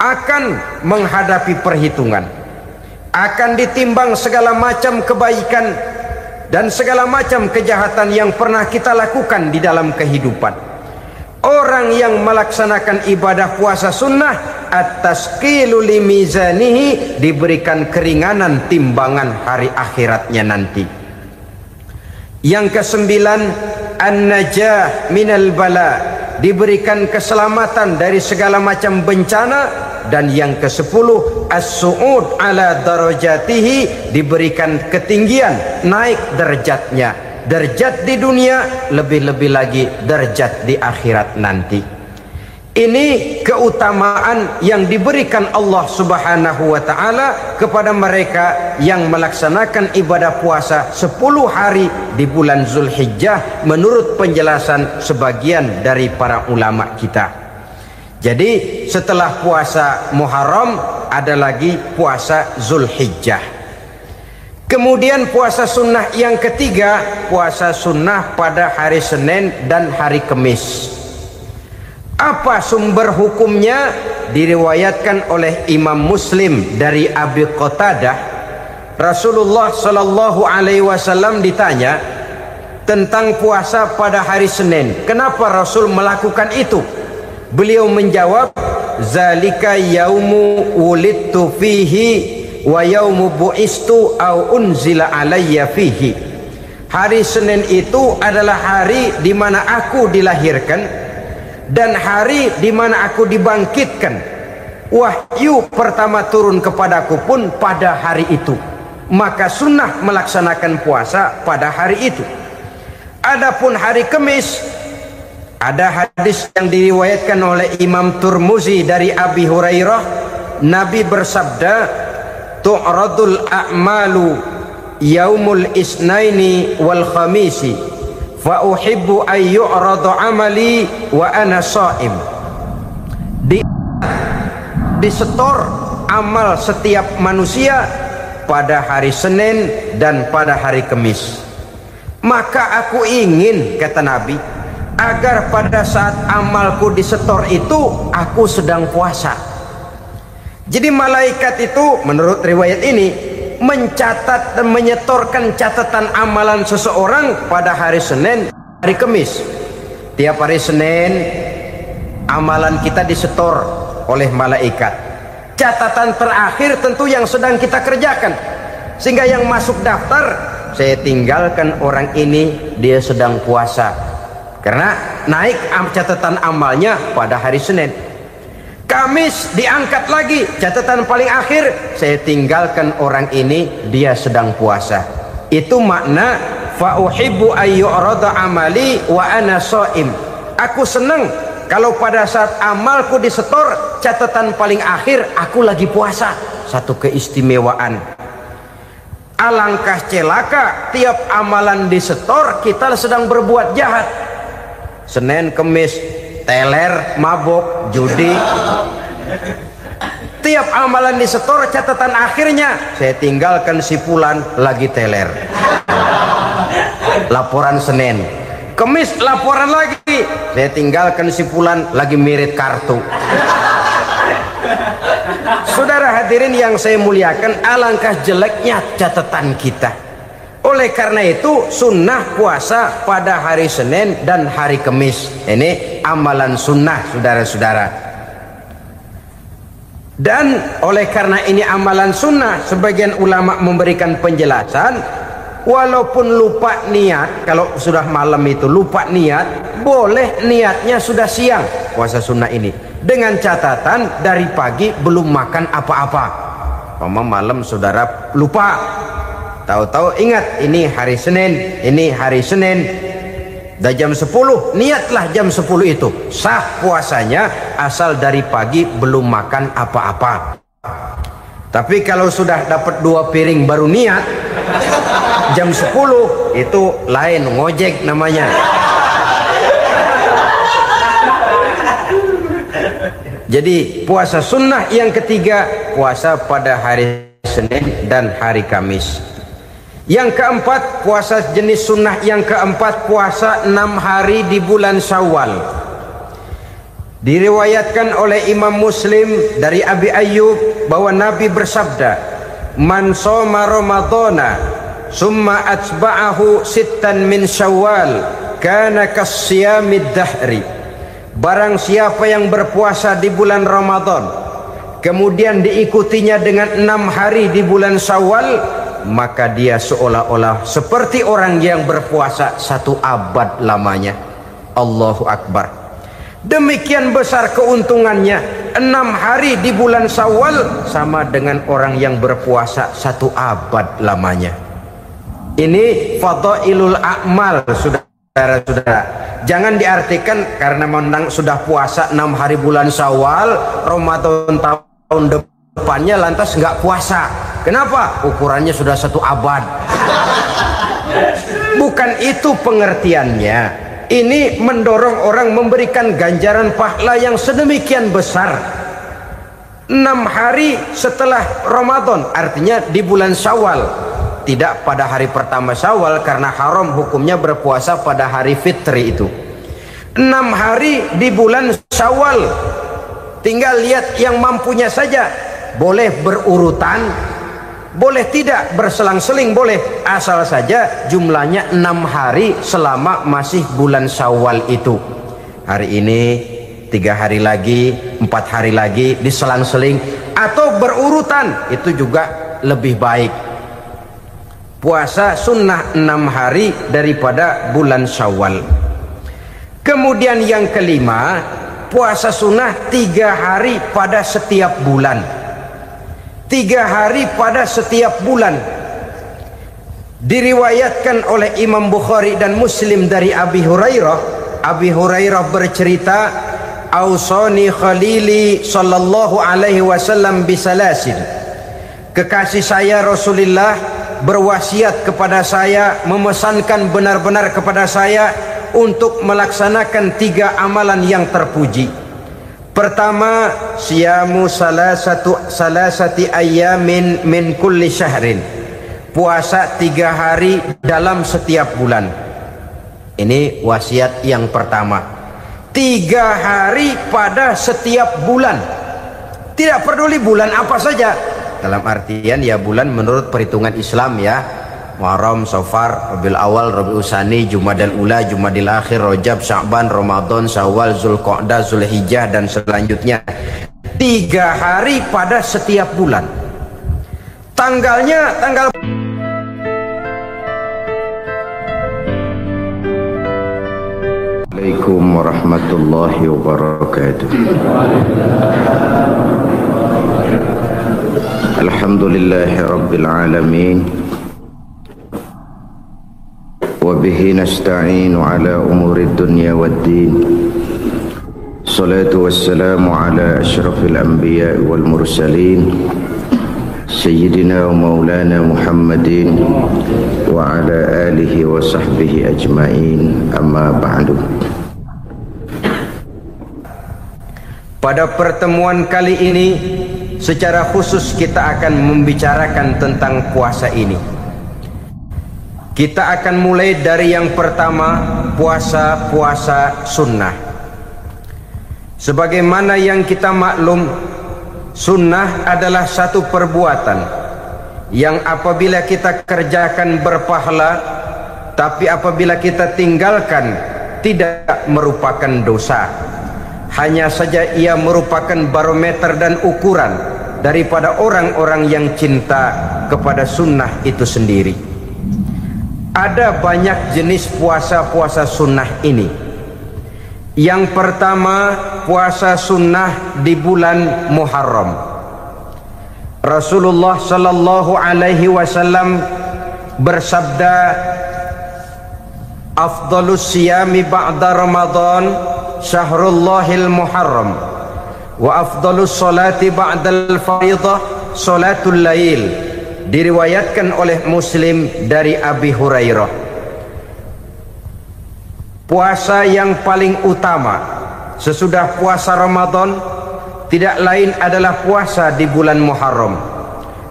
akan menghadapi perhitungan, akan ditimbang segala macam kebaikan dan segala macam kejahatan yang pernah kita lakukan di dalam kehidupan. Orang yang melaksanakan ibadah puasa sunnah at-tasqilu li mizanihi, diberikan keringanan timbangan hari akhiratnya nanti. Yang kesembilan, an-najah minal bala, diberikan keselamatan dari segala macam bencana. Dan yang ke-10, as-su'ud ala darajatihi, diberikan ketinggian, naik derajatnya, derajat di dunia, lebih-lebih lagi derajat di akhirat nanti. Ini keutamaan yang diberikan Allah Subhanahu wa ta'ala kepada mereka yang melaksanakan ibadah puasa 10 hari di bulan Zulhijjah menurut penjelasan sebagian dari para ulama kita. Jadi setelah puasa Muharram ada lagi puasa Zulhijjah. Kemudian puasa sunnah yang ketiga, puasa sunnah pada hari Senin dan hari Kamis. Apa sumber hukumnya? Diriwayatkan oleh Imam Muslim dari Abi Qatadah, Rasulullah Shallallahu Alaihi Wasallam ditanya tentang puasa pada hari Senin. Kenapa Rasul melakukan itu? Beliau menjawab, zalika yaumu wulidtu fihi wa yaumu bu'istu au unzila alayya fihi. Hari Senin itu adalah hari di mana aku dilahirkan dan hari di mana aku dibangkitkan. Wahyu pertama turun kepadaku pun pada hari itu. Maka sunnah melaksanakan puasa pada hari itu. Adapun hari Kamis, ada hadis yang diriwayatkan oleh Imam Turmuzi dari Abi Hurairah, Nabi bersabda, tu'radul a'malu yaumul isnaini wal khamisi fa uhibbu ay yu'radu amali wa ana sha'im. Disetor amal setiap manusia pada hari Senin dan pada hari Kamis. Maka aku ingin, kata Nabi, agar pada saat amalku disetor itu aku sedang puasa. Jadi malaikat itu menurut riwayat ini mencatat dan menyetorkan catatan amalan seseorang pada hari Senin, hari Kamis. Tiap hari Senin amalan kita disetor oleh malaikat. Catatan terakhir tentu yang sedang kita kerjakan, sehingga yang masuk daftar, saya tinggalkan orang ini, dia sedang puasa, karena naik catatan amalnya pada hari Senin. Kamis diangkat lagi, catatan paling akhir, saya tinggalkan orang ini, dia sedang puasa. Itu makna fa uhibbu ayyurada amali wa ana shaim. Aku senang kalau pada saat amalku disetor, catatan paling akhir aku lagi puasa. Satu keistimewaan. Alangkah celaka tiap amalan disetor kita sedang berbuat jahat. Senin, Kamis, teler, mabok, judi. Tiap amalan disetor, catatan akhirnya saya tinggalkan si fulan lagi teler. Laporan Senin. Kamis laporan lagi, saya tinggalkan si fulan lagi mirit kartu. Saudara hadirin yang saya muliakan, alangkah jeleknya catatan kita. Oleh karena itu sunnah puasa pada hari Senin dan hari Kamis. Ini amalan sunnah, saudara-saudara. Dan oleh karena ini amalan sunnah, sebagian ulama memberikan penjelasan, walaupun lupa niat, kalau sudah malam itu lupa niat, boleh niatnya sudah siang puasa sunnah ini, dengan catatan dari pagi belum makan apa-apa. Malam saudara lupa, tahu-tahu ingat ini hari Senin, ini hari Senin, dah jam 10, niatlah jam 10 itu, sah puasanya asal dari pagi belum makan apa-apa. Tapi kalau sudah dapat 2 piring baru niat, jam 10 itu lain, ngojek namanya. Jadi puasa sunnah yang ketiga, puasa pada hari Senin dan hari Kamis. Yang keempat, puasa jenis sunnah yang keempat, puasa 6 hari di bulan Syawal. Diriwayatkan oleh Imam Muslim dari Abi Ayyub bahwa Nabi bersabda, "Man shoma Ramadhana summa atba'ahu sittan min Syawal kana kasyamid dahri." Barang siapa yang berpuasa di bulan Ramadan kemudian diikutinya dengan 6 hari di bulan Syawal, maka dia seolah-olah seperti orang yang berpuasa 1 abad lamanya. Allahu Akbar. Demikian besar keuntungannya. 6 hari di bulan Syawal sama dengan orang yang berpuasa 1 abad lamanya. Ini fadailul a'mal, saudara-saudara. Jangan diartikan karena menang sudah puasa 6 hari bulan Syawal, Ramadan tahun depannya lantas nggak puasa. Kenapa? Ukurannya sudah 1 abad. Bukan itu pengertiannya. Ini mendorong orang memberikan ganjaran pahala yang sedemikian besar. 6 hari setelah Ramadan, artinya di bulan Syawal. Tidak pada hari pertama Syawal karena haram hukumnya berpuasa pada hari fitri itu. 6 hari di bulan Syawal. Tinggal lihat yang mampunya saja. Boleh berurutan, boleh tidak berselang-seling, boleh. Asal saja jumlahnya 6 hari selama masih bulan Syawal itu. Hari ini 3 hari lagi, 4 hari lagi, diselang-seling atau berurutan, itu juga lebih baik. Puasa sunnah 6 hari daripada bulan Syawal. Kemudian yang kelima, puasa sunnah 3 hari pada setiap bulan. 3 hari pada setiap bulan. Diriwayatkan oleh Imam Bukhari dan Muslim dari Abi Hurairah. Abi Hurairah bercerita, "Ausani khalili sallallahu alaihi wasallam bisalasin." Kekasih saya Rasulullah berwasiat kepada saya, memesankan benar-benar kepada saya untuk melaksanakan 3 amalan yang terpuji. Pertama, siyamu salasati ayyamin min kulli syahrin. Puasa 3 hari dalam setiap bulan. Ini wasiat yang pertama. 3 hari pada setiap bulan. Tidak peduli bulan apa saja. Dalam artian ya bulan menurut perhitungan Islam ya. Muharram, Safar, Rabiul Awal, Rabiul Tsani, Jumadal Ula, Jumadil Akhir, Rajab, Sya'ban, Ramadan, Syawal, Zulqa'dah, Zulhijjah dan selanjutnya. 3 hari pada setiap bulan. Tanggalnya tanggal. Assalamualaikum warahmatullahi wabarakatuh. Alhamdulillahi Rabbil Alamin. Wabihi nasta'inu ala umuri dunya waddin. Salatu wassalamu ala ashrafil anbiya wal mursalin, Sayyidina wa maulana Muhammadin wa ala alihi wa sahbihi ajma'in, amma ba'du. Pada pertemuan kali ini secara khusus kita akan membicarakan tentang puasa ini. Kita akan mulai dari yang pertama, puasa sunnah. Sebagaimana yang kita maklum, sunnah adalah satu perbuatan yang apabila kita kerjakan berpahala, tapi apabila kita tinggalkan tidak merupakan dosa. Hanya saja ia merupakan barometer dan ukuran daripada orang-orang yang cinta kepada sunnah itu sendiri. Ada banyak jenis puasa-puasa sunnah ini. Yang pertama, puasa sunnah di bulan Muharram. Rasulullah sallallahu alaihi wasallam bersabda, "Afdhalus siyami ba'da Ramadan syahrullahil Muharram, wa afdhalus salati ba'dal fardhah salatul lail." Diriwayatkan oleh Muslim dari Abi Hurairah. Puasa yang paling utama sesudah puasa Ramadan tidak lain adalah puasa di bulan Muharram.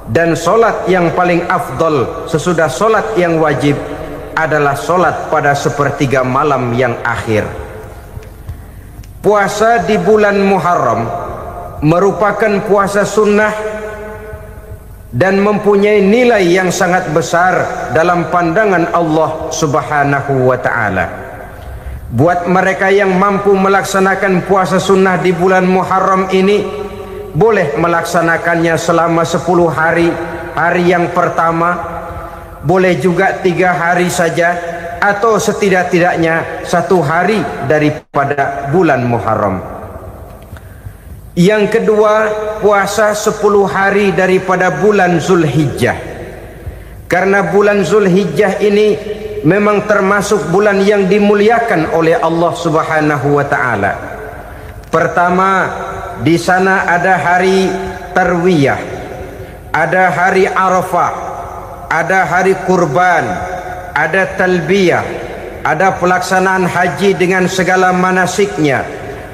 Dan solat yang paling afdol sesudah solat yang wajib adalah solat pada sepertiga malam yang akhir. puasa di bulan Muharram merupakan puasa sunnah dan mempunyai nilai yang sangat besar dalam pandangan Allah Subhanahu wa ta'ala. Buat mereka yang mampu melaksanakan puasa sunnah di bulan Muharram ini, boleh melaksanakannya selama 10 hari. Hari yang pertama boleh juga 3 hari saja, atau setidak-tidaknya 1 hari daripada bulan Muharram. Yang kedua, puasa 10 hari daripada bulan Zulhijjah. Karena bulan Zulhijjah ini memang termasuk bulan yang dimuliakan oleh Allah Subhanahu wa ta'ala. Pertama, di sana ada hari Tarwiyah, ada hari Arafah, ada hari Kurban, ada talbiyah, ada pelaksanaan haji dengan segala manasiknya.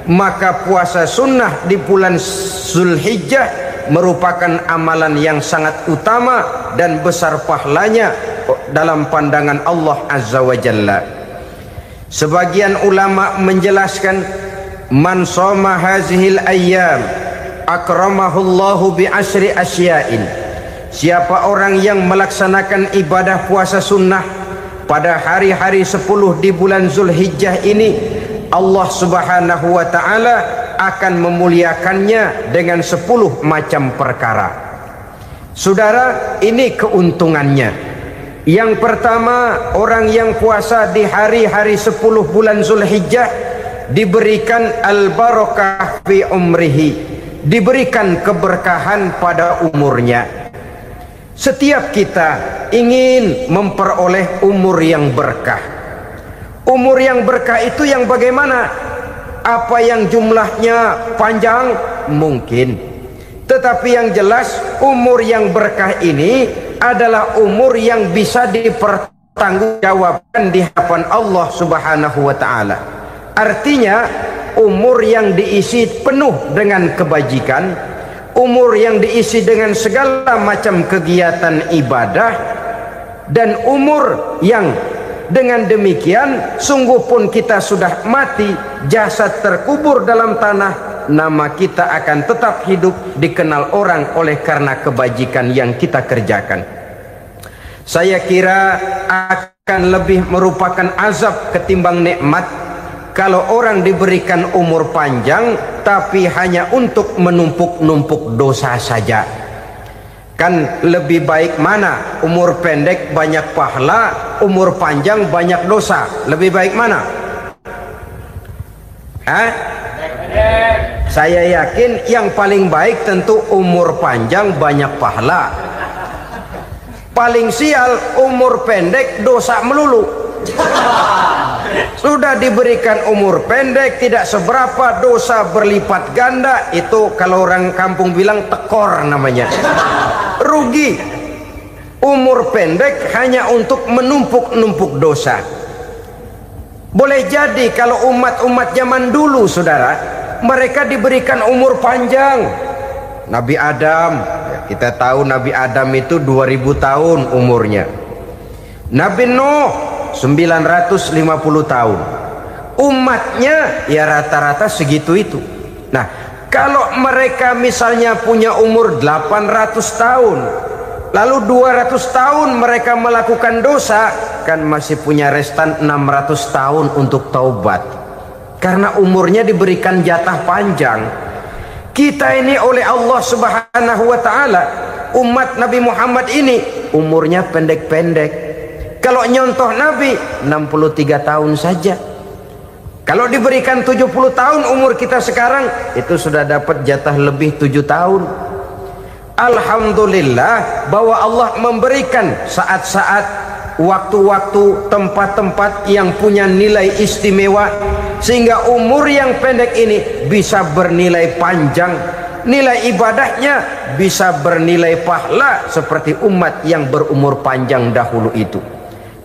Maka puasa sunnah di bulan Zulhijjah merupakan amalan yang sangat utama dan besar pahalanya dalam pandangan Allah Azza wa Jalla. Sebagian ulama menjelaskan, man shoma hazihil ayyam akramahullahu bi asyri asya'in. Siapa orang yang melaksanakan ibadah puasa sunnah pada hari-hari 10 di bulan Zulhijjah ini, Allah Subhanahu wa ta'ala akan memuliakannya dengan 10 macam perkara. Saudara, ini keuntungannya. Yang pertama, orang yang puasa di hari-hari 10 bulan Zulhijjah diberikan al-barakah fi umrihi, diberikan keberkahan pada umurnya. Setiap kita ingin memperoleh umur yang berkah. Umur yang berkah itu yang bagaimana? Apa yang jumlahnya panjang? Mungkin. Tetapi yang jelas, umur yang berkah ini adalah umur yang bisa dipertanggungjawabkan di hadapan Allah Subhanahu wa ta'ala. Artinya, umur yang diisi penuh dengan kebajikan, umur yang diisi dengan segala macam kegiatan ibadah, dan umur yang dengan demikian sungguh pun kita sudah mati, jasad terkubur dalam tanah, nama kita akan tetap hidup, dikenal orang oleh karena kebajikan yang kita kerjakan. Saya kira akan lebih merupakan azab ketimbang nikmat kalau orang diberikan umur panjang tapi hanya untuk menumpuk-numpuk dosa saja. Kan lebih baik mana? Umur pendek banyak pahala, umur panjang banyak dosa. Lebih baik mana? Hah? Saya yakin yang paling baik tentu umur panjang banyak pahala. Paling sial umur pendek dosa melulu. Sudah diberikan umur pendek, tidak seberapa, dosa berlipat ganda. Itu kalau orang kampung bilang tekor namanya. Rugi. Umur pendek hanya untuk menumpuk-numpuk dosa. Boleh jadi kalau umat-umat zaman dulu, saudara, mereka diberikan umur panjang. Nabi Adam, kita tahu Nabi Adam itu 2000 tahun umurnya. Nabi Nuh 950 tahun. Umatnya ya rata-rata segitu itu. Nah, kalau mereka misalnya punya umur 800 tahun, lalu 200 tahun mereka melakukan dosa, kan masih punya restan 600 tahun untuk taubat. Karena umurnya diberikan jatah panjang. Kita ini oleh Allah Subhanahu wa ta'ala, umat Nabi Muhammad ini umurnya pendek-pendek. Kalau nyontoh Nabi 63 tahun saja. Kalau diberikan 70 tahun umur kita sekarang, itu sudah dapat jatah lebih 7 tahun. Alhamdulillah bahwa Allah memberikan saat-saat, waktu-waktu, tempat-tempat yang punya nilai istimewa, sehingga umur yang pendek ini bisa bernilai panjang. Nilai ibadahnya bisa bernilai pahala seperti umat yang berumur panjang dahulu itu.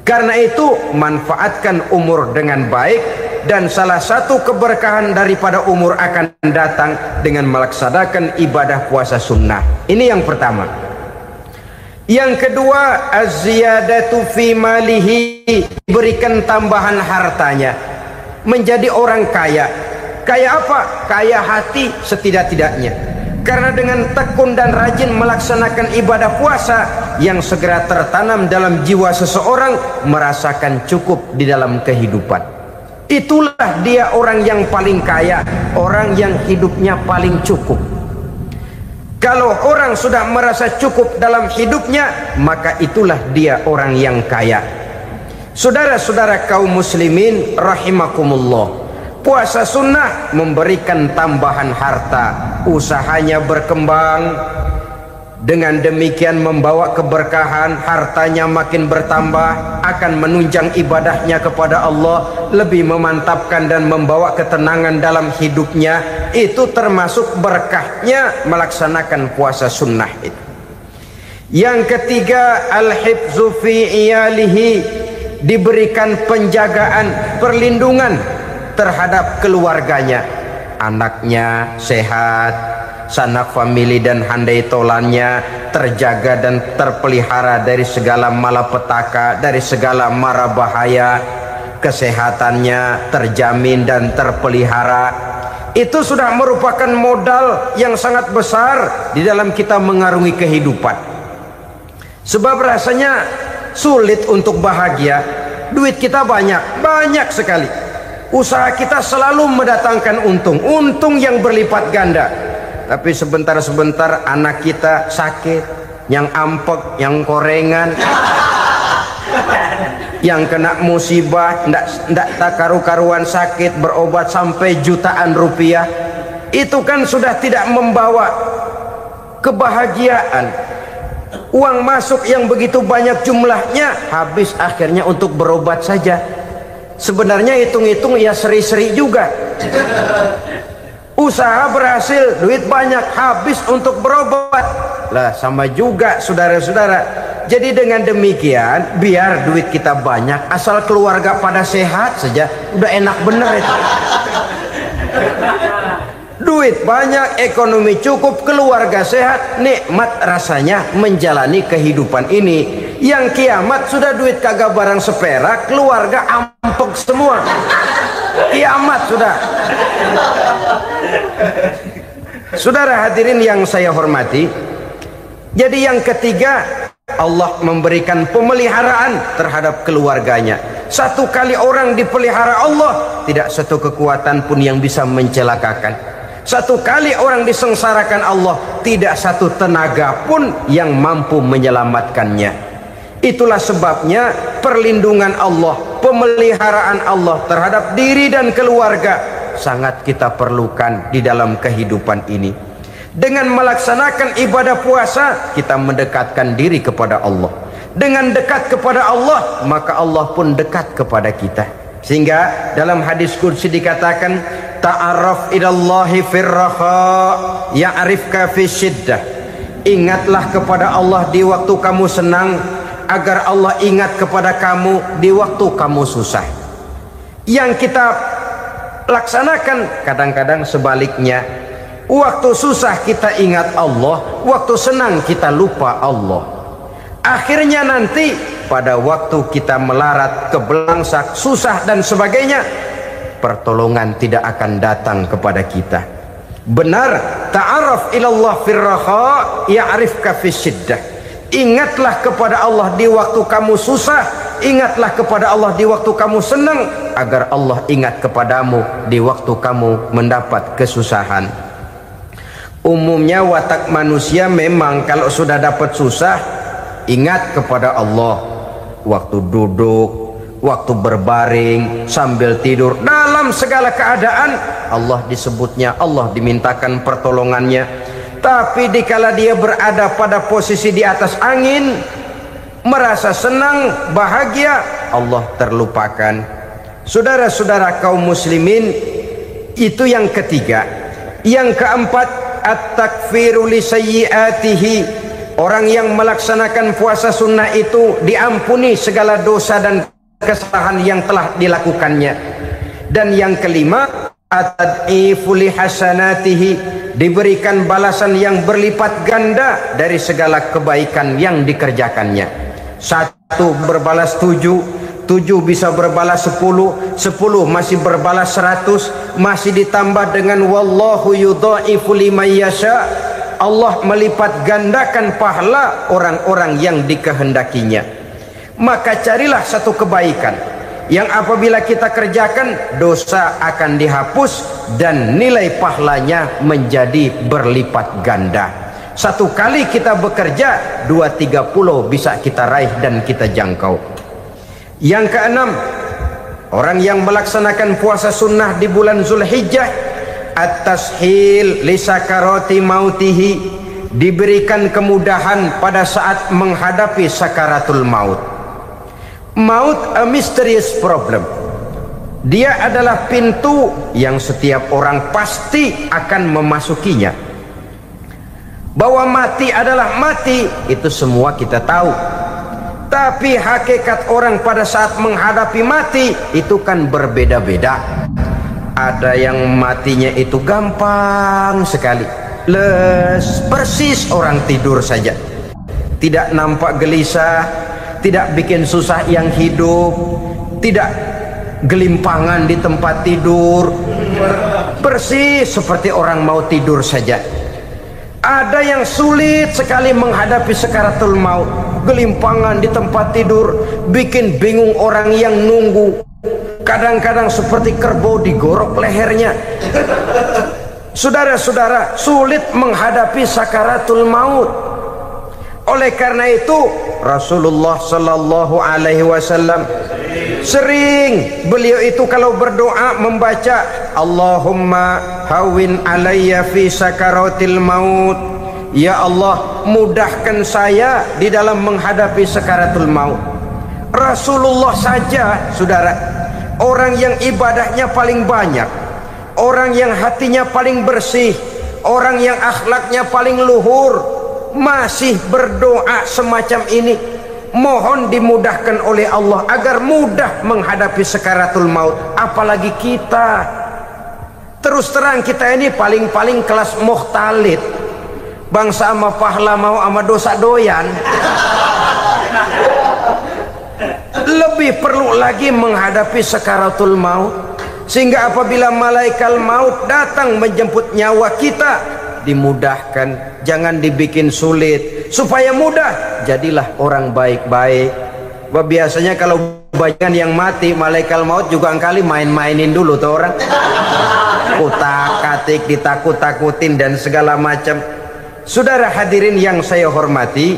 Karena itu manfaatkan umur dengan baik, dan salah satu keberkahan daripada umur akan datang dengan melaksanakan ibadah puasa sunnah. Ini yang pertama. Yang kedua, az-ziyadatu fi malihi, berikan tambahan hartanya, menjadi orang kaya. Kaya apa? Kaya hati setidak-tidaknya. Karena dengan tekun dan rajin melaksanakan ibadah puasa yang segera tertanam dalam jiwa seseorang, merasakan cukup di dalam kehidupan. Itulah dia orang yang paling kaya, orang yang hidupnya paling cukup. Kalau orang sudah merasa cukup dalam hidupnya, maka itulah dia orang yang kaya. Saudara-saudara kaum muslimin rahimakumullah, puasa sunnah memberikan tambahan harta, usahanya berkembang, dengan demikian membawa keberkahan, hartanya makin bertambah, akan menunjang ibadahnya kepada Allah, lebih memantapkan dan membawa ketenangan dalam hidupnya. Itu termasuk berkahnya melaksanakan puasa sunnah itu. Yang ketiga, al-hifzu fi iyalihi, diberikan penjagaan, perlindungan terhadap keluarganya, anaknya sehat, sanak famili dan handai tolannya terjaga dan terpelihara dari segala malapetaka, dari segala mara bahaya, kesehatannya terjamin dan terpelihara. Itu sudah merupakan modal yang sangat besar di dalam kita mengarungi kehidupan. Sebab rasanya sulit untuk bahagia, duit kita banyak sekali, usaha kita selalu mendatangkan untung yang berlipat ganda, tapi sebentar-sebentar anak kita sakit, yang ampek, yang korengan, yang kena musibah, ndak tak karu-karuan sakit, berobat sampai jutaan rupiah. Itu kan sudah tidak membawa kebahagiaan. Uang masuk yang begitu banyak jumlahnya, habis akhirnya untuk berobat saja. Sebenarnya hitung-hitung ya seri-seri juga. Usaha berhasil, duit banyak, habis untuk berobat. Lah sama juga saudara-saudara. Jadi dengan demikian, biar duit kita banyak, asal keluarga pada sehat saja, udah enak bener itu. Duit banyak, ekonomi cukup, keluarga sehat, nikmat rasanya menjalani kehidupan ini. Yang kiamat sudah duit kagak barang seperak, keluarga ampek semua. Kiamat sudah. Saudara hadirin yang saya hormati, jadi yang ketiga, Allah memberikan pemeliharaan terhadap keluarganya. Satu kali orang dipelihara Allah, tidak satu kekuatan pun yang bisa mencelakakan. Satu kali orang disengsarakan Allah, tidak satu tenaga pun yang mampu menyelamatkannya. Itulah sebabnya perlindungan Allah, pemeliharaan Allah terhadap diri dan keluarga sangat kita perlukan di dalam kehidupan ini. Dengan melaksanakan ibadah puasa, kita mendekatkan diri kepada Allah. Dengan dekat kepada Allah, maka Allah pun dekat kepada kita. Sehingga dalam hadis qudsi dikatakan, ta'arraf ilallahi firraha ya'rifka fi syiddah. Ingatlah kepada Allah di waktu kamu senang, agar Allah ingat kepada kamu di waktu kamu susah. Yang kita laksanakan kadang-kadang sebaliknya. Waktu susah kita ingat Allah, waktu senang kita lupa Allah. Akhirnya nanti pada waktu kita melarat, kebelangsak, susah dan sebagainya, pertolongan tidak akan datang kepada kita. Benar, ta'arraf ilallah firraha ya'rifka fi syiddah. Ingatlah kepada Allah di waktu kamu susah, ingatlah kepada Allah di waktu kamu senang, agar Allah ingat kepadamu di waktu kamu mendapat kesusahan. Umumnya watak manusia memang kalau sudah dapat susah, ingat kepada Allah. Waktu duduk, waktu berbaring, sambil tidur, dalam segala keadaan Allah disebutnya, Allah dimintakan pertolongannya. Tapi dikala dia berada pada posisi di atas angin, merasa senang, bahagia, Allah terlupakan. Saudara-saudara kaum muslimin, itu yang ketiga. Yang keempat, at-takfiru li sayyiatihi. Orang yang melaksanakan puasa sunnah itu diampuni segala dosa dan kesalahan yang telah dilakukannya. Dan yang kelima, at-tad'ifu li hasanatihi, diberikan balasan yang berlipat ganda dari segala kebaikan yang dikerjakannya. 1 berbalas 7, 7 bisa berbalas 10, 10 masih berbalas 100, masih ditambah dengan wallahu yudha'ifu liman yasha. Allah melipat gandakan pahala orang-orang yang dikehendakinya. Maka carilah satu kebaikan yang apabila kita kerjakan, dosa akan dihapus dan nilai pahalanya menjadi berlipat ganda. Satu kali kita bekerja, 2-30 bisa kita raih dan kita jangkau. Yang keenam, orang yang melaksanakan puasa sunnah di bulan Zulhijjah, at-tashil li sakarati mautihi, diberikan kemudahan pada saat menghadapi sakaratul maut. Maut a mysterious problem. Dia adalah pintu yang setiap orang pasti akan memasukinya. Bahwa mati adalah mati, itu semua kita tahu. Tapi hakikat orang pada saat menghadapi mati itu kan berbeda-beda. Ada yang matinya itu gampang sekali, persis orang tidur saja, tidak nampak gelisah, tidak bikin susah yang hidup, tidak gelimpangan di tempat tidur, persis seperti orang mau tidur saja. Ada yang sulit sekali menghadapi sakaratul maut, gelimpangan di tempat tidur, bikin bingung orang yang nunggu. Kadang-kadang seperti kerbau digorok lehernya. Saudara-saudara, sulit menghadapi sakaratul maut. Oleh karena itu Rasulullah sallallahu alaihi wasallam sering beliau itu kalau berdoa membaca Allahumma hawin alayya fi sakaratil maut. Ya Allah, mudahkan saya di dalam menghadapi sakaratul maut. Rasulullah saja, saudara, orang yang ibadahnya paling banyak, orang yang hatinya paling bersih, orang yang akhlaknya paling luhur, masih berdoa semacam ini. Mohon dimudahkan oleh Allah agar mudah menghadapi sakaratul maut. Apalagi kita, terus terang kita ini paling-paling kelas muhtalid, bangsa sama pahala mau sama dosa doyan. Lebih perlu lagi menghadapi sakaratul maut, sehingga apabila malaikat maut datang menjemput nyawa kita, dimudahkan, jangan dibikin sulit, supaya mudah. Jadilah orang baik-baik. Biasanya kalau banyak yang mati, malaikat maut juga kali main-mainin dulu tuh orang, kutak-katik, ditakut-takutin dan segala macam. Saudara hadirin yang saya hormati,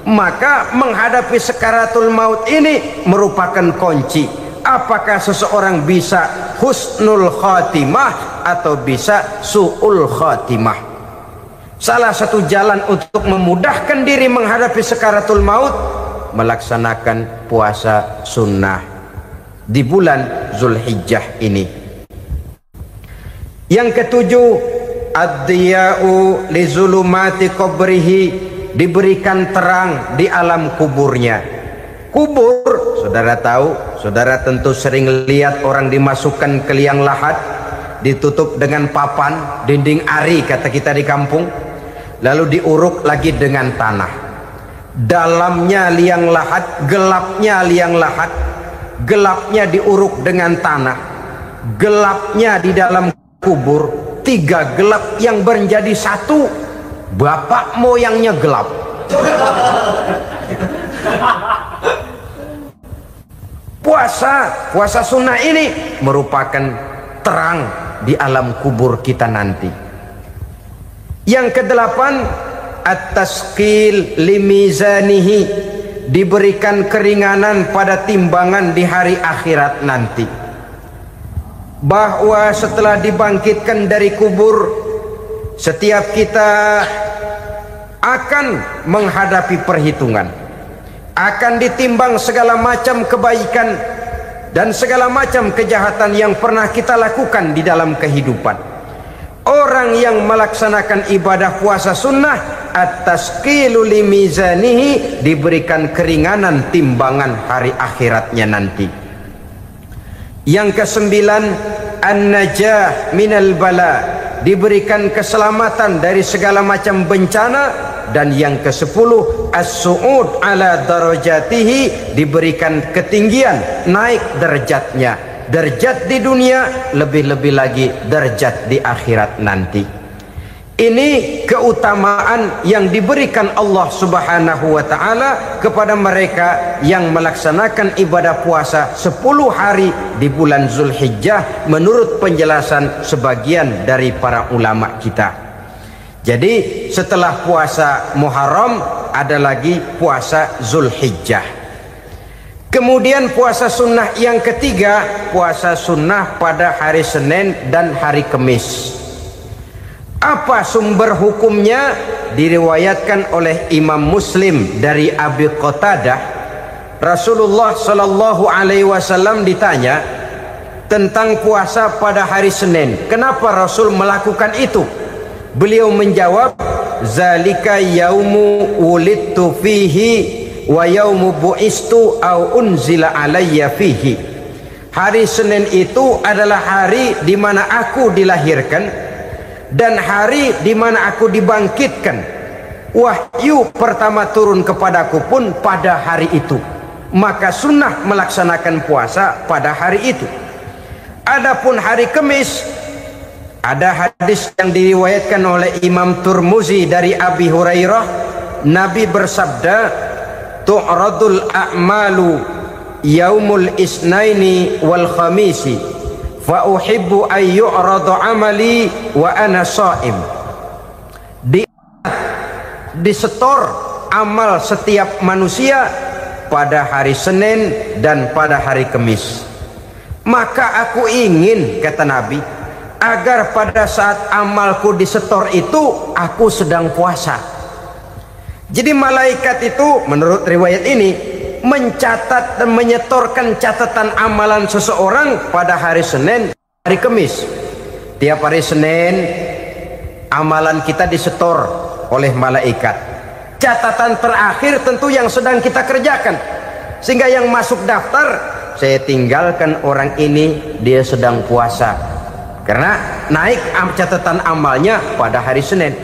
maka menghadapi sakaratul maut ini merupakan kunci. Apakah seseorang bisa husnul khatimah atau bisa su'ul khatimah? Salah satu jalan untuk memudahkan diri menghadapi sakaratul maut, melaksanakan puasa sunnah di bulan Zulhijjah ini. Yang ketujuh, ad-diya'u li zulumati qabrihi, diberikan terang di alam kuburnya. Kubur, saudara tahu, saudara tentu sering lihat orang dimasukkan ke liang lahat, ditutup dengan papan, dinding ari kata kita di kampung, lalu diuruk lagi dengan tanah. Dalamnya liang lahat, gelapnya liang lahat, gelapnya diuruk dengan tanah, gelapnya di dalam kubur, 3 gelap yang menjadi satu. Bapak moyangnya gelap. Puasa sunnah ini merupakan terang di alam kubur kita nanti. Yang kedelapan, at-tasqil limizanihi, diberikan keringanan pada timbangan di hari akhirat nanti. Bahwa setelah dibangkitkan dari kubur, setiap kita akan menghadapi perhitungan, akan ditimbang segala macam kebaikan dan segala macam kejahatan yang pernah kita lakukan di dalam kehidupan. Orang yang melaksanakan ibadah puasa sunnah, at-tasqilu limizanihi, diberikan keringanan timbangan hari akhiratnya nanti. Yang kesembilan, an-najah minal bala, diberikan keselamatan dari segala macam bencana dan yang ke-10 as-su'ud ala darajatihi, diberikan ketinggian, naik derajatnya, derajat di dunia, lebih-lebih lagi derajat di akhirat nanti. Ini keutamaan yang diberikan Allah Subhanahu wa ta'ala kepada mereka yang melaksanakan ibadah puasa 10 hari di bulan Zulhijjah menurut penjelasan sebagian dari para ulama kita. Jadi setelah puasa Muharram ada lagi puasa Zulhijjah. Kemudian puasa sunnah yang ketiga, puasa sunnah pada hari Senin dan hari Kamis. Apa sumber hukumnya? Diriwayatkan oleh Imam Muslim dari Abi Qatadah, Rasulullah sallallahu alaihi wasallam ditanya tentang puasa pada hari Senin. Kenapa Rasul melakukan itu? Beliau menjawab, zalika yaumu wulidtu fihi wa yaumu bu'istu au unzila alayya fihi. Hari Senin itu adalah hari di mana aku dilahirkan dan hari di mana aku dibangkitkan. Wahyu pertama turun kepadaku pun pada hari itu. Maka sunnah melaksanakan puasa pada hari itu. Adapun hari Kamis, ada hadis yang diriwayatkan oleh Imam Turmuzi dari Abi Hurairah, Nabi bersabda, tu'radul a'malu yaumul isnaini wal khamisi fa uhibbu ay yu'radu amali wa ana sha'im. Disetor amal setiap manusia pada hari Senin dan pada hari Kamis. Maka aku ingin, kata Nabi, agar pada saat amalku disetor itu aku sedang puasa. Jadi malaikat itu menurut riwayat ini mencatat dan menyetorkan catatan amalan seseorang pada hari Senin, hari Kamis. Tiap hari Senin amalan kita disetor oleh malaikat. Catatan terakhir tentu yang sedang kita kerjakan, sehingga yang masuk daftar, saya tinggalkan orang ini, dia sedang puasa, karena naik catatan amalnya pada hari Senin.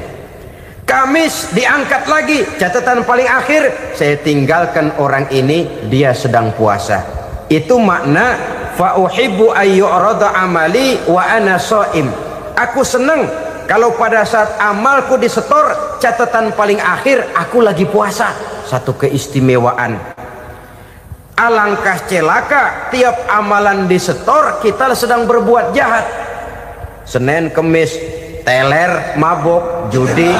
Kamis diangkat lagi, catatan paling akhir, saya tinggalkan orang ini, dia sedang puasa. Itu makna fa uhibbu ayyurada amali wa ana shaim. Aku senang kalau pada saat amalku disetor, catatan paling akhir aku lagi puasa. Satu keistimewaan. Alangkah celaka tiap amalan disetor kita sedang berbuat jahat. Senin, Kamis, teler, mabok, judi.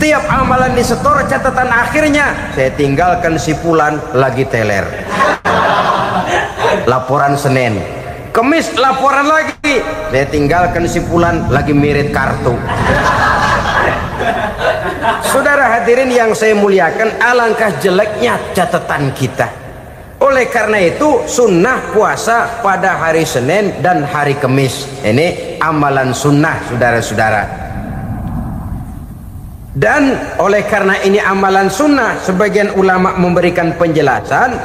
Tiap amalan disetor, catatan akhirnya saya tinggalkan si fulan lagi teler. Laporan Senin. Kamis laporan lagi, saya tinggalkan si fulan lagi mirit kartu. Saudara hadirin yang saya muliakan, alangkah jeleknya catatan kita. Oleh karena itu sunnah puasa pada hari Senin dan hari Kamis. Ini amalan sunnah, saudara-saudara. Dan oleh karena ini amalan sunnah, sebagian ulama memberikan penjelasan,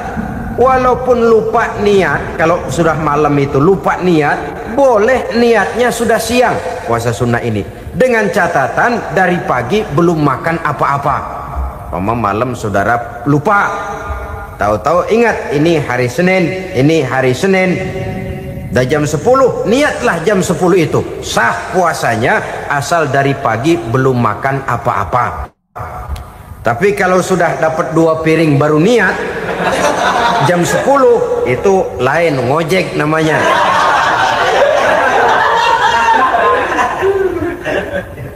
walaupun lupa niat, kalau sudah malam itu lupa niat, boleh niatnya sudah siang puasa sunnah ini, dengan catatan dari pagi belum makan apa-apa. Malam saudara lupa, tahu-tahu ingat ini hari Senin, ini hari Senin, dah jam 10, niatlah jam 10 itu, sah puasanya asal dari pagi belum makan apa-apa. Tapi kalau sudah dapat 2 piring baru niat, jam 10 itu lain, ngojek namanya.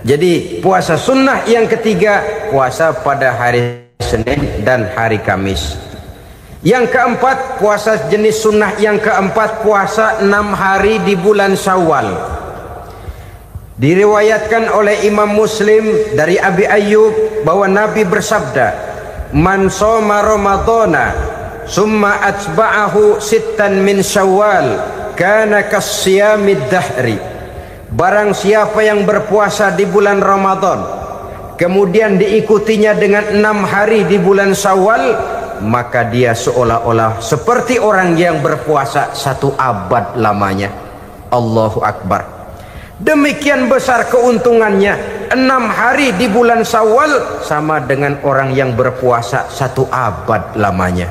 Jadi puasa sunnah yang ketiga, puasa pada hari Senin dan hari Kamis. Yang keempat, puasa jenis sunnah yang keempat, puasa 6 hari di bulan Syawal. Diriwayatkan oleh Imam Muslim dari Abi Ayyub bahwa Nabi bersabda, man shoma ramadhana summa atba'ahu sittan min Syawal kana kasyamid dahri. Barang siapa yang berpuasa di bulan Ramadan kemudian diikutinya dengan 6 hari di bulan Syawal, maka dia seolah-olah seperti orang yang berpuasa 1 abad lamanya. Allahu Akbar. Demikian besar keuntungannya. 6 hari di bulan Syawal sama dengan orang yang berpuasa 1 abad lamanya.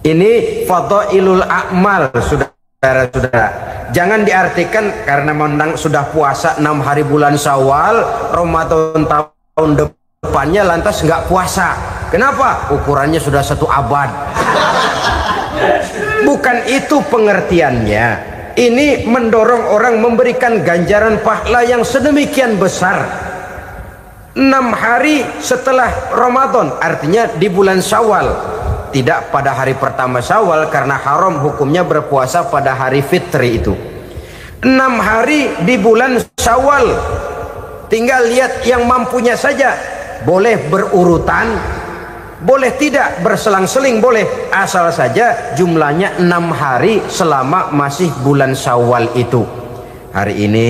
Ini fadhailul a'mal, saudara-saudara. Jangan diartikan karena menang sudah puasa 6 hari bulan Syawal, Ramadan tahun depannya lantas nggak puasa. Kenapa? Ukurannya sudah 1 abad. Bukan itu pengertiannya. Ini mendorong orang memberikan ganjaran pahala yang sedemikian besar. 6 hari setelah Ramadan, artinya di bulan Syawal. Tidak pada hari pertama Syawal karena haram hukumnya berpuasa pada hari fitri itu. 6 hari di bulan Syawal. Tinggal lihat yang mampunya saja. Boleh berurutan, boleh tidak berselang-seling, boleh, asal saja jumlahnya 6 hari selama masih bulan Syawal itu. Hari ini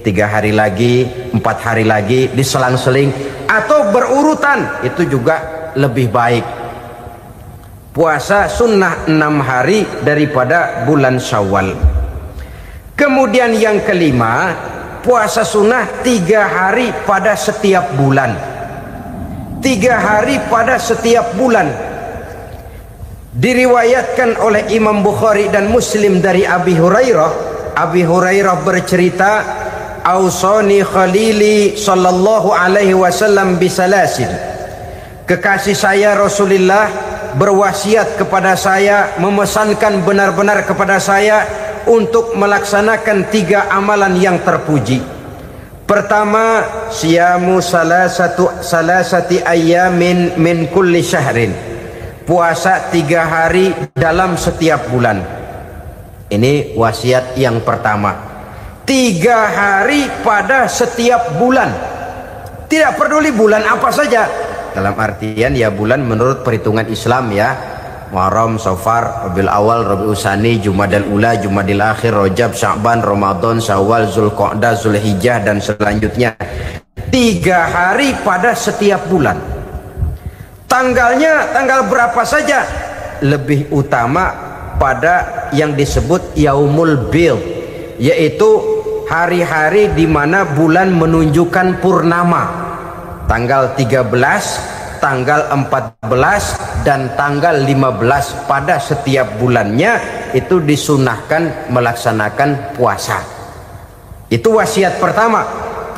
3 hari lagi, 4 hari lagi, diselang-seling atau berurutan, itu juga lebih baik. Puasa sunnah 6 hari daripada bulan Syawal. Kemudian yang kelima, puasa sunnah 3 hari pada setiap bulan. 3 hari pada setiap bulan. Diriwayatkan oleh Imam Bukhari dan Muslim dari Abi Hurairah. Abi Hurairah bercerita, "Ausani khalili sallallahu alaihi wasallam bisalasin." Kekasih saya Rasulullah berwasiat kepada saya, memesankan benar-benar kepada saya untuk melaksanakan 3 amalan yang terpuji. Pertama, siyamu salasati ayyamin min kulli syahrin. Puasa 3 hari dalam setiap bulan. Ini wasiat yang pertama. 3 hari pada setiap bulan. Tidak peduli bulan apa saja. Dalam artian ya bulan menurut perhitungan Islam ya. Muharram, Safar, Rabiul Awal, Rabiul Tsani, Jumadal Ula, Jumadil Akhir, Rajab, Sya'ban, Ramadan, Syawal, Zulqa'dah, Zulhijjah dan selanjutnya. 3 hari pada setiap bulan. Tanggalnya tanggal berapa saja. Lebih utama pada yang disebut Yaumul Bid, yaitu hari-hari di mana bulan menunjukkan purnama. Tanggal 13, tanggal 14 dan tanggal 15 pada setiap bulannya itu disunahkan melaksanakan puasa. Itu wasiat pertama,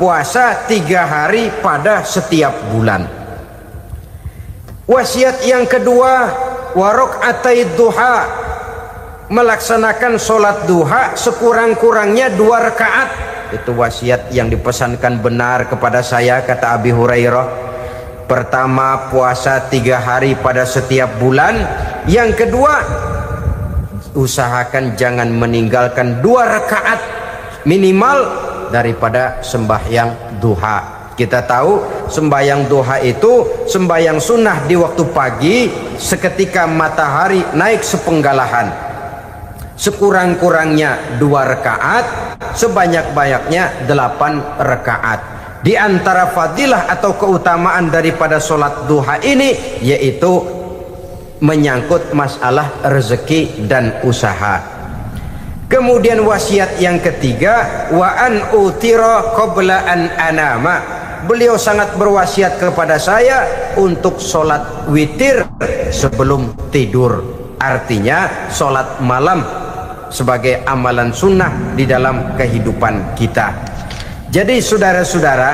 puasa 3 hari pada setiap bulan. Wasiat yang kedua, waraqatai duha, melaksanakan sholat duha sekurang-kurangnya 2 rakaat. Itu wasiat yang dipesankan benar kepada saya, kata Abi Hurairah. Pertama, puasa 3 hari pada setiap bulan. Yang kedua, usahakan jangan meninggalkan 2 rakaat minimal daripada sembahyang duha. Kita tahu sembahyang duha itu sembahyang sunnah di waktu pagi seketika matahari naik sepenggalahan. Sekurang-kurangnya 2 rakaat, sebanyak-banyaknya 8 rakaat. Di antara fadilah atau keutamaan daripada sholat duha ini yaitu menyangkut masalah rezeki dan usaha. Kemudian wasiat yang ketiga, wa an utira qabla an anama. Beliau sangat berwasiat kepada saya untuk sholat witir sebelum tidur. Artinya sholat malam sebagai amalan sunnah di dalam kehidupan kita. Jadi saudara-saudara,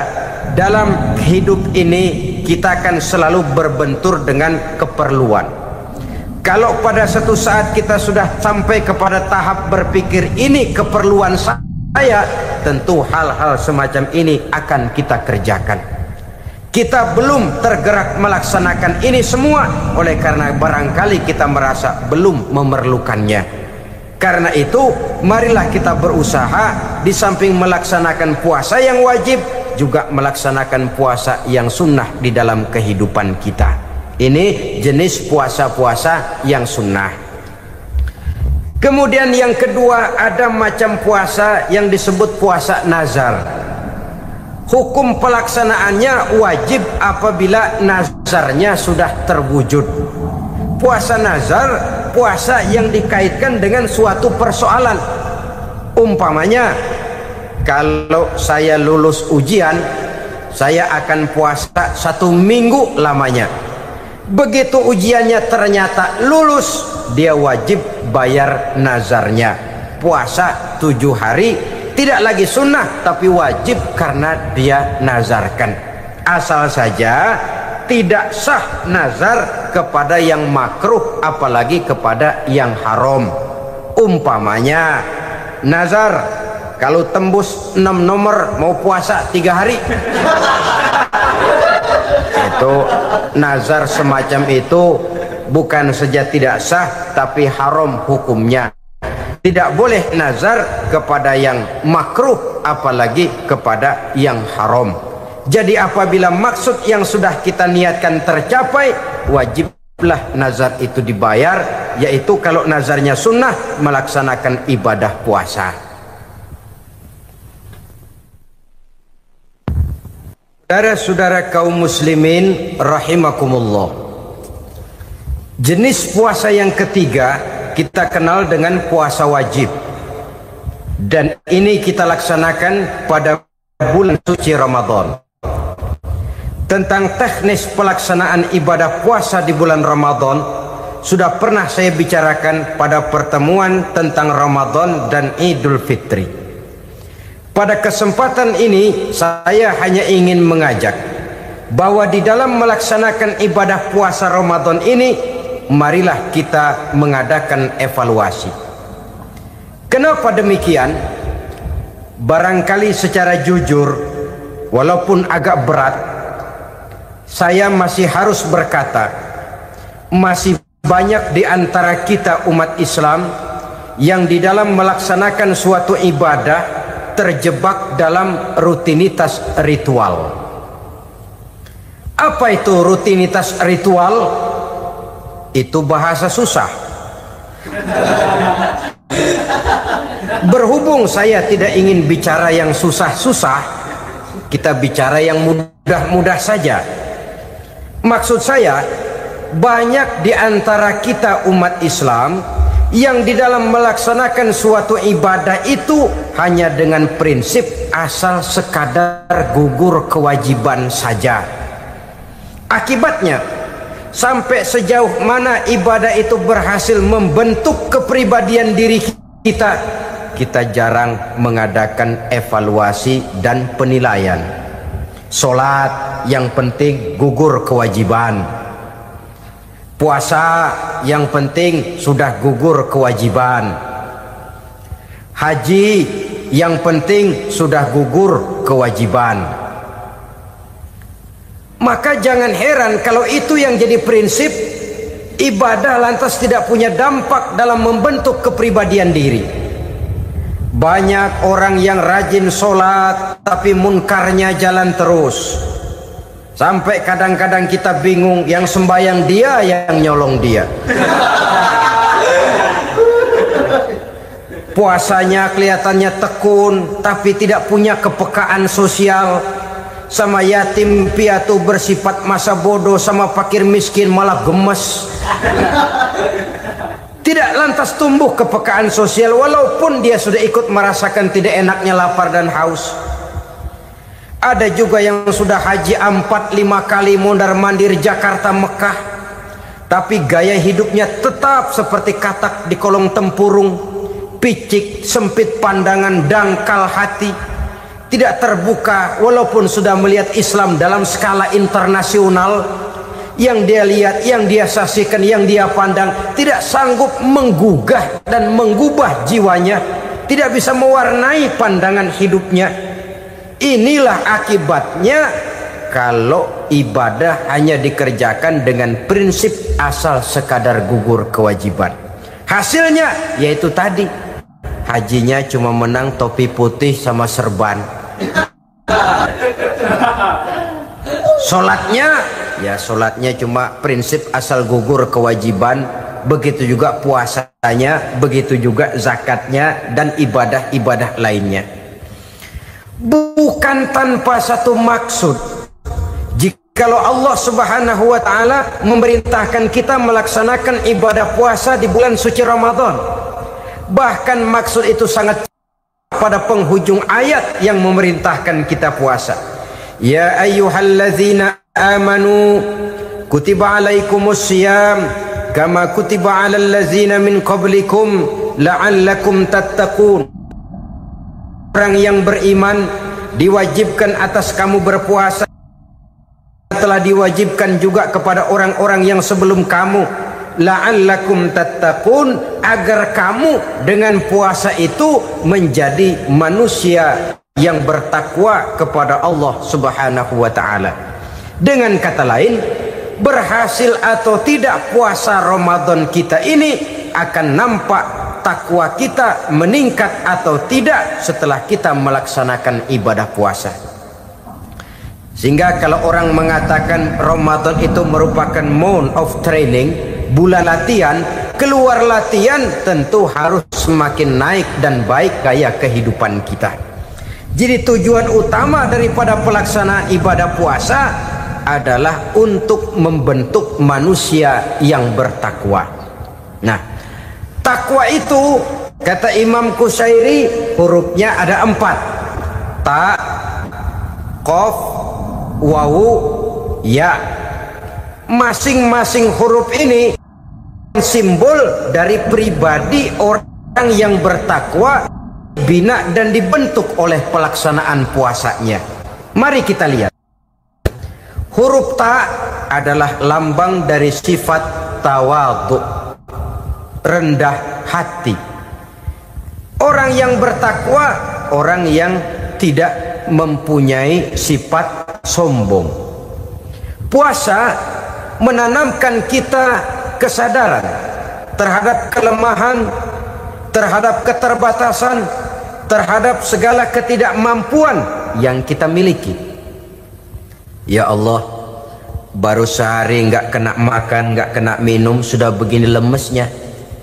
dalam hidup ini kita akan selalu berbentur dengan keperluan. Kalau pada satu saat kita sudah sampai kepada tahap berpikir ini keperluan saya, tentu hal-hal semacam ini akan kita kerjakan. Kita belum tergerak melaksanakan ini semua oleh karena barangkali kita merasa belum memerlukannya. Karena itu marilah kita berusaha di samping melaksanakan puasa yang wajib juga melaksanakan puasa yang sunnah di dalam kehidupan kita. Ini jenis puasa-puasa yang sunnah. Kemudian yang kedua, ada macam puasa yang disebut puasa nazar. Hukum pelaksanaannya wajib apabila nazarnya sudah terwujud. Puasa nazar, puasa yang dikaitkan dengan suatu persoalan. Umpamanya kalau saya lulus ujian, saya akan puasa 1 minggu lamanya. Begitu ujiannya ternyata lulus, dia wajib bayar nazarnya. Puasa 7 hari, tidak lagi sunnah tapi wajib karena dia nazarkan. Asal saja tidak sah nazar kepada yang makruh, apalagi kepada yang haram. Umpamanya nazar kalau tembus 6 nomor mau puasa 3 hari. Itu nazar semacam itu bukan saja tidak sah tapi haram hukumnya. Tidak boleh nazar kepada yang makruh apalagi kepada yang haram. Jadi apabila maksud yang sudah kita niatkan tercapai, wajiblah nazar itu dibayar, yaitu kalau nazarnya sunnah melaksanakan ibadah puasa. Saudara-saudara kaum muslimin rahimakumullah, jenis puasa yang ketiga kita kenal dengan puasa wajib, dan ini kita laksanakan pada bulan suci Ramadan. Tentang teknis pelaksanaan ibadah puasa di bulan Ramadan sudah pernah saya bicarakan pada pertemuan tentang Ramadan dan Idul Fitri. Pada kesempatan ini saya hanya ingin mengajak bahwa di dalam melaksanakan ibadah puasa Ramadan ini, marilah kita mengadakan evaluasi. Kenapa demikian? Barangkali secara jujur, walaupun agak berat, saya masih harus berkata, masih banyak di antara kita umat Islam yang di dalam melaksanakan suatu ibadah terjebak dalam rutinitas ritual. Apa itu rutinitas ritual? Itu bahasa susah. Berhubung saya tidak ingin bicara yang susah-susah, kita bicara yang mudah-mudah saja. Maksud saya, banyak di antara kita umat Islam yang di dalam melaksanakan suatu ibadah itu hanya dengan prinsip asal sekadar gugur kewajiban saja. Akibatnya, sampai sejauh mana ibadah itu berhasil membentuk kepribadian diri kita, kita jarang mengadakan evaluasi dan penilaian. Sholat yang penting gugur kewajiban, puasa yang penting sudah gugur kewajiban, haji yang penting sudah gugur kewajiban. Maka jangan heran kalau itu yang jadi prinsip, ibadah lantas tidak punya dampak dalam membentuk kepribadian diri. Banyak orang yang rajin sholat tapi munkarnya jalan terus, sampai kadang-kadang kita bingung, yang sembahyang dia, yang nyolong dia. Puasanya kelihatannya tekun tapi tidak punya kepekaan sosial. Sama yatim piatu bersifat masa bodoh, sama fakir miskin malah gemes. Tidak lantas tumbuh kepekaan sosial walaupun dia sudah ikut merasakan tidak enaknya lapar dan haus. Ada juga yang sudah haji 4-5 kali mondar-mandir Jakarta Mekah, tapi gaya hidupnya tetap seperti katak di kolong tempurung, picik, sempit pandangan, dangkal hati, tidak terbuka walaupun sudah melihat Islam dalam skala internasional. Yang dia lihat, yang dia saksikan, yang dia pandang tidak sanggup menggugah dan mengubah jiwanya, tidak bisa mewarnai pandangan hidupnya. Inilah akibatnya kalau ibadah hanya dikerjakan dengan prinsip asal sekadar gugur kewajiban. Hasilnya yaitu tadi, hajinya cuma menang topi putih sama serban. Sholatnya, ya sholatnya cuma prinsip asal gugur kewajiban. Begitu juga puasanya, begitu juga zakatnya dan ibadah-ibadah lainnya. Bukan tanpa satu maksud. Jikalau Allah Subhanahu wa ta'ala memerintahkan kita melaksanakan ibadah puasa di bulan suci Ramadan, bahkan maksud itu sangat pada penghujung ayat yang memerintahkan kita puasa. Ya ayyuhallazina amanu kutiba alaikumus syiyam kama kutiba alal ladzina min qablikum la'allakum tattaqun. Orang yang beriman diwajibkan atas kamu berpuasa, telah diwajibkan juga kepada orang-orang yang sebelum kamu, la'allakum tattaqun, agar kamu dengan puasa itu menjadi manusia yang bertakwa kepada Allah Subhanahu wa taala. Dengan kata lain, berhasil atau tidak puasa Ramadan kita ini akan nampak takwa kita meningkat atau tidak setelah kita melaksanakan ibadah puasa. Sehingga kalau orang mengatakan Ramadan itu merupakan month of training, bulan latihan, keluar latihan tentu harus semakin naik dan baik gaya kehidupan kita. Jadi tujuan utama daripada pelaksanaan ibadah puasa adalah untuk membentuk manusia yang bertakwa. Nah, takwa itu kata Imam Qusairi hurufnya ada 4. Ta, qaf, wawu, ya. Masing-masing huruf ini simbol dari pribadi orang yang bertakwa, bina dan dibentuk oleh pelaksanaan puasanya. Mari kita lihat. Huruf ta adalah lambang dari sifat tawadhu, rendah hati. Orang yang bertakwa, orang yang tidak mempunyai sifat sombong. Puasa menanamkan kita kesadaran terhadap kelemahan, terhadap keterbatasan, terhadap segala ketidakmampuan yang kita miliki. Ya Allah, baru sehari nggak kena makan, nggak kena minum, sudah begini lemesnya.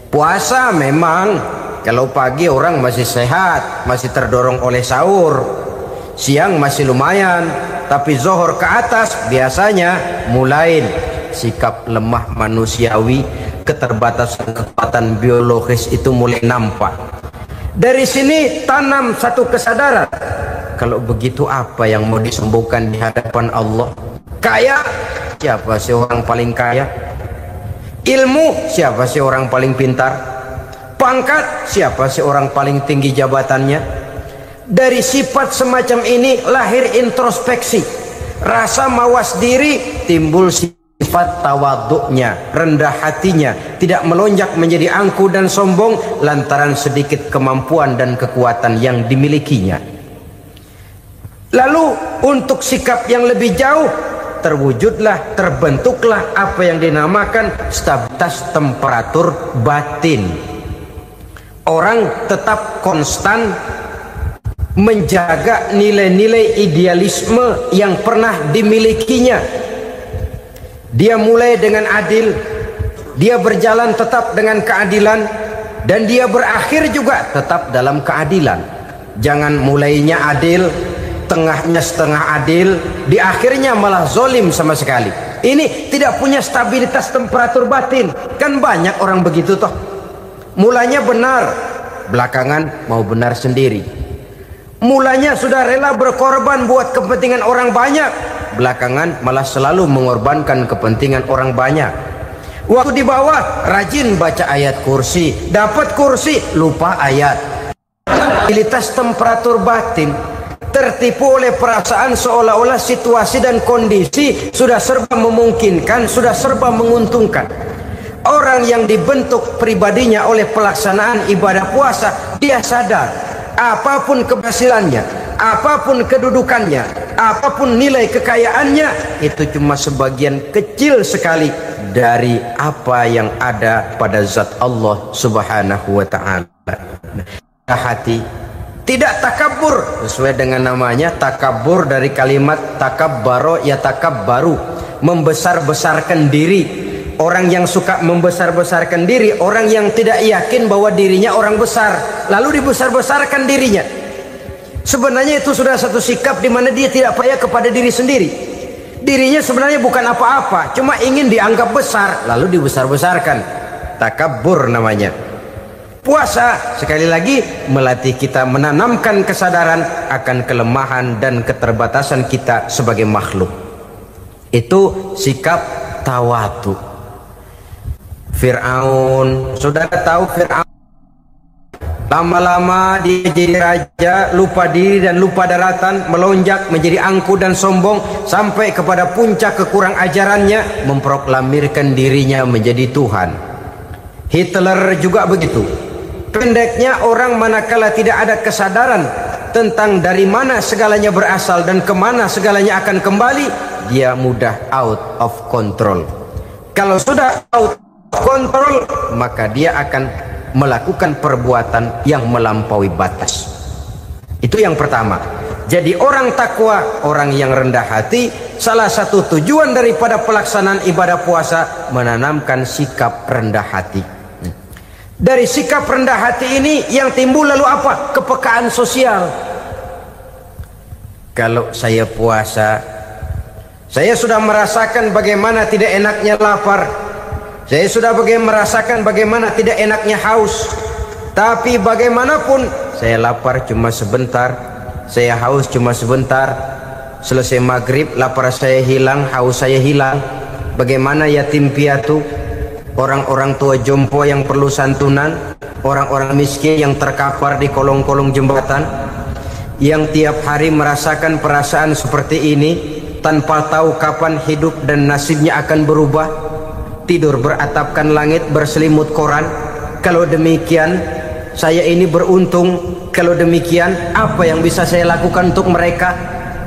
Puasa memang kalau pagi orang masih sehat, masih terdorong oleh sahur, siang masih lumayan, tapi zuhur ke atas biasanya mulai sikap lemah manusiawi, keterbatasan kekuatan biologis itu mulai nampak. Dari sini tanam satu kesadaran, kalau begitu apa yang mau disembuhkan di hadapan Allah? Kaya, siapa sih orang paling kaya? Ilmu, siapa sih orang paling pintar? Pangkat, siapa sih orang paling tinggi jabatannya? Dari sifat semacam ini lahir introspeksi, rasa mawas diri, timbul sifat tawaduknya, rendah hatinya, tidak melonjak menjadi angkuh dan sombong lantaran sedikit kemampuan dan kekuatan yang dimilikinya. Lalu untuk sikap yang lebih jauh, terwujudlah, terbentuklah apa yang dinamakan stabilitas temperatur batin. Orang tetap konstan menjaga nilai-nilai idealisme yang pernah dimilikinya. Dia mulai dengan adil, dia berjalan tetap dengan keadilan, dan dia berakhir juga tetap dalam keadilan. Jangan mulainya adil, tengahnya setengah adil, di akhirnya malah zolim sama sekali. Ini tidak punya stabilitas temperatur batin. Kan banyak orang begitu toh. Mulanya benar, belakangan mau benar sendiri. Mulanya sudah rela berkorban buat kepentingan orang banyak, belakangan malah selalu mengorbankan kepentingan orang banyak. Waktu di bawah rajin baca ayat kursi, dapat kursi lupa ayat. Stabilitas temperatur batin, tertipu oleh perasaan seolah-olah situasi dan kondisi sudah serba memungkinkan, sudah serba menguntungkan. Orang yang dibentuk pribadinya oleh pelaksanaan ibadah puasa, dia sadar apapun keberhasilannya, apapun kedudukannya, apapun nilai kekayaannya, itu cuma sebagian kecil sekali dari apa yang ada pada zat Allah Subhanahu wa ta'ala. Hati tidak takabur, sesuai dengan namanya takabur dari kalimat takabbaro ya takabbaru, membesar-besarkan diri. Orang yang suka membesar-besarkan diri, orang yang tidak yakin bahwa dirinya orang besar, lalu dibesar-besarkan dirinya. Sebenarnya itu sudah satu sikap di mana dia tidak percaya kepada diri sendiri. Dirinya sebenarnya bukan apa-apa, cuma ingin dianggap besar, lalu dibesar-besarkan. Takabbur namanya. Puasa sekali lagi melatih kita menanamkan kesadaran akan kelemahan dan keterbatasan kita sebagai makhluk. Itu sikap tawadu. Fir'aun, saudara tahu Fir'aun, lama-lama dia jadi raja, lupa diri dan lupa daratan, melonjak menjadi angkuh dan sombong sampai kepada puncak kekurang ajarannya, memproklamirkan dirinya menjadi Tuhan. Hitler juga begitu. Pendeknya orang manakala tidak ada kesadaran tentang dari mana segalanya berasal dan kemana segalanya akan kembali, dia mudah out of control. Kalau sudah out of control, maka dia akan melakukan perbuatan yang melampaui batas. Itu yang pertama. Jadi orang takwa, orang yang rendah hati, salah satu tujuan daripada pelaksanaan ibadah puasa menanamkan sikap rendah hati. Dari sikap rendah hati ini yang timbul lalu apa? Kepekaan sosial. Kalau saya puasa, saya sudah merasakan bagaimana tidak enaknya lapar. Saya sudah merasakan bagaimana tidak enaknya haus. Tapi bagaimanapun, saya lapar cuma sebentar, saya haus cuma sebentar. Selesai maghrib, lapar saya hilang, haus saya hilang. Bagaimana yatim piatu, orang-orang tua jompo yang perlu santunan, orang-orang miskin yang terkapar di kolong-kolong jembatan, yang tiap hari merasakan perasaan seperti ini tanpa tahu kapan hidup dan nasibnya akan berubah, tidur beratapkan langit berselimut koran. Kalau demikian saya ini beruntung, kalau demikian apa yang bisa saya lakukan untuk mereka?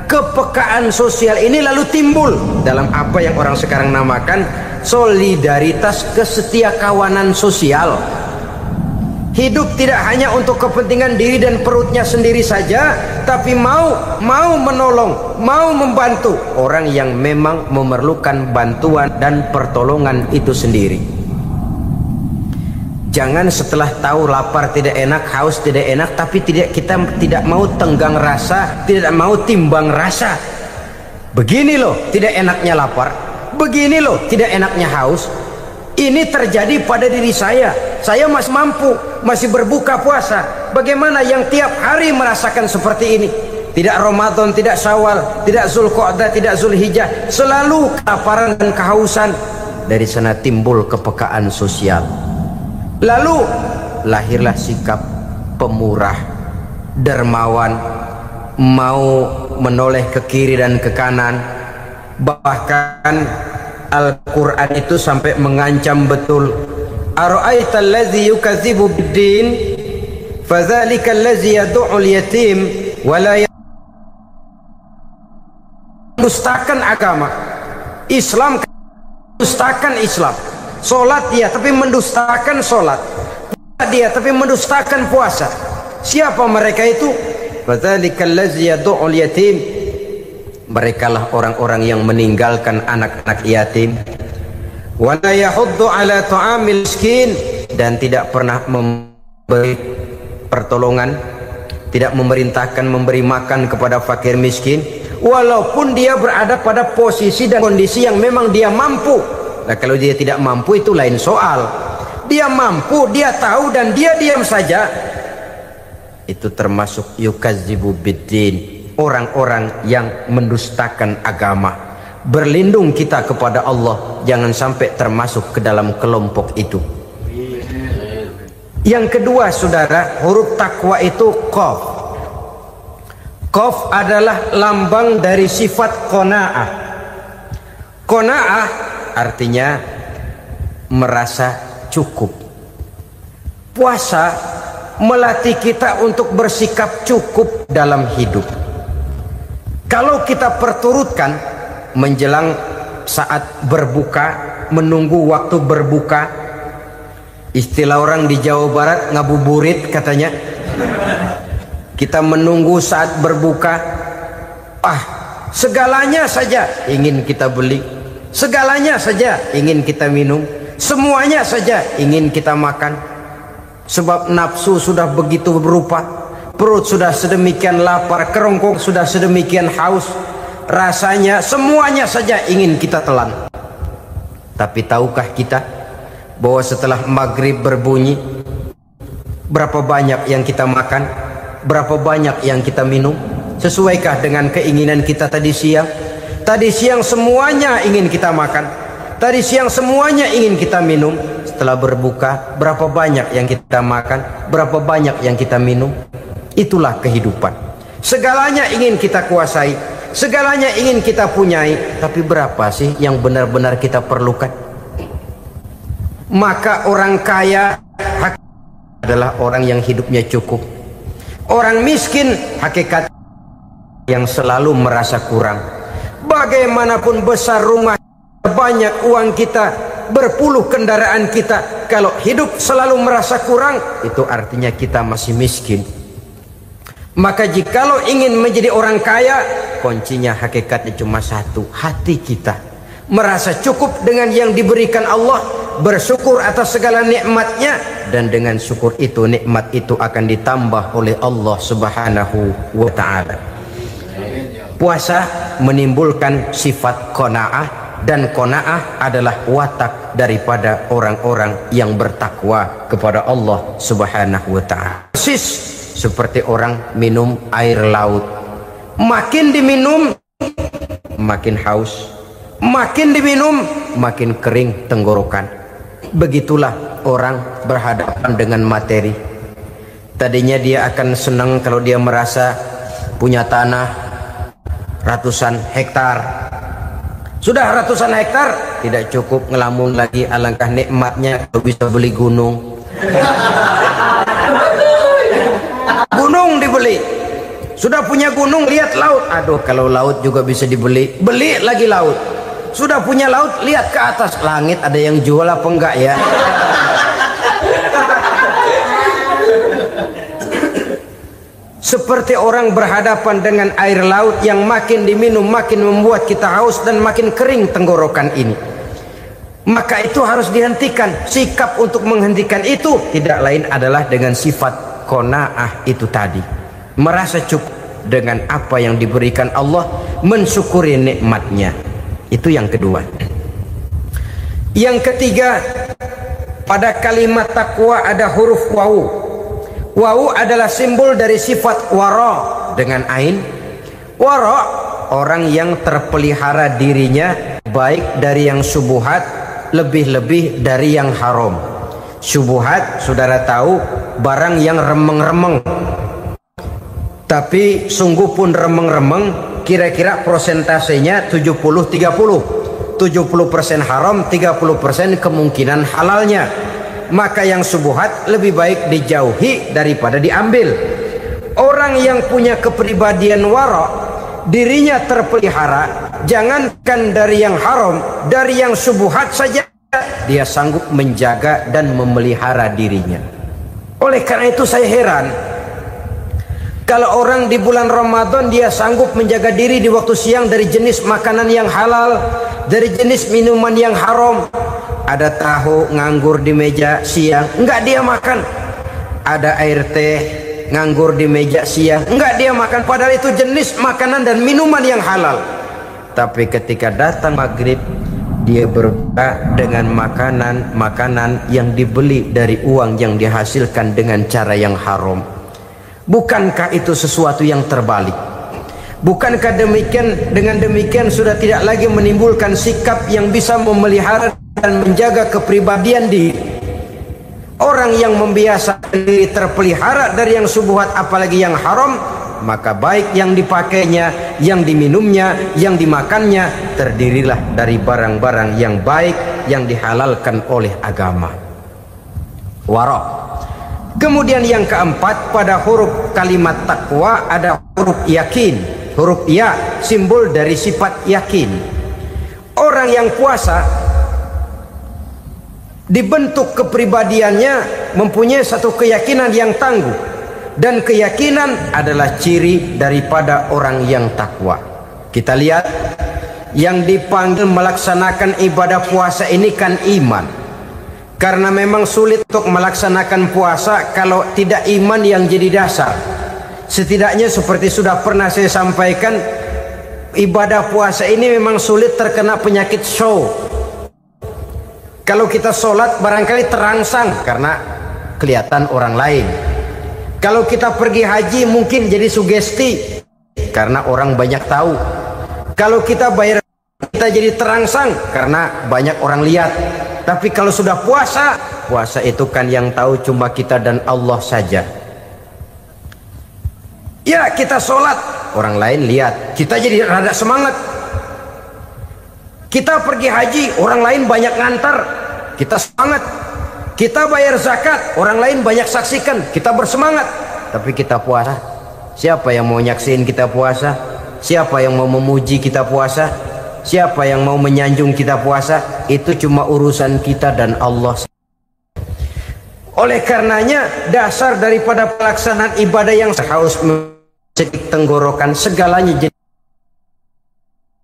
Kepekaan sosial ini lalu timbul dalam apa yang orang sekarang namakan solidaritas, kesetiakawanan sosial. Hidup tidak hanya untuk kepentingan diri dan perutnya sendiri saja, tapi mau menolong, mau membantu orang yang memang memerlukan bantuan dan pertolongan itu sendiri. Jangan setelah tahu lapar tidak enak, haus tidak enak, tapi kita tidak mau tenggang rasa, tidak mau timbang rasa. Begini loh tidak enaknya lapar, begini loh tidak enaknya haus. Ini terjadi pada diri saya masih mampu, masih berbuka puasa. Bagaimana yang tiap hari merasakan seperti ini? Tidak Ramadan, tidak Syawal, tidak Zulqa'dah, tidak Zulhijjah, selalu kelaparan dan kehausan. Dari sana timbul kepekaan sosial. Lalu lahirlah sikap pemurah, dermawan, mau menoleh ke kiri dan ke kanan. Bahkan Al-Quran itu sampai mengancam betul. Ara'aita allazi yukadzibu bid-din fadzalika allazi yad'ul yatim wa la mendustakan agama. Islam mendustakan Islam. Salat dia tapi mendustakan salat. Puasa dia tapi mendustakan puasa. Siapa mereka itu? Fadzalika allazi yad'ul yatim. Merekalah orang-orang yang meninggalkan anak-anak yatim. Wa la yahuddu ala ta'amil miskin, dan tidak pernah memberi pertolongan, tidak memerintahkan memberi makan kepada fakir miskin, walaupun dia berada pada posisi dan kondisi yang memang dia mampu. Nah, kalau dia tidak mampu itu lain soal. Dia mampu, dia tahu, dan dia diam saja, itu termasuk yukadzibu biddin, orang-orang yang mendustakan agama. Berlindung kita kepada Allah, jangan sampai termasuk ke dalam kelompok itu. Yang kedua, saudara, huruf takwa itu qaf. Qaf adalah lambang dari sifat qanaah. Qanaah artinya merasa cukup. Puasa melatih kita untuk bersikap cukup dalam hidup. Kalau kita perturutkan menjelang saat berbuka, menunggu waktu berbuka, istilah orang di Jawa Barat ngabuburit katanya, kita menunggu saat berbuka, segalanya saja ingin kita beli, segalanya saja ingin kita minum, semuanya saja ingin kita makan. Sebab nafsu sudah begitu berupa, perut sudah sedemikian lapar, kerongkong sudah sedemikian haus, rasanya semuanya saja ingin kita telan. Tapi tahukah kita bahwa setelah maghrib berbunyi, Berapa banyak yang kita makan? Berapa banyak yang kita minum? Sesuaikah dengan keinginan kita tadi siang? Tadi siang semuanya ingin kita makan, tadi siang semuanya ingin kita minum. Setelah berbuka, berapa banyak yang kita makan, berapa banyak yang kita minum? Itulah kehidupan. Segalanya ingin kita kuasai, segalanya ingin kita punyai, tapi berapa sih yang benar-benar kita perlukan? Maka orang kaya adalah orang yang hidupnya cukup. Orang miskin hakikat yang selalu merasa kurang. Bagaimanapun besar rumah, banyak uang kita, berpuluh kendaraan kita, kalau hidup selalu merasa kurang, itu artinya kita masih miskin. Maka jikalau ingin menjadi orang kaya, kuncinya hakikatnya cuma satu, hati kita merasa cukup dengan yang diberikan Allah, bersyukur atas segala nikmatnya, dan dengan syukur itu, nikmat itu akan ditambah oleh Allah Subhanahu wa ta'ala. Puasa menimbulkan sifat qanaah, dan qanaah adalah watak daripada orang-orang yang bertakwa kepada Allah Subhanahu wa ta'ala. Persis seperti orang minum air laut, makin diminum makin haus, makin diminum makin kering tenggorokan. Begitulah orang berhadapan dengan materi. Tadinya dia akan senang kalau dia merasa punya tanah ratusan hektar. Sudah ratusan hektar tidak cukup, ngelamun lagi, alangkah nikmatnya kalau bisa beli gunung. Gunung dibeli. Sudah punya gunung, lihat laut. Aduh, kalau laut juga bisa dibeli, beli lagi laut. Sudah punya laut, lihat ke atas, langit ada yang jual apa enggak ya? Seperti orang berhadapan dengan air laut yang makin diminum makin membuat kita haus dan makin kering tenggorokan ini. Maka itu harus dihentikan. Sikap untuk menghentikan itu tidak lain adalah dengan sifat qanaah itu tadi, merasa cukup dengan apa yang diberikan Allah, mensyukuri nikmatnya. Itu yang kedua. Yang ketiga, pada kalimat takwa ada huruf wawu. Wawu adalah simbol dari sifat wara dengan ain. Wara, orang yang terpelihara dirinya baik dari yang subuhat, lebih-lebih dari yang haram. Subuhat, saudara tahu, barang yang remeng-remeng. Tapi sungguh pun remeng-remeng, kira-kira prosentasenya 70-30. 70% haram, 30% kemungkinan halalnya. Maka yang subuhat lebih baik dijauhi daripada diambil. Orang yang punya kepribadian wara, dirinya terpelihara, jangankan dari yang haram, dari yang subuhat saja dia sanggup menjaga dan memelihara dirinya. Oleh karena itu saya heran kalau orang di bulan Ramadan dia sanggup menjaga diri di waktu siang dari jenis makanan yang halal, dari jenis minuman yang haram. Ada tahu nganggur di meja siang, enggak dia makan. Ada air teh nganggur di meja siang, enggak dia makan. Padahal itu jenis makanan dan minuman yang halal. Tapi ketika datang maghrib, dia berbuka dengan makanan yang dibeli dari uang yang dihasilkan dengan cara yang haram. Bukankah itu sesuatu yang terbalik? Bukankah demikian, dengan demikian sudah tidak lagi menimbulkan sikap yang bisa memelihara dan menjaga kepribadian diri? Orang yang membiasakan diri terpelihara dari yang subuhat apalagi yang haram, maka baik yang dipakainya, yang diminumnya, yang dimakannya terdirilah dari barang-barang yang baik yang dihalalkan oleh agama. Wara. Kemudian yang keempat, pada huruf kalimat takwa ada huruf yakin. Huruf ya simbol dari sifat yakin. Orang yang puasa dibentuk kepribadiannya mempunyai satu keyakinan yang tangguh, dan keyakinan adalah ciri daripada orang yang takwa. Kita lihat yang dipanggil melaksanakan ibadah puasa ini kan iman, karena memang sulit untuk melaksanakan puasa kalau tidak iman yang jadi dasar. Setidaknya seperti sudah pernah saya sampaikan, ibadah puasa ini memang sulit terkena penyakit show. Kalau kita sholat barangkali terangsang karena kelihatan orang lain. Kalau kita pergi haji mungkin jadi sugesti karena orang banyak tahu. Kalau kita bayar kita jadi terangsang karena banyak orang lihat. Tapi kalau sudah puasa, puasa itu kan yang tahu cuma kita dan Allah saja. Ya, kita sholat, orang lain lihat, kita jadi rada semangat. Kita pergi haji, orang lain banyak ngantar, kita semangat. Kita bayar zakat, orang lain banyak saksikan, kita bersemangat. Tapi kita puasa, siapa yang mau nyaksiin kita puasa? Siapa yang mau memuji kita puasa? Siapa yang mau menyanjung kita puasa? Itu cuma urusan kita dan Allah. Oleh karenanya, dasar daripada pelaksanaan ibadah yang harus mencedik tenggorokan segalanya jadi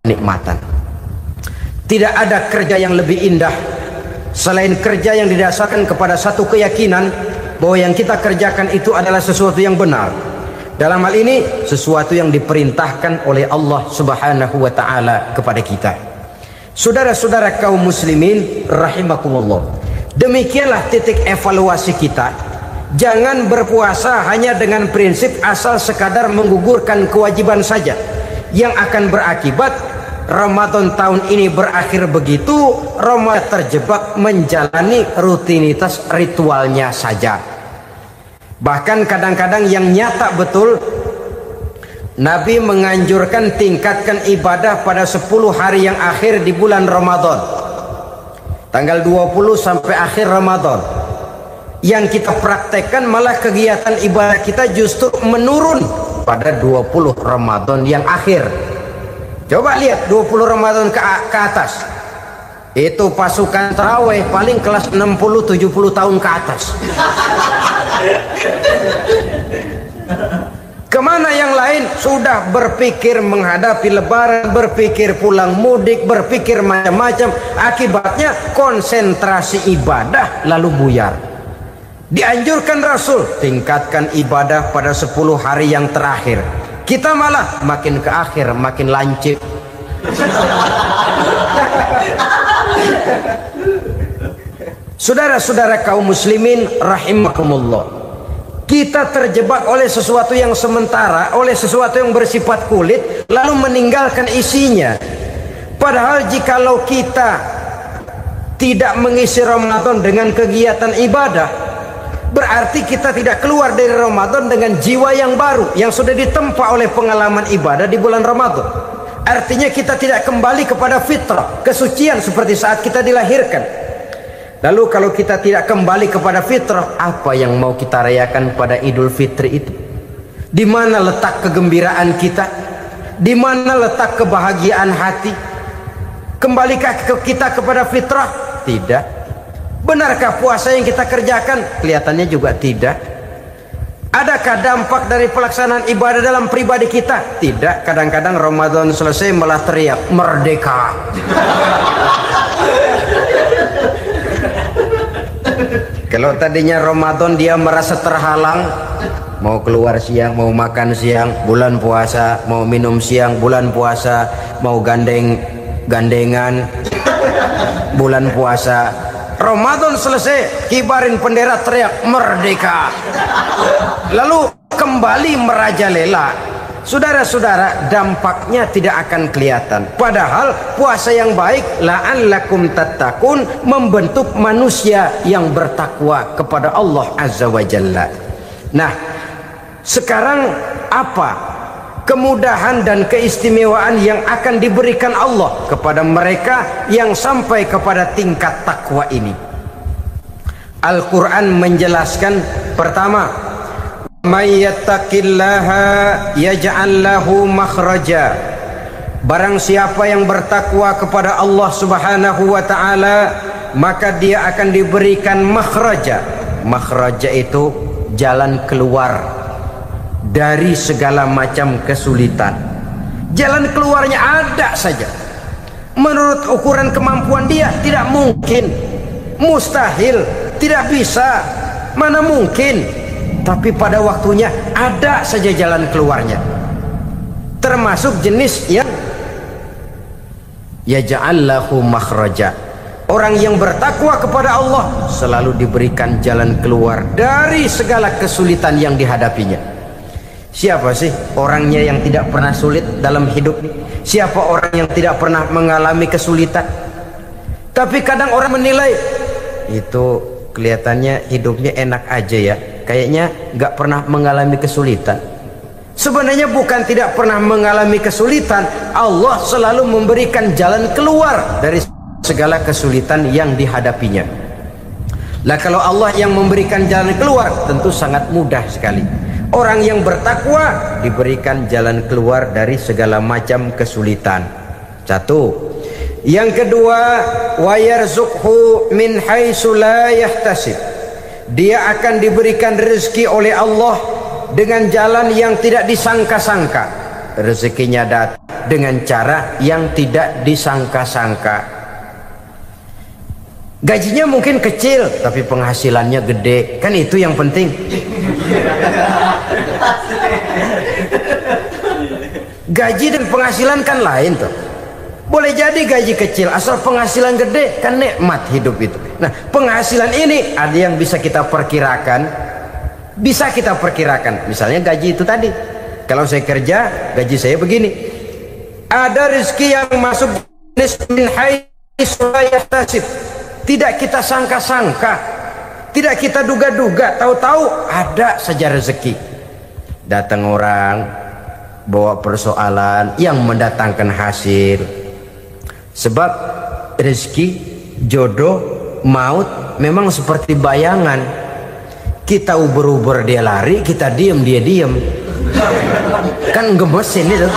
nikmatan. Tidak ada kerja yang lebih indah selain kerja yang didasarkan kepada satu keyakinan bahwa yang kita kerjakan itu adalah sesuatu yang benar. Dalam hal ini sesuatu yang diperintahkan oleh Allah Subhanahu wa taala kepada kita. Saudara-saudara kaum muslimin rahimakumullah. Demikianlah titik evaluasi kita. Jangan berpuasa hanya dengan prinsip asal sekadar menggugurkan kewajiban saja, yang akan berakibat Ramadan tahun ini berakhir begitu, Ramadan terjebak menjalani rutinitas ritualnya saja. Bahkan kadang-kadang yang nyata betul, Nabi menganjurkan tingkatkan ibadah pada 10 hari yang akhir di bulan Ramadan, tanggal 20 sampai akhir Ramadan. Yang kita praktekkan malah kegiatan ibadah kita justru menurun pada 20 Ramadan yang akhir. Coba lihat 20 Ramadan ke atas, itu pasukan tarawih paling kelas 60-70 tahun ke atas. Kemana yang lain? Sudah berpikir menghadapi lebaran, berpikir pulang mudik, berpikir macam-macam. Akibatnya konsentrasi ibadah lalu buyar. Dianjurkan Rasul, tingkatkan ibadah pada 10 hari yang terakhir. Kita malah makin ke akhir makin lancip. Saudara-saudara kaum muslimin rahimakumullah, kita terjebak oleh sesuatu yang sementara, oleh sesuatu yang bersifat kulit, lalu meninggalkan isinya. Padahal jikalau kita tidak mengisi Ramadan dengan kegiatan ibadah, berarti kita tidak keluar dari Ramadan dengan jiwa yang baru yang sudah ditempa oleh pengalaman ibadah di bulan Ramadan. Artinya kita tidak kembali kepada fitrah, kesucian seperti saat kita dilahirkan. Lalu kalau kita tidak kembali kepada fitrah, apa yang mau kita rayakan pada Idul Fitri itu? Di mana letak kegembiraan kita? Di mana letak kebahagiaan hati? Kembalikah kita kepada fitrah? Tidak. Benarkah puasa yang kita kerjakan? Kelihatannya juga tidak. Adakah dampak dari pelaksanaan ibadah dalam pribadi kita? Tidak. Kadang-kadang Ramadan selesai malah teriak merdeka. Kalau tadinya Ramadan dia merasa terhalang, mau keluar siang, mau makan siang, bulan puasa, mau minum siang, bulan puasa, mau gandengan, bulan puasa. Ramadan selesai, kibarin bendera, teriak merdeka. Lalu kembali merajalela. Saudara-saudara, dampaknya tidak akan kelihatan. Padahal puasa yang baik, la'allakum tattaqun, membentuk manusia yang bertakwa kepada Allah Azza wa Jalla. Nah, sekarang apa kemudahan dan keistimewaan yang akan diberikan Allah kepada mereka yang sampai kepada tingkat takwa ini? Al-Quran menjelaskan, pertama, may yattaqillaha yaj'al lahu makhraja. Barang siapa yang bertakwa kepada Allah Subhanahu wa taala, maka dia akan diberikan makhraja. Makhraja itu jalan keluar dari segala macam kesulitan. Jalan keluarnya ada saja. Menurut ukuran kemampuan dia tidak mungkin, mustahil, tidak bisa, mana mungkin. Tapi pada waktunya ada saja jalan keluarnya. Termasuk jenis yang yaj'al lahu makhraja. Orang yang bertakwa kepada Allah selalu diberikan jalan keluar dari segala kesulitan yang dihadapinya. Siapa sih orangnya yang tidak pernah sulit dalam hidup? Siapa orang yang tidak pernah mengalami kesulitan? Tapi kadang orang menilai, itu kelihatannya hidupnya enak aja ya, kayaknya nggak pernah mengalami kesulitan. Sebenarnya bukan tidak pernah mengalami kesulitan, Allah selalu memberikan jalan keluar dari segala kesulitan yang dihadapinya. Lah kalau Allah yang memberikan jalan keluar, tentu sangat mudah sekali. Orang yang bertakwa diberikan jalan keluar dari segala macam kesulitan. Satu. Yang kedua, wa yarzuqhu min haitsu la yahtasib. Dia akan diberikan rezeki oleh Allah dengan jalan yang tidak disangka-sangka. Rezekinya datang dengan cara yang tidak disangka-sangka. Gajinya mungkin kecil tapi penghasilannya gede, kan itu yang penting. Gaji dan penghasilan kan lain tuh. Boleh jadi gaji kecil asal penghasilan gede, kan nikmat hidup itu. Nah, penghasilan ini ada yang bisa kita perkirakan. Bisa kita perkirakan. Misalnya gaji itu tadi. Kalau saya kerja, gaji saya begini. Ada rezeki yang masuk min haitsu la yahtasib. Tidak kita sangka-sangka, tidak kita duga-duga, tahu-tahu ada saja rezeki. Datang orang bawa persoalan yang mendatangkan hasil. Sebab rezeki, jodoh, maut memang seperti bayangan. Kita uber-uber dia lari, kita diem dia diem. Kan gemes ini tuh.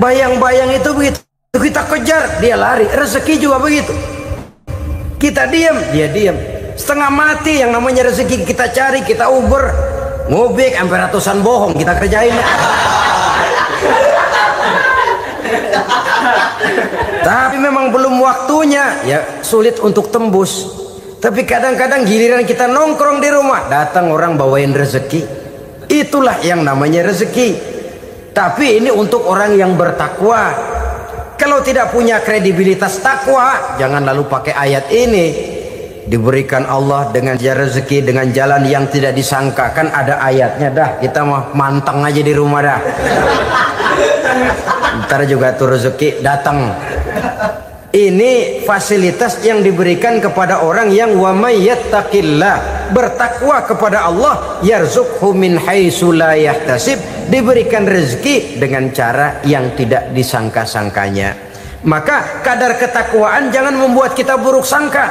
Bayang-bayang itu begitu. Kita kejar, dia lari. Rezeki juga begitu. Kita diam, dia diam. Setengah mati yang namanya rezeki kita cari, kita uber, ngobek sampai ratusan bohong kita kerjain. Tapi memang belum waktunya, ya sulit untuk tembus. Tapi kadang-kadang giliran kita nongkrong di rumah, datang orang bawain rezeki. Itulah yang namanya rezeki. Tapi ini untuk orang yang bertakwa. Kalau tidak punya kredibilitas takwa, jangan lalu pakai ayat ini. Diberikan Allah dengan rezeki dengan jalan yang tidak disangka. Kan ada ayatnya dah. Kita mah manteng aja di rumah dah. Ntar juga tuh rezeki datang. Ini fasilitas yang diberikan kepada orang yang wa may yattaqillah, bertakwa kepada Allah, yarzuqhu min haitsu la yahtasib, diberikan rezeki dengan cara yang tidak disangka-sangkanya. Maka kadar ketakwaan jangan membuat kita buruk sangka.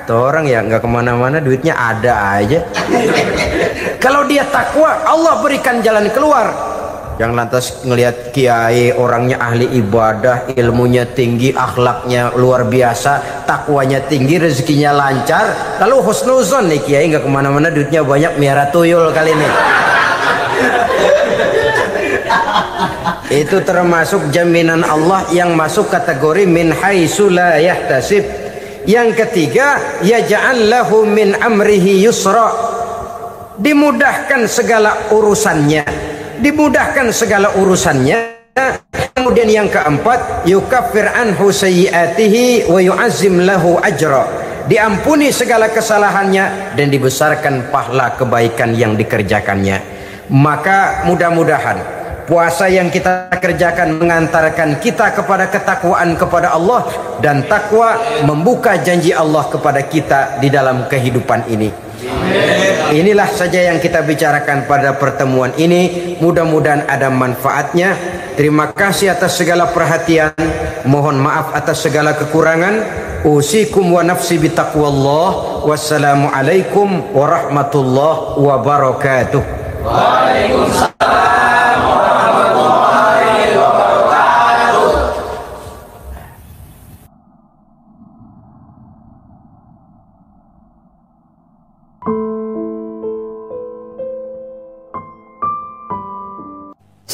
Tuh orang ya nggak kemana-mana, duitnya ada aja. Kalau dia takwa, Allah berikan jalan keluar. Yang lantas ngelihat kiai orangnya ahli ibadah, ilmunya tinggi, akhlaknya luar biasa, takwanya tinggi, rezekinya lancar, lalu husnuzon nih kiai nggak kemana-mana, duitnya banyak, miara tuyul kali ini. Itu termasuk jaminan Allah yang masuk kategori min haitsu la yahtasib. Yang ketiga, yaj'al lahu min amrihi yusra, dimudahkan segala urusannya. Dimudahkan segala urusannya. Kemudian yang keempat, yukaffir anhu sayyiatihi wa yu'azzim lahu ajra, diampuni segala kesalahannya dan dibesarkan pahala kebaikan yang dikerjakannya. Maka mudah-mudahan puasa yang kita kerjakan mengantarkan kita kepada ketakwaan kepada Allah, dan takwa membuka janji Allah kepada kita di dalam kehidupan ini. Inilah saja yang kita bicarakan pada pertemuan ini. Mudah-mudahan ada manfaatnya. Terima kasih atas segala perhatian. Mohon maaf atas segala kekurangan. Usikum wa nafsi bitaqwallah. Wassalamualaikum warahmatullahi wabarakatuh. Waalaikumsalam warahmatullahi wabarakatuh.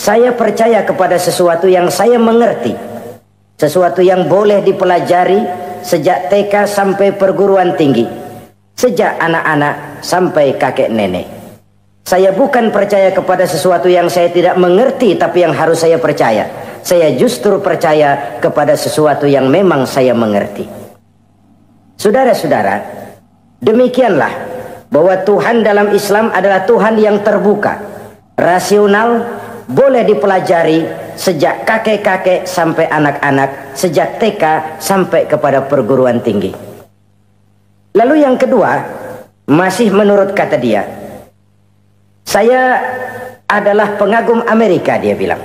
Saya percaya kepada sesuatu yang saya mengerti, sesuatu yang boleh dipelajari sejak TK sampai perguruan tinggi, sejak anak-anak sampai kakek nenek. Saya bukan percaya kepada sesuatu yang saya tidak mengerti tapi yang harus saya percaya. saya justru percaya kepada sesuatu yang memang saya mengerti. Saudara-saudara, demikianlah bahwa Tuhan dalam Islam adalah Tuhan yang terbuka, rasional, boleh dipelajari sejak kakek-kakek sampai anak-anak, sejak TK sampai kepada perguruan tinggi. Lalu yang kedua, masih menurut kata dia, saya adalah pengagum Amerika, dia bilang,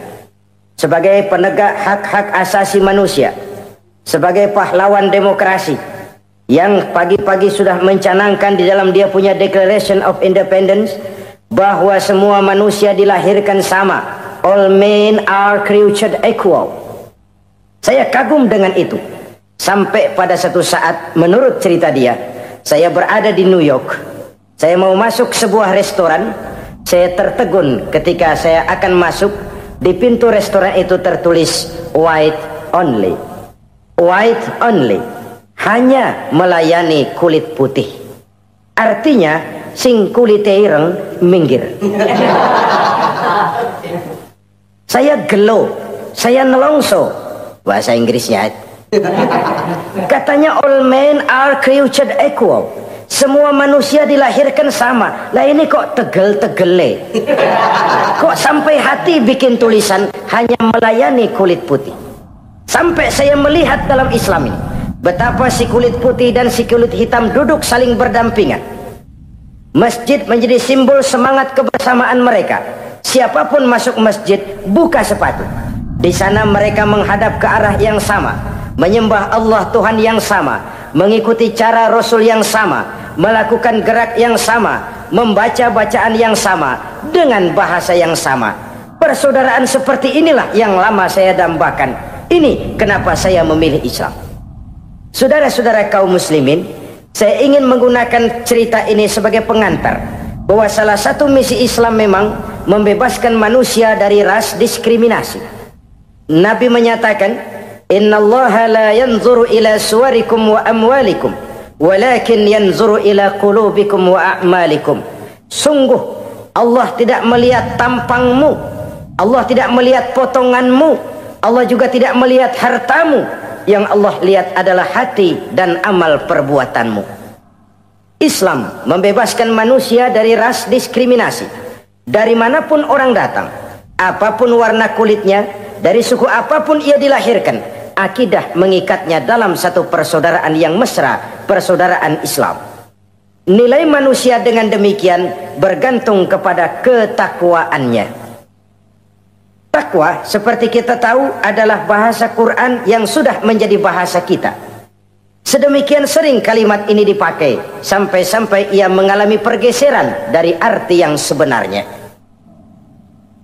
sebagai penegak hak-hak asasi manusia, sebagai pahlawan demokrasi yang pagi-pagi sudah mencanangkan di dalam dia punya Declaration of Independence bahwa semua manusia dilahirkan sama, all men are created equal. Saya kagum dengan itu. Sampai pada satu saat, menurut cerita dia, saya berada di New York, saya mau masuk sebuah restoran, saya tertegun ketika saya akan masuk. Di pintu restoran itu tertulis white only, white only, hanya melayani kulit putih. Artinya sing kulite ireng minggir. Saya gelo, saya nelongso, bahasa Inggrisnya. Katanya all men are created equal, semua manusia dilahirkan sama. Lah ini kok tegel-tegele, kok sampai hati bikin tulisan hanya melayani kulit putih. Sampai saya melihat dalam Islam ini betapa si kulit putih dan si kulit hitam duduk saling berdampingan. Masjid menjadi simbol semangat kebersamaan mereka. Siapapun masuk masjid, buka sepatu. Di sana mereka menghadap ke arah yang sama, menyembah Allah Tuhan yang sama, mengikuti cara Rasul yang sama, melakukan gerak yang sama, membaca bacaan yang sama, dengan bahasa yang sama. Persaudaraan seperti inilah yang lama saya dambakan. Ini kenapa saya memilih Islam. Saudara-saudara kaum muslimin, saya ingin menggunakan cerita ini sebagai pengantar bahwa salah satu misi Islam memang membebaskan manusia dari ras diskriminasi. Nabi menyatakan, innallaha la yanzuru ila suwarikum wa amwalikum, walakin yanzuru ila qulubikum wa a'malikum. Sungguh Allah tidak melihat tampangmu, Allah tidak melihat potonganmu, Allah juga tidak melihat hartamu. Yang Allah lihat adalah hati dan amal perbuatanmu. Islam membebaskan manusia dari ras diskriminasi. Dari manapun orang datang, apapun warna kulitnya, dari suku apapun ia dilahirkan, akidah mengikatnya dalam satu persaudaraan yang mesra, persaudaraan Islam. Nilai manusia dengan demikian bergantung kepada ketakwaannya. Takwa, seperti kita tahu, adalah bahasa Quran yang sudah menjadi bahasa kita. Sedemikian sering kalimat ini dipakai, sampai-sampai ia mengalami pergeseran dari arti yang sebenarnya.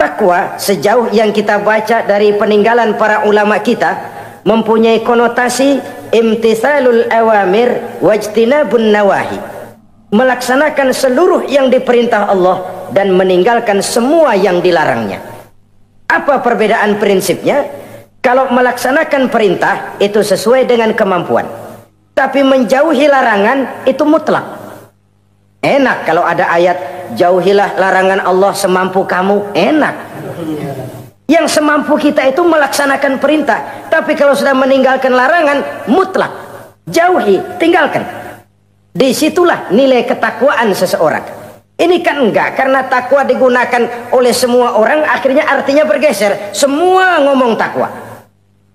Takwa, sejauh yang kita baca dari peninggalan para ulama kita, mempunyai konotasi imtithalul awamir wajtinabun nawahi, melaksanakan seluruh yang diperintah Allah dan meninggalkan semua yang dilarangnya. Apa perbedaan prinsipnya? Kalau melaksanakan perintah itu sesuai dengan kemampuan, tapi menjauhi larangan itu mutlak. Enak kalau ada ayat jauhilah larangan Allah semampu kamu, enak. Yang semampu kita itu melaksanakan perintah, tapi kalau sudah meninggalkan larangan mutlak, jauhi, tinggalkan. Disitulah nilai ketakwaan seseorang. Ini kan enggak, karena takwa digunakan oleh semua orang, akhirnya artinya bergeser. Semua ngomong takwa.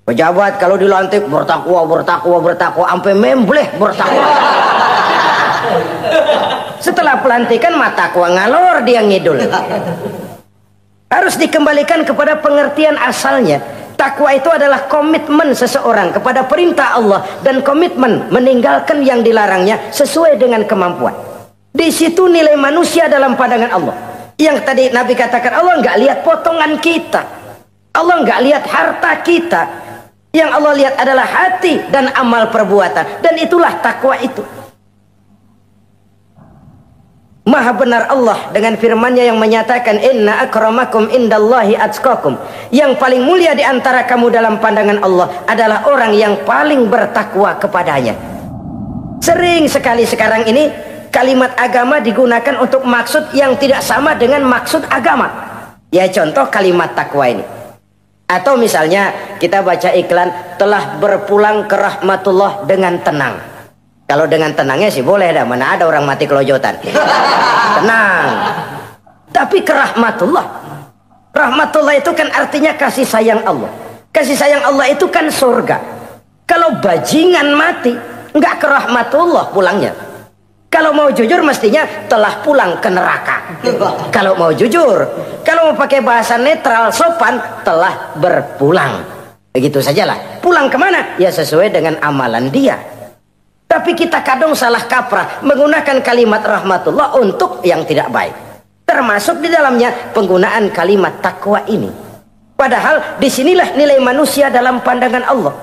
Pejabat kalau dilantik bertakwa, bertakwa, bertakwa, sampai membleh bertakwa. Setelah pelantikan mata takwa ngalor dia ngidul. Harus dikembalikan kepada pengertian asalnya. Takwa itu adalah komitmen seseorang kepada perintah Allah dan komitmen meninggalkan yang dilarangnya sesuai dengan kemampuan. Di situ nilai manusia dalam pandangan Allah. Yang tadi Nabi katakan, Allah nggak lihat potongan kita, Allah nggak lihat harta kita. Yang Allah lihat adalah hati dan amal perbuatan, dan itulah takwa itu. Maha benar Allah dengan firman-Nya yang menyatakan, inna akramakum indallahi atqakum. Yang paling mulia di antara kamu dalam pandangan Allah adalah orang yang paling bertakwa kepadanya. Sering sekali sekarang ini kalimat agama digunakan untuk maksud yang tidak sama dengan maksud agama. Ya contoh kalimat takwa ini. Atau misalnya kita baca iklan telah berpulang ke rahmatullah dengan tenang. Kalau dengan tenangnya sih boleh dah, mana ada orang mati kelojotan. Tenang. Tapi ke rahmatullah. Rahmatullah itu kan artinya kasih sayang Allah. Kasih sayang Allah itu kan surga. Kalau bajingan mati, nggak ke rahmatullah pulangnya. Kalau mau jujur mestinya telah pulang ke neraka. Kalau mau jujur, kalau mau pakai bahasa netral sopan, telah berpulang. Begitu sajalah. Pulang kemana? Ya sesuai dengan amalan dia. Tapi kita kadang salah kaprah menggunakan kalimat rahmatullah untuk yang tidak baik. Termasuk di dalamnya penggunaan kalimat takwa ini. Padahal disinilah nilai manusia dalam pandangan Allah.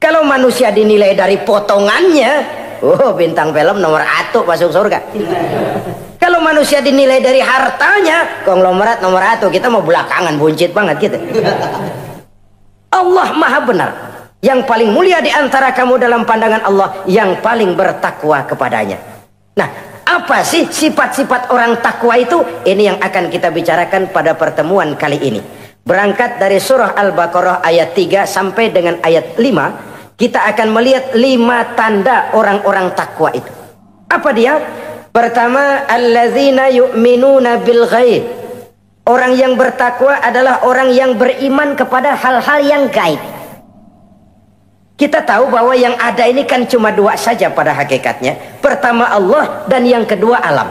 Kalau manusia dinilai dari potongannya, bintang film nomor 1 masuk surga. Kalau manusia dinilai dari hartanya, konglomerat nomor 1, kita mau belakangan, buncit banget gitu. Allah maha benar. Yang paling mulia di antara kamu dalam pandangan Allah, yang paling bertakwa kepadanya. Nah, apa sih sifat-sifat orang takwa itu? Ini yang akan kita bicarakan pada pertemuan kali ini. Berangkat dari surah Al-Baqarah ayat 3 sampai dengan ayat 5, kita akan melihat 5 tanda orang-orang takwa itu. Apa dia? Pertama, allazina yu'minuna bil ghaib. Orang yang bertakwa adalah orang yang beriman kepada hal-hal yang gaib. Kita tahu bahwa yang ada ini kan cuma 2 saja pada hakikatnya. Pertama Allah, dan yang kedua alam.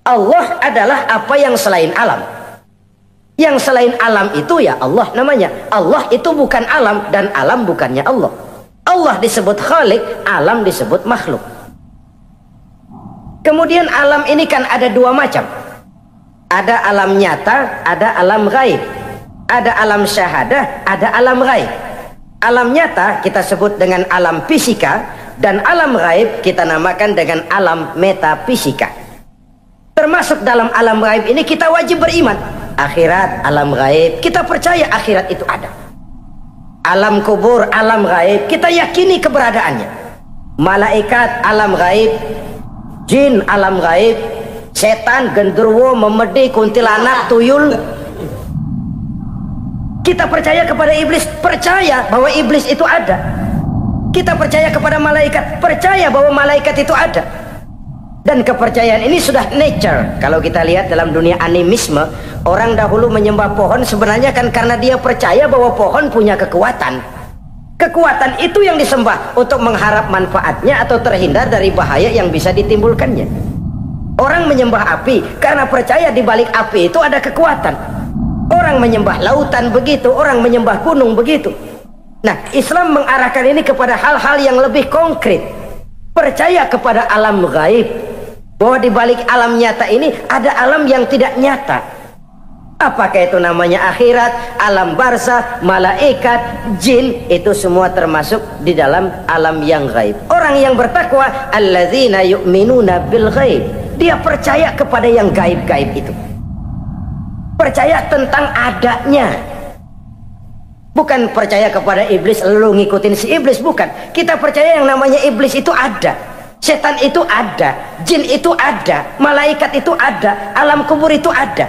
Allah adalah apa yang selain alam. Yang selain alam itu ya Allah namanya. Allah itu bukan alam, dan alam bukannya Allah. Allah disebut Khalik, alam disebut makhluk. Kemudian alam ini kan ada 2 macam. Ada alam nyata, ada alam gaib. Ada alam syahadah, ada alam gaib. Alam nyata kita sebut dengan alam fisika, dan alam gaib kita namakan dengan alam metafisika. Termasuk dalam alam gaib ini kita wajib beriman. Akhirat, alam gaib, kita percaya akhirat itu ada. Alam kubur, alam gaib, kita yakini keberadaannya. Malaikat, alam gaib. Jin, alam gaib. Setan, genderuwo, memedi, kuntilanak, tuyul. Kita percaya kepada iblis, percaya bahwa iblis itu ada. Kita percaya kepada malaikat, percaya bahwa malaikat itu ada. Dan kepercayaan ini sudah nature. Kalau kita lihat dalam dunia animisme, orang dahulu menyembah pohon sebenarnya kan karena dia percaya bahwa pohon punya kekuatan. Kekuatan itu yang disembah untuk mengharap manfaatnya atau terhindar dari bahaya yang bisa ditimbulkannya. Orang menyembah api karena percaya di balik api itu ada kekuatan. Orang menyembah lautan begitu, orang menyembah gunung begitu. Nah, Islam mengarahkan ini kepada hal-hal yang lebih konkret. Percaya kepada alam gaib, bahwa di balik alam nyata ini ada alam yang tidak nyata. Apakah itu namanya akhirat, alam barzah, malaikat, jin, itu semua termasuk di dalam alam yang gaib. Orang yang bertakwa, alladzina yu'minuna bil ghaib. Dia percaya kepada yang gaib-gaib itu. Percaya tentang adanya. Bukan percaya kepada iblis lalu ngikutin si iblis, bukan. Kita percaya yang namanya iblis itu ada, setan itu ada, jin itu ada, malaikat itu ada, alam kubur itu ada.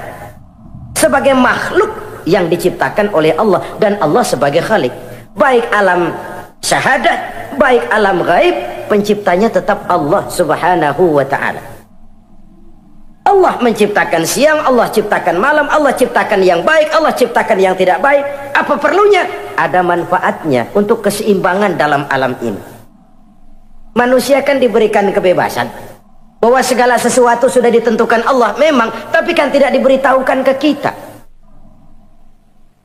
Sebagai makhluk yang diciptakan oleh Allah, dan Allah sebagai Khalik. Baik alam syahadat, baik alam gaib, penciptanya tetap Allah subhanahu wa ta'ala. Allah menciptakan siang, Allah ciptakan malam, Allah ciptakan yang baik, Allah ciptakan yang tidak baik. Apa perlunya? Ada manfaatnya untuk keseimbangan dalam alam ini. Manusia kan diberikan kebebasan, bahwa segala sesuatu sudah ditentukan Allah memang, tapi kan tidak diberitahukan ke kita.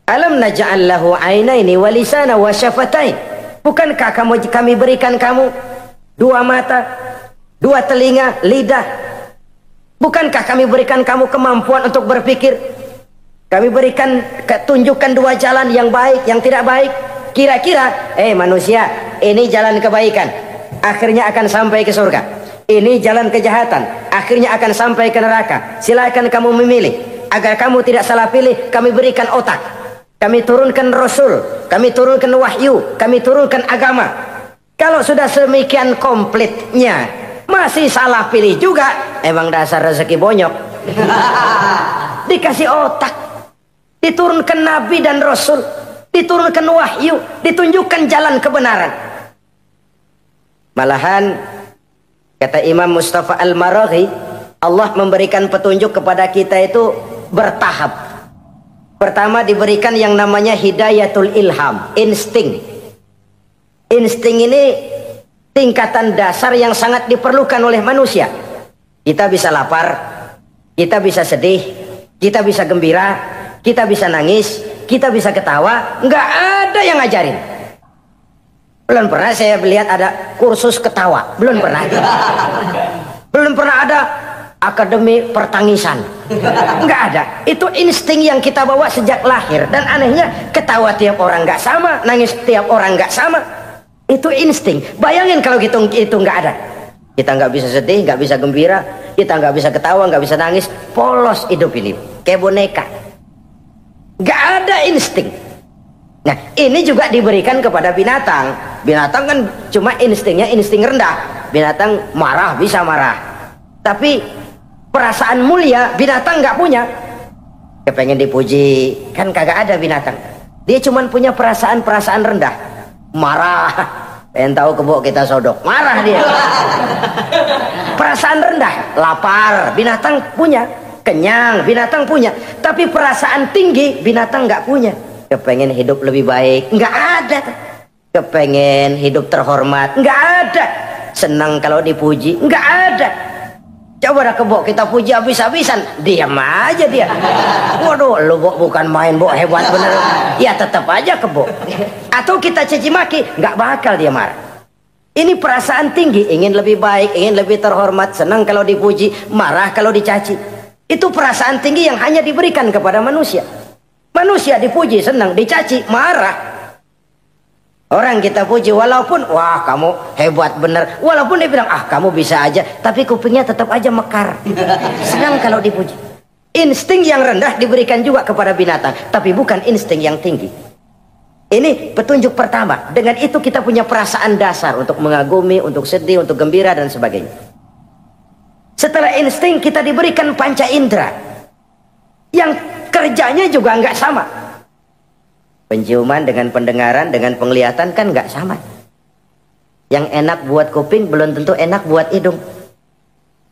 Alam naj'al lahu 'ainaini wa lisana wa syafatain. Bukankah kami berikan kamu 2 mata, 2 telinga, lidah? Bukankah kami berikan kamu kemampuan untuk berpikir? Kami berikan tunjukkan 2 jalan, yang baik, yang tidak baik. Kira-kira, manusia, ini jalan kebaikan, akhirnya akan sampai ke surga. Ini jalan kejahatan, akhirnya akan sampai ke neraka. Silakan kamu memilih. Agar kamu tidak salah pilih, kami berikan otak. Kami turunkan Rasul, kami turunkan wahyu, kami turunkan agama. Kalau sudah semikian komplitnya, masih salah pilih juga, emang dasar rezeki bonyok. Dikasih otak. diturunkan nabi dan rasul, diturunkan wahyu, ditunjukkan jalan kebenaran. Malahan kata Imam Mustafa Al-Maraghi, Allah memberikan petunjuk kepada kita itu bertahap. Pertama diberikan yang namanya hidayatul ilham, insting. Insting ini tingkatan dasar yang sangat diperlukan oleh manusia. Kita bisa lapar, kita bisa sedih, kita bisa gembira, kita bisa nangis, kita bisa ketawa. Nggak ada yang ngajarin. Belum pernah saya melihat ada kursus ketawa. Belum pernah. Belum pernah ada akademi pertangisan. Nggak ada. Itu insting yang kita bawa sejak lahir. Dan anehnya ketawa tiap orang nggak sama, nangis tiap orang nggak sama. Itu insting. Bayangin kalau itu nggak ada. Kita nggak bisa sedih, nggak bisa gembira, kita nggak bisa ketawa, nggak bisa nangis. Polos hidup ini, kayak boneka. Nggak ada insting. Nah, ini juga diberikan kepada binatang. Binatang kan cuma instingnya insting rendah. Binatang marah bisa marah. Tapi perasaan mulia binatang nggak punya. Kepengen dipuji kan kagak ada binatang. Dia cuma punya perasaan-perasaan rendah. Marah, pengen tahu kebo kita sodok, marah dia. Perasaan rendah, lapar, binatang punya. Kenyang, binatang punya. Tapi perasaan tinggi binatang nggak punya. Kepengen hidup lebih baik, nggak ada. Kepengen hidup terhormat, nggak ada. Senang kalau dipuji, nggak ada. Coba dah kebo kita puji habis-habisan, diam aja dia. Waduh, lu bukan main, Bo, hebat bener. Ya tetap aja kebo. Atau kita caci maki, nggak bakal dia marah. Ini perasaan tinggi, ingin lebih baik, ingin lebih terhormat, senang kalau dipuji, marah kalau dicaci. Itu perasaan tinggi yang hanya diberikan kepada manusia. Manusia dipuji senang, dicaci marah. Orang kita puji walaupun wah kamu hebat bener, walaupun dia bilang ah kamu bisa aja, tapi kupingnya tetap aja mekar. Senang kalau dipuji. Insting yang rendah diberikan juga kepada binatang, tapi bukan insting yang tinggi. Ini petunjuk pertama. Dengan itu kita punya perasaan dasar untuk mengagumi, untuk sedih, untuk gembira dan sebagainya. Setelah insting kita diberikan panca indera yang kerjanya juga nggak sama. Penciuman dengan pendengaran dengan penglihatan kan nggak sama. Yang enak buat kuping belum tentu enak buat hidung.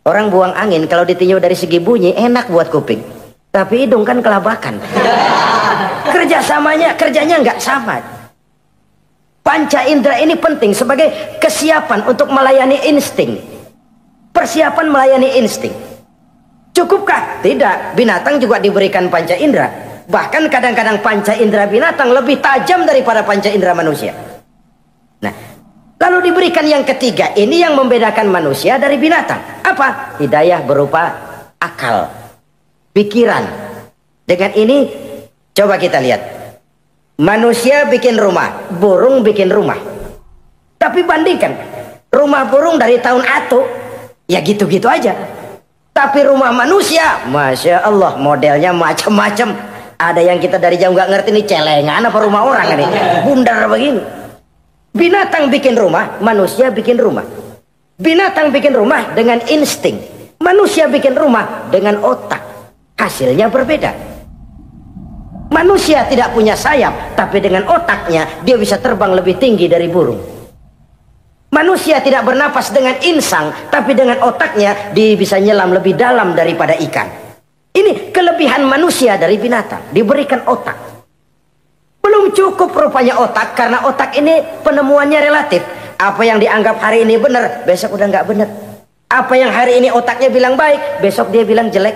Orang buang angin kalau ditinjau dari segi bunyi enak buat kuping, tapi hidung kan kelabakan. Kerjanya nggak sama. Panca indera ini penting sebagai kesiapan untuk melayani insting. Persiapan melayani insting. Cukupkah? Tidak. Binatang juga diberikan panca indera. Bahkan kadang-kadang panca indera binatang lebih tajam daripada panca indera manusia. Nah, lalu diberikan yang ketiga. Ini yang membedakan manusia dari binatang. Apa? Hidayah berupa akal, pikiran. Dengan ini, coba kita lihat. Manusia bikin rumah, burung bikin rumah. Tapi bandingkan, rumah burung dari tahun atu, ya gitu-gitu aja. Tapi rumah manusia, Masya Allah, modelnya macam-macam. Ada yang kita dari jauh nggak ngerti ini celengan apa rumah orang ini, bundar begini. Binatang bikin rumah, manusia bikin rumah. Binatang bikin rumah dengan insting, manusia bikin rumah dengan otak. Hasilnya berbeda. Manusia tidak punya sayap, tapi dengan otaknya dia bisa terbang lebih tinggi dari burung. Manusia tidak bernapas dengan insang, tapi dengan otaknya dia bisa nyelam lebih dalam daripada ikan. Ini kelebihan manusia dari binatang, diberikan otak. Belum cukup rupanya otak, karena otak ini penemuannya relatif. Apa yang dianggap hari ini benar, besok udah nggak benar. Apa yang hari ini otaknya bilang baik, besok dia bilang jelek.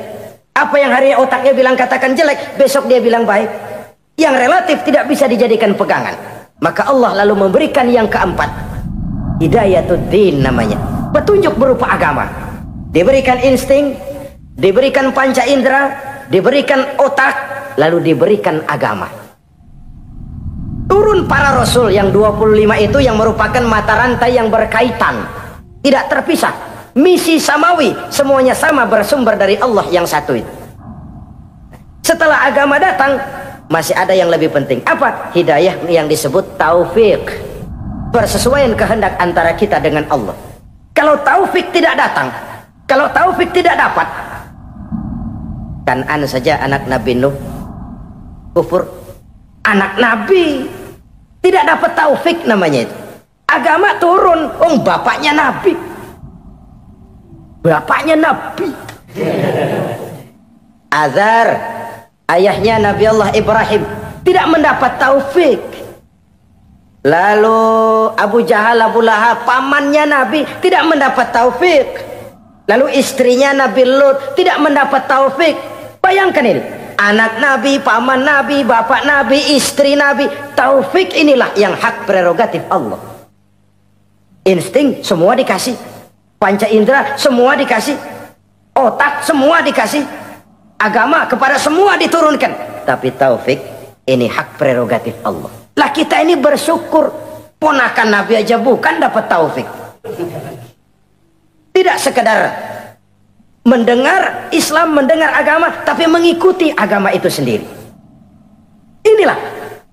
Apa yang hari ini otaknya bilang katakan jelek, besok dia bilang baik. Yang relatif tidak bisa dijadikan pegangan. Maka Allah lalu memberikan yang keempat, Hidayatuddin namanya, petunjuk berupa agama. Diberikan insting, diberikan panca indera, diberikan otak, lalu diberikan agama. Turun para rasul yang 25 itu yang merupakan mata rantai yang berkaitan, tidak terpisah. Misi samawi, semuanya sama bersumber dari Allah yang satu itu. Setelah agama datang, masih ada yang lebih penting. Apa? Hidayah yang disebut taufik. Persesuaian kehendak antara kita dengan Allah. Kalau taufik tidak datang, kalau taufik tidak dapat, Kan'an saja anak Nabi Nuh kufur. Anak Nabi tidak dapat taufik namanya itu. Agama turun, bapaknya Nabi. Bapaknya Nabi. Azar, ayahnya Nabi Allah Ibrahim, tidak mendapat taufik. Lalu Abu Jahal, Abu Lahab, pamannya Nabi, tidak mendapat taufik. Lalu istrinya Nabi Lut tidak mendapat taufik. Bayangkan ini, anak Nabi, paman Nabi, bapak Nabi, istri Nabi. Taufik inilah yang hak prerogatif Allah. Insting semua dikasih, panca indera semua dikasih, otak semua dikasih, agama kepada semua diturunkan. Tapi taufik ini hak prerogatif Allah. Lah kita ini bersyukur, ponakan Nabi aja bukan dapat taufik. Tidak sekedar mendengar Islam, mendengar agama, tapi mengikuti agama itu sendiri. Inilah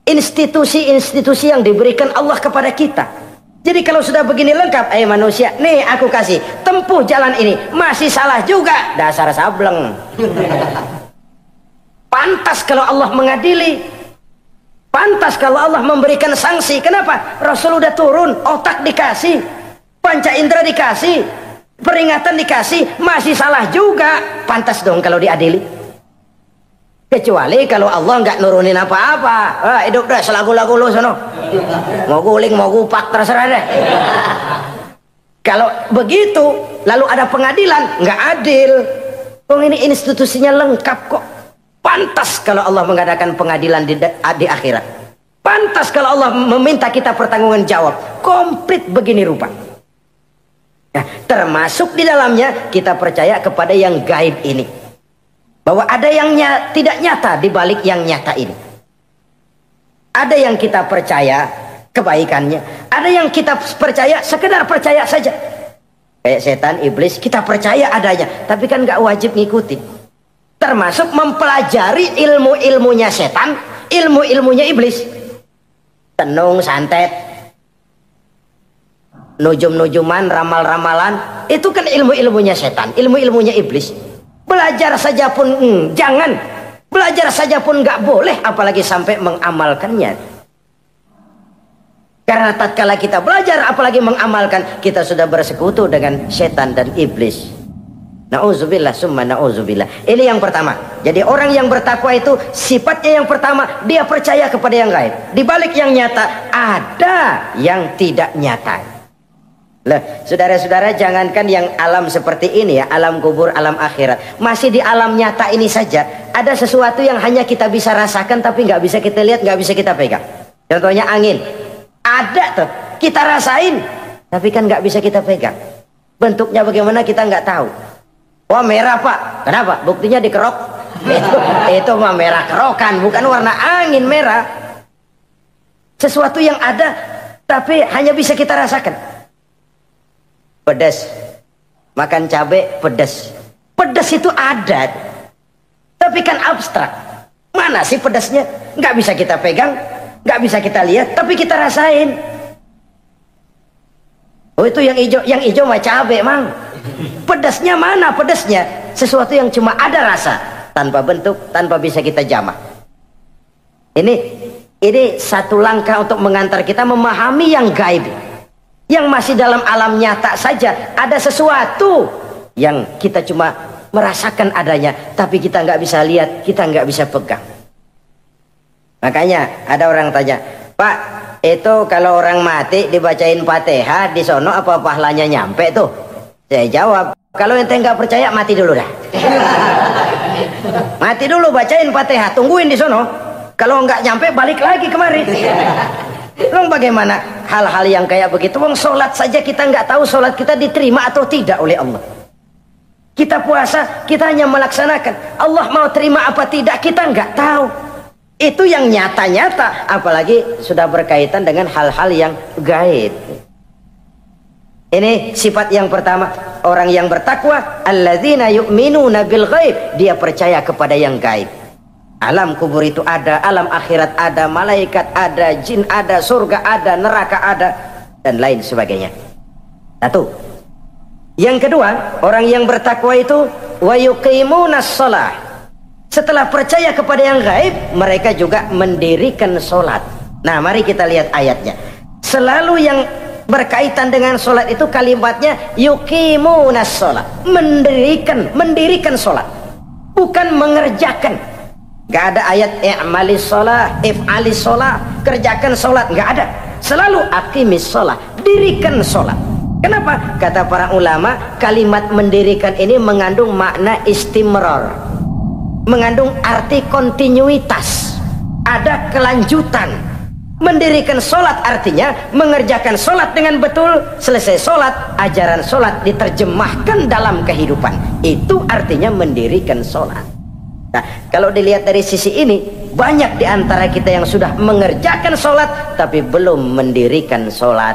institusi-institusi yang diberikan Allah kepada kita. Jadi kalau sudah begini lengkap, manusia, nih aku kasih, tempuh jalan ini, masih salah juga, dasar sableng. Pantas kalau Allah mengadili. Pantas kalau Allah memberikan sanksi. Kenapa? Rasul udah turun, otak dikasih, panca indera dikasih, peringatan dikasih, masih salah juga. Pantas dong kalau diadili. Kecuali kalau Allah nggak nurunin apa-apa. Hidup dah selagu-lagu lu sono. Mau guling, mau gupak, terserah deh. Kalau begitu, lalu ada pengadilan, nggak adil. Ini institusinya lengkap kok. Pantas kalau Allah mengadakan pengadilan di akhirat. Pantas kalau Allah meminta kita pertanggungan jawab. Komplit begini rupa. Nah, termasuk di dalamnya kita percaya kepada yang gaib ini. Bahwa ada yang tidak nyata di balik yang nyata ini. Ada yang kita percaya kebaikannya. Ada yang kita percaya sekedar percaya saja. Kayak setan, iblis, kita percaya adanya. Tapi kan nggak wajib ngikutin. Termasuk mempelajari ilmu-ilmunya setan, ilmu-ilmunya iblis. Tenung, santet, nujum-nujuman, ramal-ramalan, itu kan ilmu-ilmunya setan, ilmu-ilmunya iblis. Belajar saja pun jangan, belajar saja pun nggak boleh, apalagi sampai mengamalkannya. Karena tatkala kita belajar apalagi mengamalkan, kita sudah bersekutu dengan setan dan iblis. Na'udzubillah summa na'udzubillah. Ini yang pertama. Jadi orang yang bertakwa itu sifatnya yang pertama, dia percaya kepada yang gaib. Di balik yang nyata ada yang tidak nyata. Lah, saudara-saudara, jangankan yang alam seperti ini ya, alam kubur, alam akhirat. Masih di alam nyata ini saja ada sesuatu yang hanya kita bisa rasakan tapi nggak bisa kita lihat, nggak bisa kita pegang. Contohnya angin. Ada tuh, kita rasain tapi kan nggak bisa kita pegang. Bentuknya bagaimana kita nggak tahu. Wah, merah pak, kenapa? Buktinya dikerok. Itu mah merah kerokan, bukan warna angin merah. Sesuatu yang ada tapi hanya bisa kita rasakan. Pedas, makan cabai pedas. Pedas itu ada, tapi kan abstrak. Mana sih pedasnya? Nggak bisa kita pegang, nggak bisa kita lihat, tapi kita rasain. Oh, itu yang hijau mah cabai mang. Pedasnya mana pedasnya? Sesuatu yang cuma ada rasa, tanpa bentuk, tanpa bisa kita jamah. Ini satu langkah untuk mengantar kita memahami yang gaib, yang masih dalam alam nyata saja. Ada sesuatu yang kita cuma merasakan adanya, tapi kita nggak bisa lihat, kita nggak bisa pegang. Makanya ada orang tanya, Pak, itu kalau orang mati dibacain Fatihah di sono apa pahalanya nyampe tuh? Saya jawab, kalau ente nggak percaya mati dulu dah. Mati dulu, bacain Fatihah, tungguin di sono. Kalau nggak nyampe balik lagi kemari. Long bagaimana hal-hal yang kayak begitu? Wong sholat saja kita nggak tahu sholat kita diterima atau tidak oleh Allah. Kita puasa, kita hanya melaksanakan. Allah mau terima apa tidak kita nggak tahu. Itu yang nyata-nyata, apalagi sudah berkaitan dengan hal-hal yang gaib. Ini sifat yang pertama, orang yang bertakwa, alladzina yu'minuna bil ghaib, dia percaya kepada yang gaib. Alam kubur itu ada, alam akhirat ada, malaikat ada, jin ada, surga ada, neraka ada, dan lain sebagainya. Satu. Yang kedua, orang yang bertakwa itu wa yuqimunas shalah, Setelah percaya kepada yang gaib, mereka juga mendirikan sholat. Nah, mari kita lihat ayatnya. Selalu yang berkaitan dengan sholat itu kalimatnya yuqimunas sholat, mendirikan sholat, bukan mengerjakan. Gak ada ayat i'malis sholat, if'alis sholat, kerjakan sholat, gak ada. Selalu aqimis sholat, dirikan sholat. Kenapa? Kata para ulama, kalimat mendirikan ini mengandung makna istimrar, mengandung arti kontinuitas, ada kelanjutan. Mendirikan sholat artinya mengerjakan sholat dengan betul. Selesai sholat, ajaran sholat diterjemahkan dalam kehidupan. Itu artinya mendirikan sholat. Nah, kalau dilihat dari sisi ini, banyak di antara kita yang sudah mengerjakan sholat tapi belum mendirikan sholat.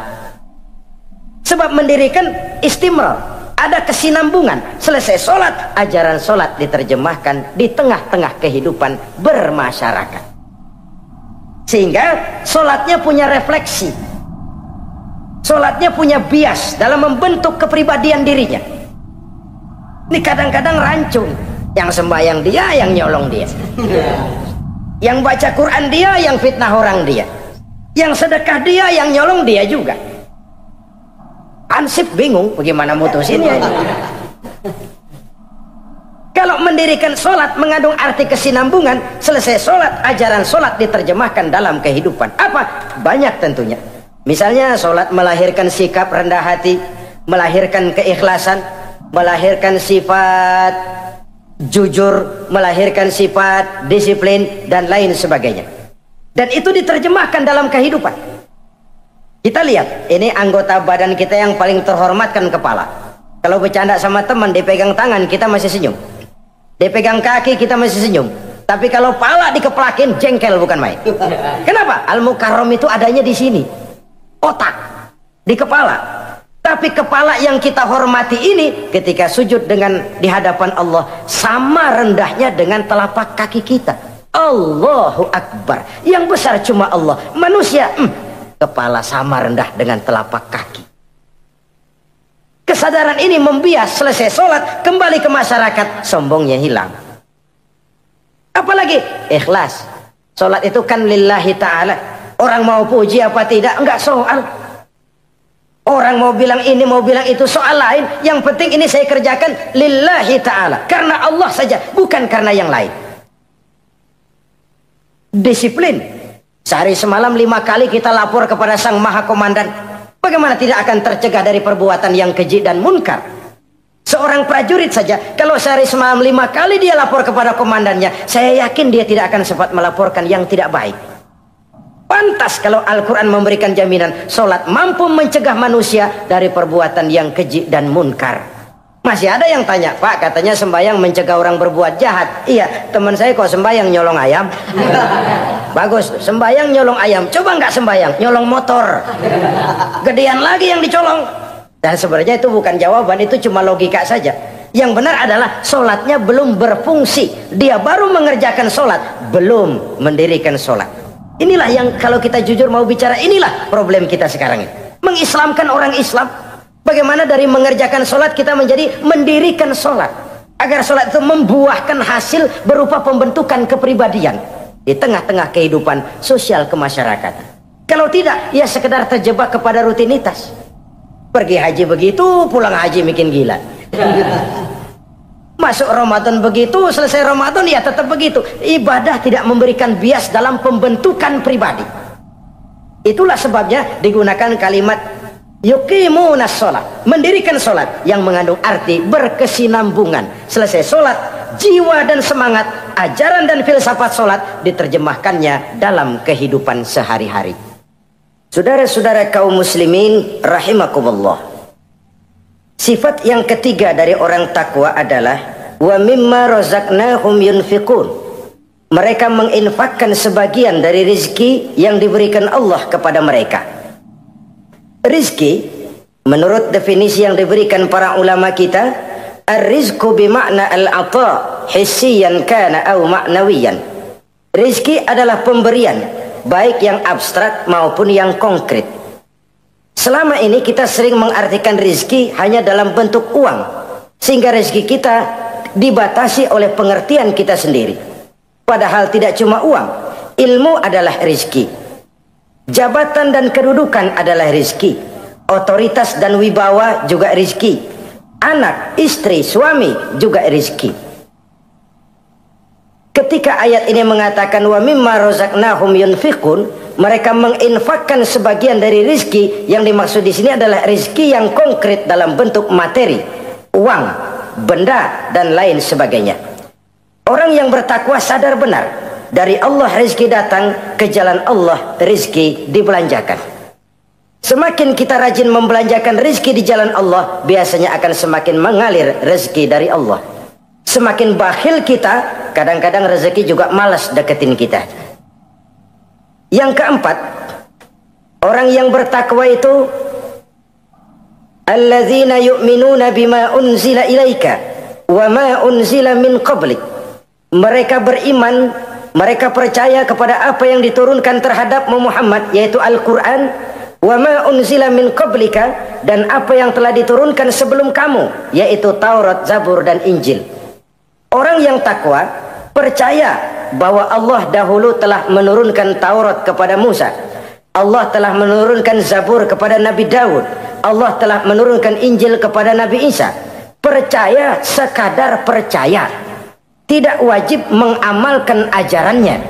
Sebab mendirikan istimrar, ada kesinambungan. Selesai sholat, ajaran sholat diterjemahkan di tengah-tengah kehidupan bermasyarakat. Sehingga sholatnya punya refleksi, sholatnya punya bias dalam membentuk kepribadian dirinya. Ini kadang-kadang rancun. Yang sembahyang dia, yang nyolong dia. Yang baca Quran dia, yang fitnah orang dia. Yang sedekah dia, yang nyolong dia juga. Ansip bingung bagaimana mutusinnya. Kalau mendirikan sholat mengandung arti kesinambungan. Selesai sholat, ajaran sholat diterjemahkan dalam kehidupan. Apa? Banyak tentunya. Misalnya sholat melahirkan sikap rendah hati, melahirkan keikhlasan, melahirkan sifat jujur, melahirkan sifat disiplin dan lain sebagainya. Dan itu diterjemahkan dalam kehidupan. Kita lihat, ini anggota badan kita yang paling terhormat kan kepala. Kalau bercanda sama teman, dipegang tangan, kita masih senyum. Dipegang kaki, kita masih senyum. Tapi kalau pala dikeplakin, jengkel bukan main. Kenapa? Al-Mukarram itu adanya di sini, otak, di kepala. Tapi kepala yang kita hormati ini ketika sujud dengan di hadapan Allah sama rendahnya dengan telapak kaki kita. Allahu Akbar. Yang besar cuma Allah. Manusia, kepala sama rendah dengan telapak kaki. Kesadaran ini membias. Selesai sholat, kembali ke masyarakat, sombongnya hilang. Apalagi ikhlas. Sholat itu kan lillahi ta'ala. Orang mau puji apa tidak, enggak soal. Orang mau bilang ini, mau bilang itu, soal lain. Yang penting ini saya kerjakan lillahi ta'ala, karena Allah saja, bukan karena yang lain. Disiplin. Sehari semalam 5 kali kita lapor kepada Sang Maha Komandan. Bagaimana tidak akan tercegah dari perbuatan yang keji dan munkar? Seorang prajurit saja, kalau sehari semalam 5 kali dia lapor kepada komandannya, saya yakin dia tidak akan sempat melaporkan yang tidak baik. Pantas kalau Al-Quran memberikan jaminan sholat mampu mencegah manusia dari perbuatan yang keji dan munkar. Masih ada yang tanya, Pak, katanya sembahyang mencegah orang berbuat jahat. Iya, teman saya kok sembahyang nyolong ayam. Bagus, sembahyang nyolong ayam. Coba nggak sembahyang, nyolong motor. Gedean lagi yang dicolong. Dan sebenarnya itu bukan jawaban, itu cuma logika saja. Yang benar adalah sholatnya belum berfungsi. Dia baru mengerjakan sholat, belum mendirikan sholat. Inilah yang kalau kita jujur mau bicara, inilah problem kita sekarang ini. Mengislamkan orang Islam. Bagaimana dari mengerjakan sholat kita menjadi mendirikan sholat. Agar sholat itu membuahkan hasil berupa pembentukan kepribadian. Di tengah-tengah kehidupan sosial kemasyarakatan. Kalau tidak, ya sekedar terjebak kepada rutinitas. Pergi haji begitu, pulang haji bikin gila. Masuk Ramadan begitu, selesai Ramadan ya tetap begitu. Ibadah tidak memberikan bias dalam pembentukan pribadi. Itulah sebabnya digunakan kalimat yuqimunas sholat, mendirikan sholat, yang mengandung arti berkesinambungan. Selesai sholat, jiwa dan semangat, ajaran dan filsafat sholat diterjemahkannya dalam kehidupan sehari-hari. Saudara-saudara kaum muslimin rahimakumullah. Sifat yang ketiga dari orang takwa adalah wa mimma razaqnahum yunfiqun. Mereka menginfakkan sebagian dari rizki yang diberikan Allah kepada mereka. Rizki menurut definisi yang diberikan para ulama kita, ar-rizqu bimakna al-ata hissiyan kana aw ma'nawiyan. Rizki adalah pemberian, baik yang abstrak maupun yang konkret. Selama ini kita sering mengartikan rizki hanya dalam bentuk uang, sehingga rizki kita dibatasi oleh pengertian kita sendiri. Padahal tidak cuma uang, ilmu adalah rizki, jabatan dan kedudukan adalah rizki, otoritas dan wibawa juga rizki, anak, istri, suami juga rizki. Ketika ayat ini mengatakan wa mimma razaqnahum yunfiqun, mereka menginfakkan sebagian dari rizki, yang dimaksud di sini adalah rizki yang konkret dalam bentuk materi, uang, benda dan lain sebagainya. Orang yang bertakwa sadar benar, dari Allah rizki datang, ke jalan Allah rizki dibelanjakan. Semakin kita rajin membelanjakan rizki di jalan Allah, biasanya akan semakin mengalir rezeki dari Allah. Semakin bakhil kita, kadang-kadang rezeki juga malas deketin kita. Yang keempat, orang yang bertakwa itu alladzina yu'minuna bima unzila ilaika wa ma unzila min qablik. Mereka beriman, mereka percaya kepada apa yang diturunkan terhadap Muhammad, yaitu Al-Quran, wa ma unzila min qablika, dan apa yang telah diturunkan sebelum kamu, yaitu Taurat, Zabur dan Injil. Orang yang takwa percaya bahwa Allah dahulu telah menurunkan Taurat kepada Musa, Allah telah menurunkan Zabur kepada Nabi Daud, Allah telah menurunkan Injil kepada Nabi Isa. Percaya sekadar percaya, tidak wajib mengamalkan ajarannya.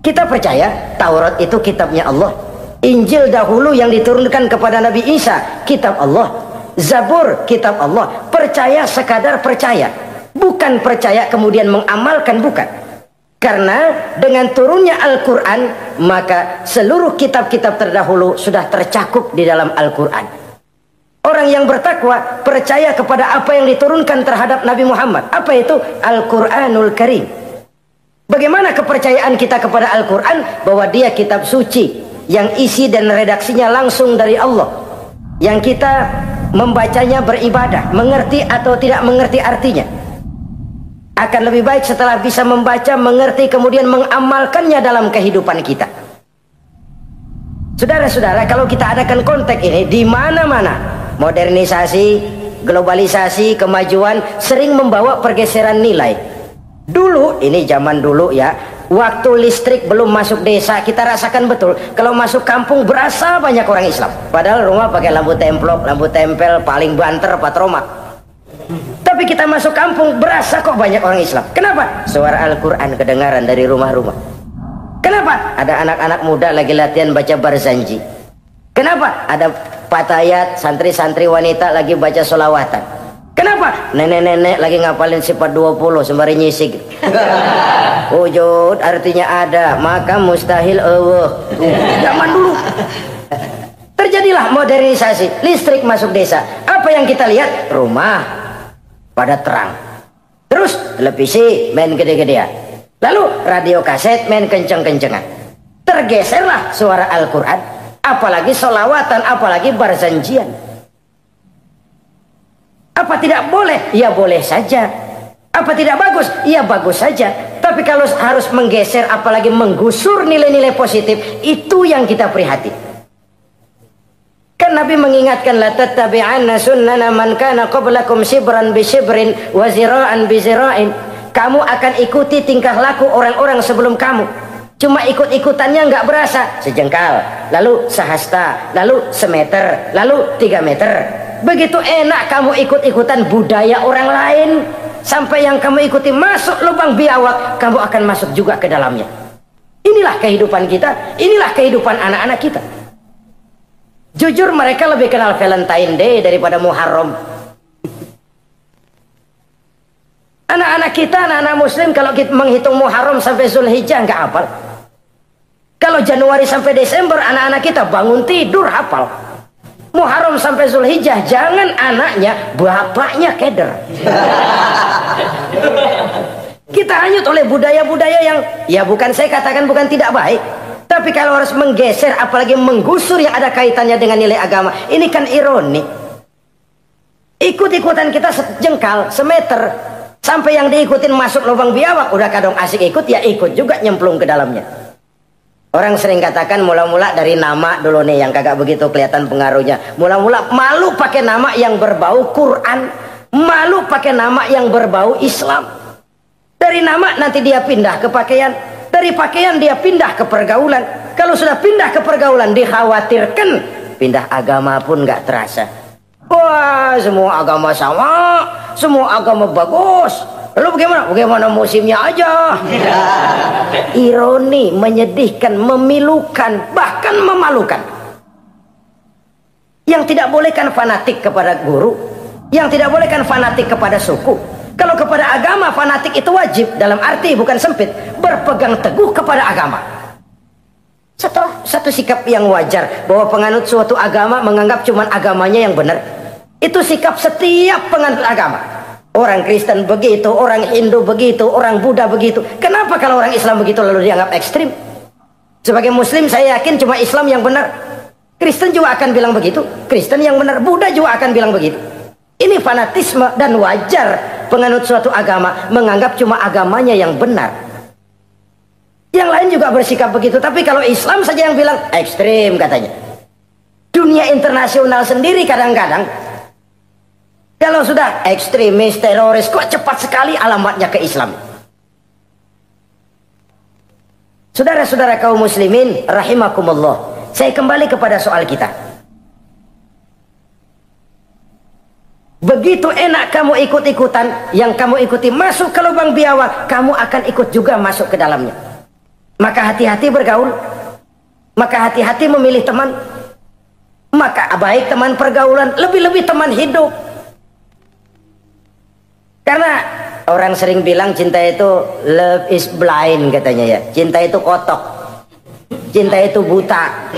Kita percaya Taurat itu kitabnya Allah, Injil dahulu yang diturunkan kepada Nabi Isa kitab Allah, Zabur kitab Allah. Percaya sekadar percaya, bukan percaya kemudian mengamalkan, bukan. Karena dengan turunnya Al-Quran, maka seluruh kitab-kitab terdahulu sudah tercakup di dalam Al-Quran. Orang yang bertakwa percaya kepada apa yang diturunkan terhadap Nabi Muhammad. Apa itu? Al-Quranul Karim. Bagaimana kepercayaan kita kepada Al-Quran? Bahwa dia kitab suci yang isi dan redaksinya langsung dari Allah, yang kita membacanya beribadah, mengerti atau tidak mengerti artinya. Akan lebih baik setelah bisa membaca, mengerti, kemudian mengamalkannya dalam kehidupan kita. Saudara-saudara, kalau kita adakan konteks ini di mana-mana, modernisasi, globalisasi, kemajuan sering membawa pergeseran nilai. Dulu, ini zaman dulu ya, waktu listrik belum masuk desa, kita rasakan betul kalau masuk kampung berasa banyak orang Islam. Padahal rumah pakai lampu templok, lampu tempel, paling banter patroma. Tapi kita masuk kampung berasa kok banyak orang Islam. Kenapa? Suara Al-Quran kedengaran dari rumah-rumah. Kenapa? Ada anak-anak muda lagi latihan baca Barzanji. Kenapa? Ada patayat, santri-santri wanita lagi baca sholawatan. Kenapa? Nenek-nenek lagi ngapalin sifat 20 sembari nyisik. Wujud artinya ada, maka mustahil zaman dulu. Terjadilah modernisasi, listrik masuk desa. Apa yang kita lihat? Rumah pada terang. Terus televisi main gede-gedean. Lalu radio kaset main kenceng-kencengan. Tergeserlah suara Al-Quran, apalagi sholawatan, apalagi barzanjian. Apa tidak boleh? Ya boleh saja. Apa tidak bagus? Ya bagus saja. Tapi kalau harus menggeser, apalagi menggusur nilai-nilai positif, itu yang kita prihatin. Kan Nabi mengingatkan, la tattabi'anna sunnana man kana qablakum shibran bi shibrin wa zira'an bi zira'in. Kamu akan ikuti tingkah laku orang-orang sebelum kamu. Cuma ikut-ikutannya nggak berasa, sejengkal, lalu sehasta, lalu semeter, lalu 3 meter. Begitu enak kamu ikut-ikutan budaya orang lain, sampai yang kamu ikuti masuk lubang biawak, kamu akan masuk juga ke dalamnya. Inilah kehidupan kita, inilah kehidupan anak-anak kita. Jujur mereka lebih kenal Valentine Day daripada Muharram. Anak-anak kita, anak-anak muslim, kalau kita menghitung Muharram sampai Zulhijjah nggak hafal. Kalau Januari sampai Desember, anak-anak kita bangun tidur hafal. Muharram sampai Zulhijjah, jangan anaknya, bapaknya keder. Kita hanyut oleh budaya-budaya yang, ya bukan saya katakan bukan tidak baik, tapi kalau harus menggeser, apalagi menggusur yang ada kaitannya dengan nilai agama, ini kan ironi. Ikut-ikutan kita sejengkal, semeter, sampai yang diikutin masuk lubang biawak, udah kadang asik ikut, ya ikut juga nyemplung ke dalamnya. Orang sering katakan mula-mula dari nama dulu nih yang kagak begitu kelihatan pengaruhnya. Mula-mula malu pakai nama yang berbau Quran, malu pakai nama yang berbau Islam. Dari nama nanti dia pindah ke pakaian, dari pakaian dia pindah ke pergaulan. Kalau sudah pindah ke pergaulan, dikhawatirkan pindah agama pun nggak terasa. Wah, semua agama sama, semua agama bagus. Lalu bagaimana? Bagaimana musimnya aja. Ironi, menyedihkan, memilukan, bahkan memalukan. Yang tidak boleh kan fanatik kepada guru, yang tidak boleh kan fanatik kepada suku. Kalau kepada agama fanatik itu wajib, dalam arti bukan sempit, berpegang teguh kepada agama. Satu sikap yang wajar, bahwa penganut suatu agama menganggap cuma agamanya yang benar. Itu sikap setiap penganut agama. Orang Kristen begitu, orang Hindu begitu, orang Buddha begitu. Kenapa kalau orang Islam begitu lalu dianggap ekstrim? Sebagai Muslim saya yakin cuma Islam yang benar. Kristen juga akan bilang begitu. Kristen yang benar, Buddha juga akan bilang begitu. Ini fanatisme dan wajar penganut suatu agama menganggap cuma agamanya yang benar. Yang lain juga bersikap begitu. Tapi kalau Islam saja yang bilang ekstrim katanya. Dunia internasional sendiri kadang-kadang kalau sudah ekstremis, teroris, kok cepat sekali alamatnya ke Islam. Saudara-saudara kaum muslimin rahimakumullah, saya kembali kepada soal kita. Begitu enak kamu ikut-ikutan, yang kamu ikuti masuk ke lubang biawak, kamu akan ikut juga masuk ke dalamnya. Maka hati-hati bergaul, maka hati-hati memilih teman, maka baik teman pergaulan, lebih-lebih teman hidup. Karena orang sering bilang cinta itu love is blind katanya ya. Cinta itu kotok, cinta itu buta,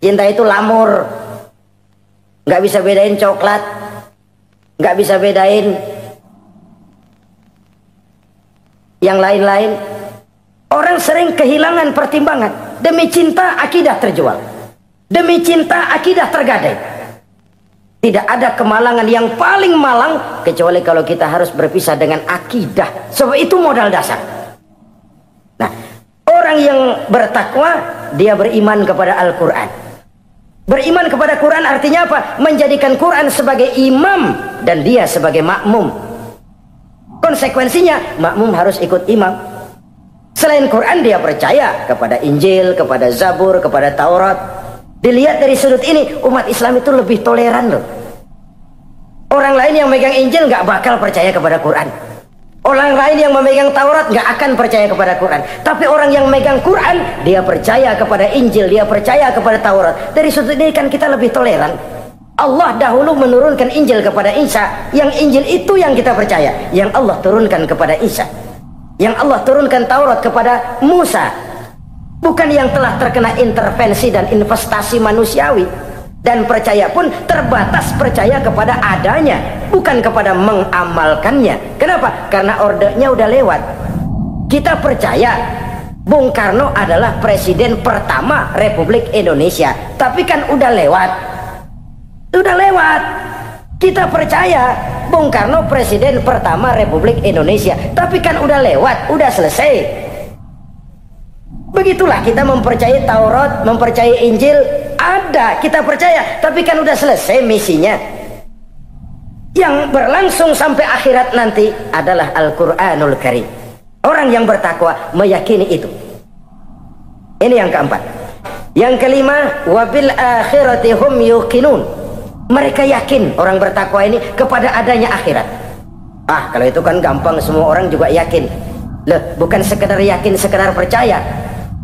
cinta itu lamur, nggak bisa bedain coklat, nggak bisa bedain yang lain-lain. Orang sering kehilangan pertimbangan. Demi cinta akidah terjual, demi cinta akidah tergadai. Tidak ada kemalangan yang paling malang kecuali kalau kita harus berpisah dengan akidah. Sebab itu modal dasar. Nah, orang yang bertakwa dia beriman kepada Al-Quran. Beriman kepada Quran artinya apa? Menjadikan Quran sebagai imam dan dia sebagai makmum. Konsekuensinya makmum harus ikut imam. Selain Quran dia percaya kepada Injil, kepada Zabur, kepada Taurat. Dilihat dari sudut ini, umat Islam itu lebih toleran loh. Orang lain yang megang Injil nggak bakal percaya kepada Quran. Orang lain yang memegang Taurat nggak akan percaya kepada Quran. Tapi orang yang megang Quran, dia percaya kepada Injil, dia percaya kepada Taurat. Dari sudut ini kan kita lebih toleran. Allah dahulu menurunkan Injil kepada Isa. Yang Injil itu yang kita percaya. Yang Allah turunkan kepada Isa. Yang Allah turunkan Taurat kepada Musa. Bukan yang telah terkena intervensi dan investasi manusiawi. Dan percaya pun terbatas percaya kepada adanya, bukan kepada mengamalkannya. Kenapa? Karena ordenya udah lewat. Kita percaya Bung Karno adalah presiden pertama Republik Indonesia. Tapi kan udah lewat. Udah lewat. Kita percaya Bung Karno presiden pertama Republik Indonesia. Tapi kan udah lewat, udah selesai. Begitulah kita mempercayai Taurat, mempercayai Injil, ada, kita percaya, tapi kan udah selesai misinya. Yang berlangsung sampai akhirat nanti adalah Al-Quranul Karim. Orang yang bertakwa meyakini itu. Ini yang keempat. Yang kelima, wabil akhirati hum yuqinun. Mereka yakin, orang bertakwa ini, kepada adanya akhirat. Ah, kalau itu kan gampang, semua orang juga yakin. Loh, bukan sekedar yakin, sekedar percaya.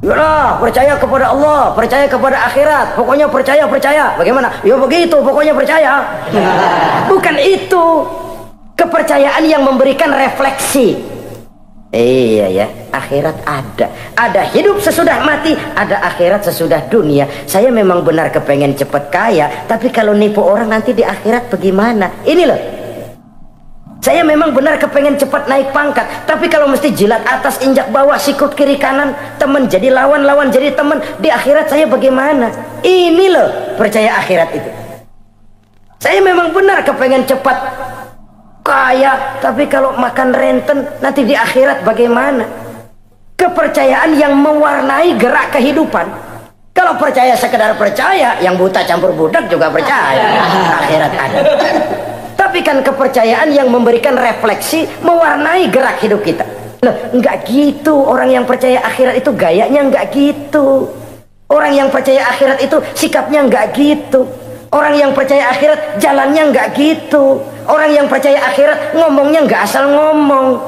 Yalah, percaya kepada Allah, percaya kepada akhirat, pokoknya percaya. Bagaimana? Ya begitu, pokoknya percaya. Bukan itu. Kepercayaan yang memberikan refleksi. Iya ya, akhirat ada. Ada hidup sesudah mati, ada akhirat sesudah dunia. Saya memang benar kepengen cepat kaya, tapi kalau nipu orang nanti di akhirat bagaimana? Ini loh. Saya memang benar kepengen cepat naik pangkat, tapi kalau mesti jilat atas injak bawah, sikut kiri kanan, teman jadi lawan, lawan jadi teman, di akhirat saya bagaimana? Ini loh percaya akhirat itu. Saya memang benar kepengen cepat kaya, tapi kalau makan renten nanti di akhirat bagaimana? Kepercayaan yang mewarnai gerak kehidupan. Kalau percaya sekedar percaya, yang buta campur budak juga percaya akhirat ada. Tapi Perhatikan kepercayaan yang memberikan refleksi, mewarnai gerak hidup kita. Loh, enggak gitu. Orang yang percaya akhirat itu gayanya enggak gitu. Orang yang percaya akhirat itu sikapnya enggak gitu. Orang yang percaya akhirat jalannya enggak gitu. Orang yang percaya akhirat ngomongnya enggak asal ngomong.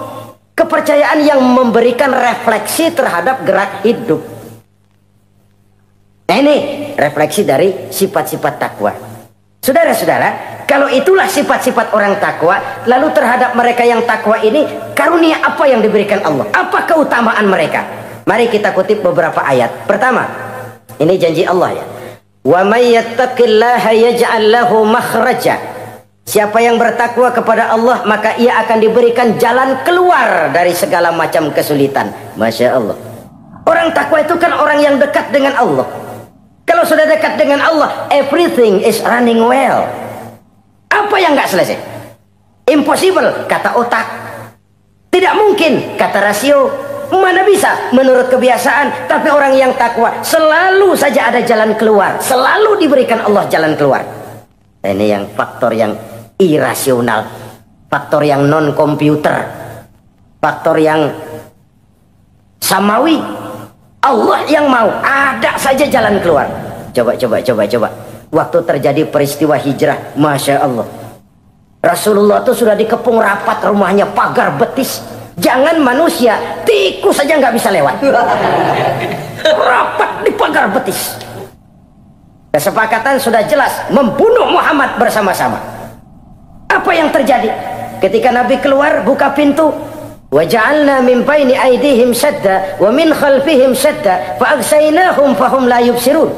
Kepercayaan yang memberikan refleksi terhadap gerak hidup. Nah, ini refleksi dari sifat-sifat takwa. Saudara-saudara, kalau itulah sifat-sifat orang takwa, lalu terhadap mereka yang takwa ini, karunia apa yang diberikan Allah? Apa keutamaan mereka? Mari kita kutip beberapa ayat. Pertama, ini janji Allah ya. Wa may yattaqillaha yaj'al lahu makhraja. Siapa yang bertakwa kepada Allah, maka ia akan diberikan jalan keluar dari segala macam kesulitan. Masya Allah. Orang takwa itu kan orang yang dekat dengan Allah. Kalau sudah dekat dengan Allah, everything is running well. Apa yang nggak selesai? Impossible, kata otak. Tidak mungkin, kata rasio. Mana bisa menurut kebiasaan. Tapi orang yang takwa selalu saja ada jalan keluar. Selalu diberikan Allah jalan keluar. Nah, ini yang faktor yang irasional, faktor yang non komputer, faktor yang samawi. Allah yang mau, ada saja jalan keluar. Coba. Waktu terjadi peristiwa hijrah, Masya Allah, Rasulullah itu sudah dikepung rapat rumahnya, pagar betis. Jangan manusia, tikus saja nggak bisa lewat. Rapat di pagar betis. Kesepakatan sudah jelas, membunuh Muhammad bersama-sama. Apa yang terjadi? Ketika Nabi keluar, buka pintu. وَجَعَلْنَا مِنْ بَيْنِ أَيْدِيهِمْ شَدَّةً وَمِنْ خَلْفِهِمْ شَدَّةً فَأَغْشَيْنَاهُمْ فَهُمْ لَا يُبْصِرُونَ.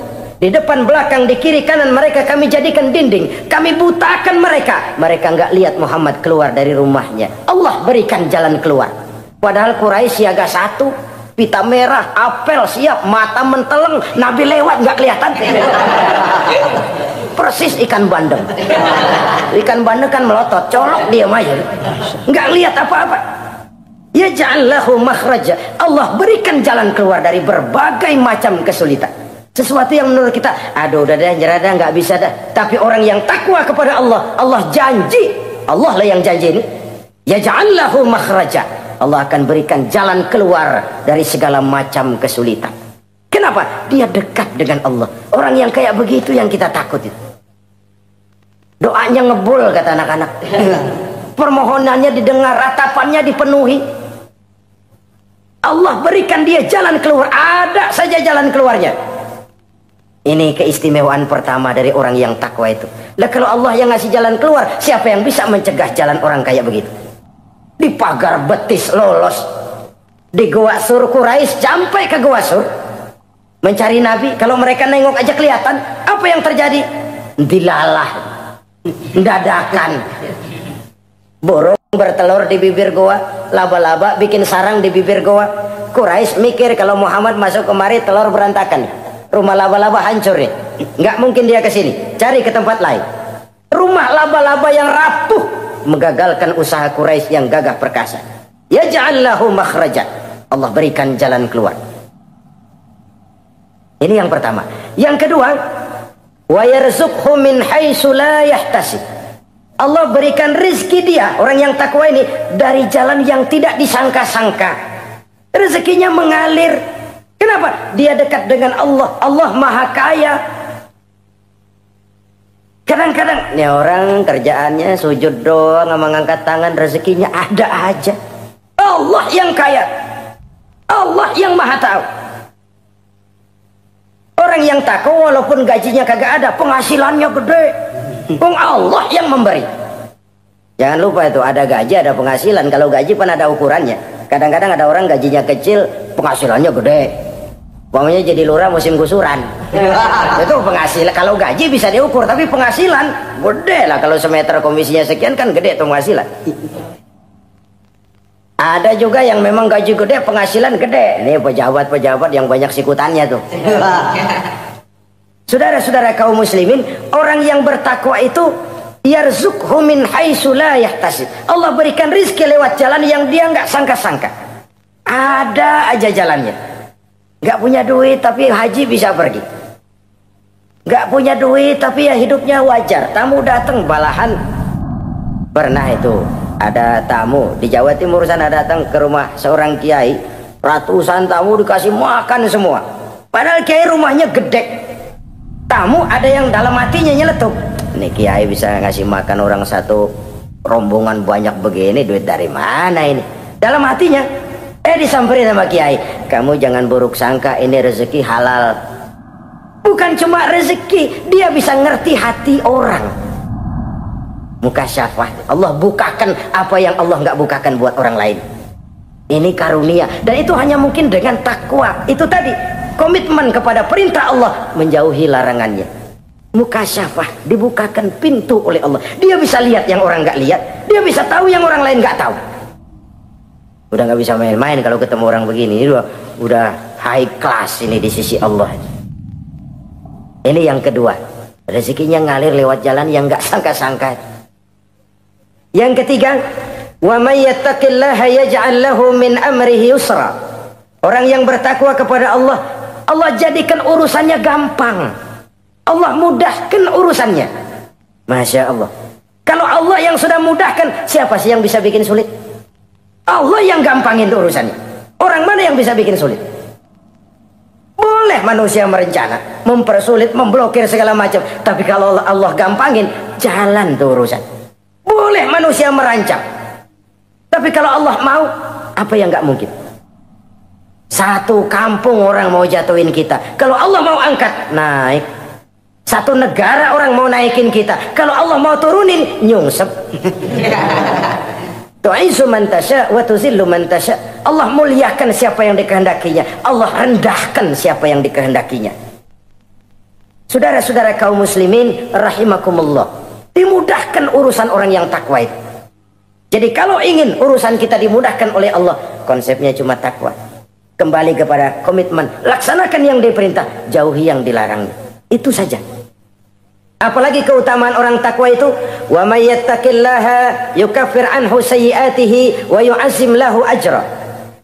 Di depan, belakang, di kiri, kanan mereka kami jadikan dinding. Kami butakan mereka. Mereka nggak lihat Muhammad keluar dari rumahnya. Allah berikan jalan keluar. Padahal Quraisy siaga satu, pita merah, apel siap, mata menteleng. Nabi lewat nggak kelihatan. Persis ikan bandeng. Ikan bandeng kan melotot, colok diam aja. Nggak lihat apa-apa. Ya ja'allahu makhraja. Allah berikan jalan keluar dari berbagai macam kesulitan. Sesuatu yang menurut kita, aduh udah dah, nyerah dah, nggak bisa dah. Tapi orang yang takwa kepada Allah, Allah janji, Allah lah yang janji ini. Ya ja'allahu makhraja. Allah akan berikan jalan keluar dari segala macam kesulitan. Kenapa? Dia dekat dengan Allah. Orang yang kayak begitu yang kita takut itu. Doanya ngebul, kata anak-anak. Permohonannya didengar, ratapannya dipenuhi. Allah berikan dia jalan keluar, ada saja jalan keluarnya. Ini keistimewaan pertama dari orang yang takwa itu. Lah kalau Allah yang ngasih jalan keluar, siapa yang bisa mencegah jalan orang kayak begitu? Di pagar betis lolos, di Gua Sur Quraisy sampai ke Gua Sur mencari Nabi. Kalau mereka nengok aja kelihatan. Apa yang terjadi? Dilalah, dadakan. Burung bertelur di bibir goa, laba-laba bikin sarang di bibir goa. Quraisy mikir kalau Muhammad masuk kemari telur berantakan, rumah laba-laba hancur nih, nggak mungkin dia ke sini, cari ke tempat lain. Rumah laba-laba yang rapuh menggagalkan usaha Quraisy yang gagah perkasa. Ya ja'allahu makhraja. Allah berikan jalan keluar. Ini yang pertama. Yang kedua, wa yarzuqhu min haitsu la yahtasib. Allah berikan rizki dia, orang yang takwa ini, dari jalan yang tidak disangka-sangka. Rezekinya mengalir. Kenapa? Dia dekat dengan Allah. Allah maha kaya. Kadang-kadang ini orang kerjaannya sujud doang, mengangkat tangan, rezekinya ada aja. Allah yang kaya, Allah yang maha tahu. Orang yang takwa walaupun gajinya kagak ada, penghasilannya gede. Allah yang memberi. Jangan lupa itu, ada gaji, ada penghasilan. Kalau gaji pun ada ukurannya. Kadang-kadang ada orang gajinya kecil, penghasilannya gede. Umpamanya jadi lurah musim gusuran. Itu penghasilan. Kalau gaji bisa diukur, tapi penghasilan gede lah. Kalau semeter komisinya sekian kan gede tuh penghasilan. Ada juga yang memang gaji gede, penghasilan gede. Ini pejabat-pejabat yang banyak sikutannya tuh. Saudara-saudara kaum muslimin, orang yang bertakwa itu yarzuqhu min haitsu la yahtasib. Allah berikan rizki lewat jalan yang dia nggak sangka-sangka. Ada aja jalannya. Nggak punya duit tapi haji bisa pergi. Nggak punya duit tapi ya hidupnya wajar. Tamu datang balahan Pernah itu ada tamu di Jawa Timur sana datang ke rumah seorang kiai, ratusan tamu dikasih makan semua. Padahal kiai rumahnya gede. Tamu ada yang dalam hatinya nyeletuk, ini kiai bisa ngasih makan orang satu rombongan banyak begini, duit dari mana ini? Dalam hatinya disamperin sama kiai, kamu jangan buruk sangka, ini rezeki halal. Bukan cuma rezeki, dia bisa ngerti hati orang. Mukasyafah, Allah bukakan apa yang Allah nggak bukakan buat orang lain. Ini karunia, dan itu hanya mungkin dengan takwa. Itu tadi, komitmen kepada perintah Allah, menjauhi larangannya. Mukasyafah, dibukakan pintu oleh Allah. Dia bisa lihat yang orang nggak lihat, dia bisa tahu yang orang lain nggak tahu. Udah nggak bisa main-main kalau ketemu orang begini. Ini udah high class ini di sisi Allah. Ini yang kedua, rezekinya ngalir lewat jalan yang nggak sangka-sangka. Yang ketiga, wa may yattaqillaha yaj'al lahu min amrihi yusra. Orang yang bertakwa kepada Allah, Allah jadikan urusannya gampang. Allah mudahkan urusannya. Masya Allah. Kalau Allah yang sudah mudahkan, siapa sih yang bisa bikin sulit? Allah yang gampangin urusannya. Orang mana yang bisa bikin sulit? Boleh manusia merencana, mempersulit, memblokir segala macam, tapi kalau Allah gampangin, jalan tuh urusan. Boleh manusia merancang, tapi kalau Allah mau, apa yang nggak mungkin? Satu kampung orang mau jatuhin kita, kalau Allah mau angkat, naik. Satu negara orang mau naikin kita, kalau Allah mau turunin, nyungsep. Tu'izzu man tasya wa tuzillu man tasya. Allah muliakan siapa yang dikehendakinya, Allah rendahkan siapa yang dikehendakinya. Saudara-saudara kaum muslimin rahimakumullah, dimudahkan urusan orang yang takwa itu. Jadi kalau ingin urusan kita dimudahkan oleh Allah, konsepnya cuma takwa. Kembali kepada komitmen, laksanakan yang diperintah, jauhi yang dilarang. Itu saja. Apalagi keutamaan orang takwa itu, wa may yattaqillaha yukaffir anhu sayyi'atihi wa yu'azzim lahu ajra.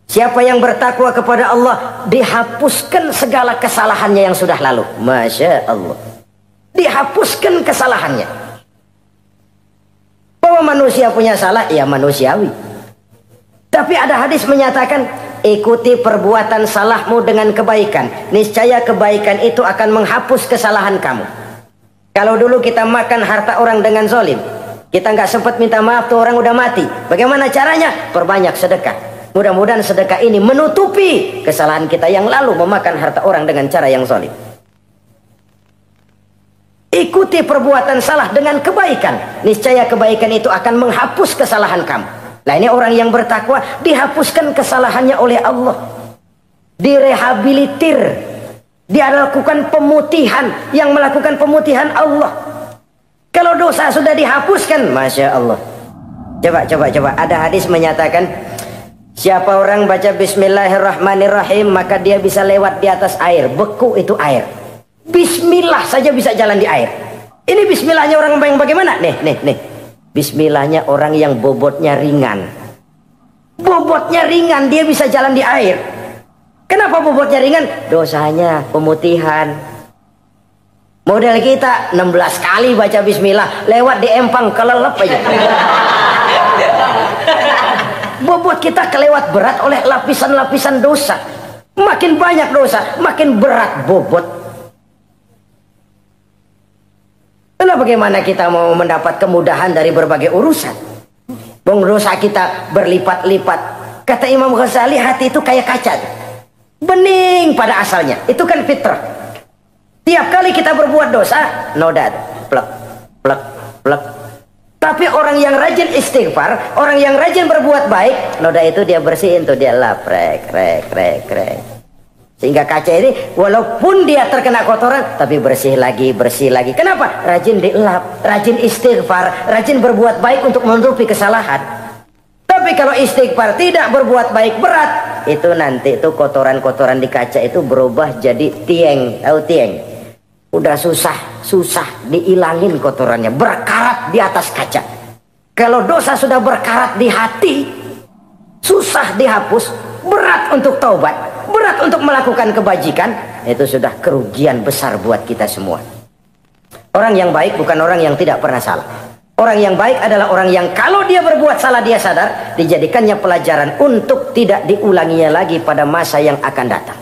Siapa yang bertakwa kepada Allah, dihapuskan segala kesalahannya yang sudah lalu. Masya Allah, dihapuskan kesalahannya. Bahwa manusia punya salah, ya manusiawi. Tapi ada hadis menyatakan, ikuti perbuatan salahmu dengan kebaikan, niscaya kebaikan itu akan menghapus kesalahan kamu. Kalau dulu kita makan harta orang dengan zalim, kita nggak sempat minta maaf, tuh orang udah mati. Bagaimana caranya? Perbanyak sedekah. Mudah-mudahan sedekah ini menutupi kesalahan kita yang lalu memakan harta orang dengan cara yang zalim. Ikuti perbuatan salah dengan kebaikan, niscaya kebaikan itu akan menghapus kesalahan kamu. Nah ini orang yang bertakwa, dihapuskan kesalahannya oleh Allah, direhabilitir. Dia lakukan pemutihan, yang melakukan pemutihan Allah. Kalau dosa sudah dihapuskan, Masya Allah. Coba. Ada hadis menyatakan, siapa orang baca Bismillahirrahmanirrahim, maka dia bisa lewat di atas air. Beku itu air. Bismillah saja bisa jalan di air. Ini bismillahnya orang yang bagaimana? Nih. Bismillahnya orang yang bobotnya ringan. Bobotnya ringan, dia bisa jalan di air. Kenapa bobotnya ringan? Dosanya pemutihan. Model kita 16 kali baca bismillah, lewat di empang kelelep aja. Bobot kita kelewat berat oleh lapisan-lapisan dosa. Makin banyak dosa, makin berat bobot. Lalu bagaimana kita mau mendapat kemudahan dari berbagai urusan? Bung, dosa kita berlipat-lipat. Kata Imam Ghazali, hati itu kayak kaca, bening pada asalnya. Itu kan fitrah. Tiap kali kita berbuat dosa, noda, plek. Tapi orang yang rajin istighfar, orang yang rajin berbuat baik, noda itu dia bersihin tuh, dia lap, rek. Sehingga kaca ini walaupun dia terkena kotoran, tapi bersih lagi. Kenapa? Rajin dilap, rajin istighfar, rajin berbuat baik untuk menutupi kesalahan. Tapi kalau istighfar tidak berbuat baik, berat, itu nanti itu kotoran-kotoran di kaca itu berubah jadi tieng. Tahu tieng? Udah susah diilangin kotorannya, berkarat di atas kaca. Kalau dosa sudah berkarat di hati, susah dihapus, berat untuk taubat, berat untuk melakukan kebajikan, itu sudah kerugian besar buat kita semua. Orang yang baik bukan orang yang tidak pernah salah. Orang yang baik adalah orang yang kalau dia berbuat salah dia sadar, dijadikannya pelajaran untuk tidak diulanginya lagi pada masa yang akan datang.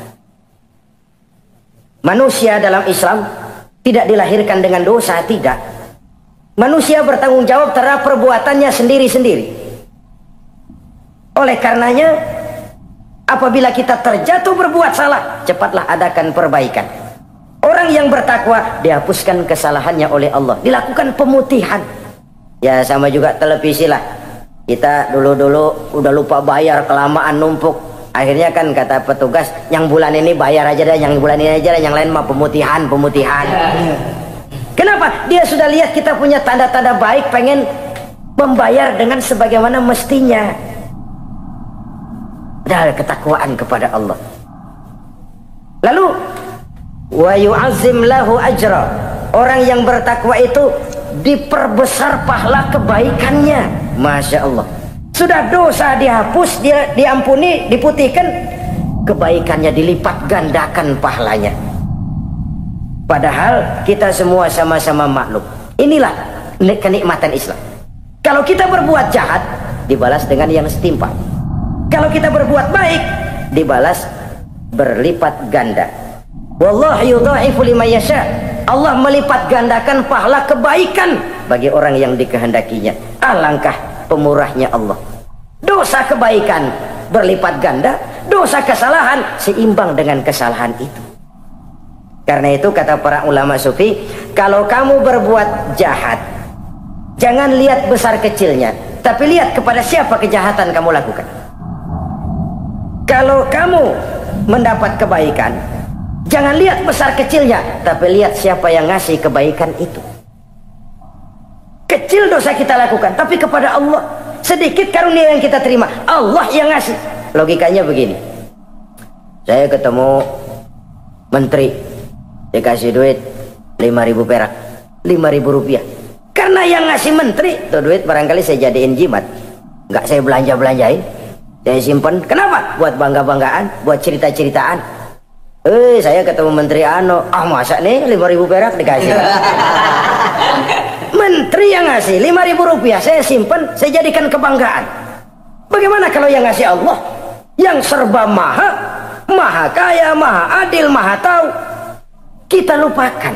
Manusia dalam Islam tidak dilahirkan dengan dosa, tidak. Manusia bertanggung jawab terhadap perbuatannya sendiri-sendiri. Oleh karenanya, apabila kita terjatuh berbuat salah, cepatlah adakan perbaikan. Orang yang bertakwa dihapuskan kesalahannya oleh Allah, dilakukan pemutihan. Ya sama juga televisi lah. Kita dulu-dulu udah lupa bayar, kelamaan numpuk. Akhirnya kan kata petugas, yang bulan ini bayar aja dah, yang bulan ini aja dah, yang lain mah pemutihan. Kenapa? Dia sudah lihat kita punya tanda-tanda baik, pengen membayar dengan sebagaimana mestinya. Padahal ketakwaan kepada Allah. Lalu wa yu'azzim lahu ajra. Orang yang bertakwa itu diperbesar pahala kebaikannya. Masya Allah. Sudah dosa dihapus, dia diampuni, diputihkan, kebaikannya dilipat gandakan pahalanya. Padahal kita semua sama-sama maklum. Inilah kenikmatan Islam. Kalau kita berbuat jahat, dibalas dengan yang setimpal. Kalau kita berbuat baik, dibalas berlipat ganda. Wallahu yudha'ifu liman yasha. Allah melipat gandakan pahala kebaikan bagi orang yang dikehendakinya. Alangkah pemurahnya Allah. Dosa kebaikan berlipat ganda, dosa kesalahan seimbang dengan kesalahan itu. Karena itu kata para ulama sufi, kalau kamu berbuat jahat, jangan lihat besar kecilnya, tapi lihat kepada siapa kejahatan kamu lakukan. Kalau kamu mendapat kebaikan, jangan lihat besar kecilnya, tapi lihat siapa yang ngasih kebaikan itu. Kecil dosa kita lakukan, tapi kepada Allah. Sedikit karunia yang kita terima, Allah yang ngasih. Logikanya begini. Saya ketemu menteri, dikasih duit 5.000 perak, 5.000 rupiah. Karena yang ngasih menteri, itu duit barangkali saya jadiin jimat. Nggak saya belanja-belanjain, saya simpan. Kenapa? Buat bangga-banggaan, buat cerita-ceritaan. Saya ketemu menteri masa nih 5.000 perak dikasih. Menteri yang ngasih 5.000 rupiah, saya simpan, saya jadikan kebanggaan. Bagaimana kalau yang ngasih Allah, yang serba maha, maha kaya, maha adil, maha tahu, kita lupakan.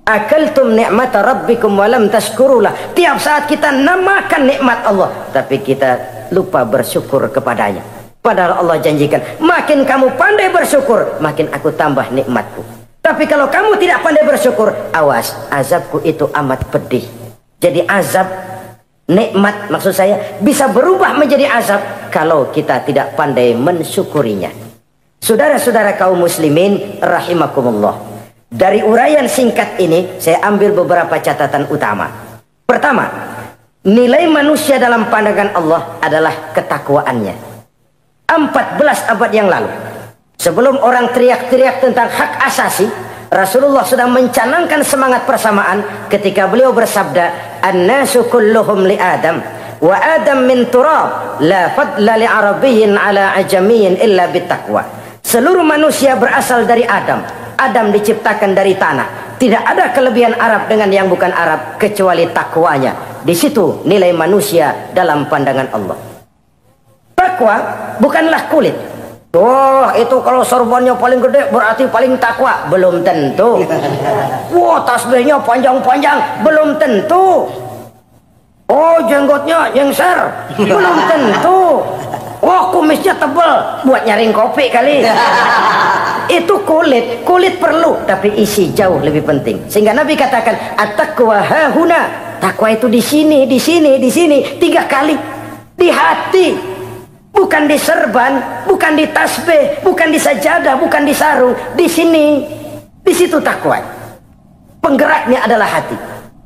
Akaltum ni'mata rabbikum walam tashkurulah. Tiap saat kita namakan nikmat Allah, tapi kita lupa bersyukur kepadanya. Padahal Allah janjikan, makin kamu pandai bersyukur, makin aku tambah nikmatku. Tapi kalau kamu tidak pandai bersyukur, awas, azabku itu amat pedih. Jadi azab, nikmat maksud saya, bisa berubah menjadi azab kalau kita tidak pandai mensyukurinya. Saudara-saudara kaum muslimin rahimakumullah, dari uraian singkat ini saya ambil beberapa catatan utama. Pertama, nilai manusia dalam pandangan Allah adalah ketakwaannya. 14 abad yang lalu, sebelum orang teriak-teriak tentang hak asasi, Rasulullah sudah mencanangkan semangat persamaan ketika beliau bersabda, "An-nasu kulluhum li Adam, wa Adam min turab, la fadla li arabiyyin ala ajamiyyin illa bittaqwa." Seluruh manusia berasal dari Adam. Adam diciptakan dari tanah. Tidak ada kelebihan Arab dengan yang bukan Arab kecuali takwanya. Di situ nilai manusia dalam pandangan Allah. Takwa bukanlah kulit. Wah, itu kalau sorbannya paling gede berarti paling takwa. Belum tentu. Wah, tasbihnya panjang-panjang. Belum tentu. Oh, jenggotnya jengser. Belum tentu. Wah, kumisnya tebal buat nyaring kopi kali. Itu kulit. Kulit perlu, tapi isi jauh lebih penting. Sehingga Nabi katakan, at-taqwa hahuna. Takwa itu di sini, di sini, di sini. 3 kali. Di hati. Bukan di serban, bukan di tasbih, bukan di sajadah, bukan di sarung, di sini, di situ takwa. Penggeraknya adalah hati.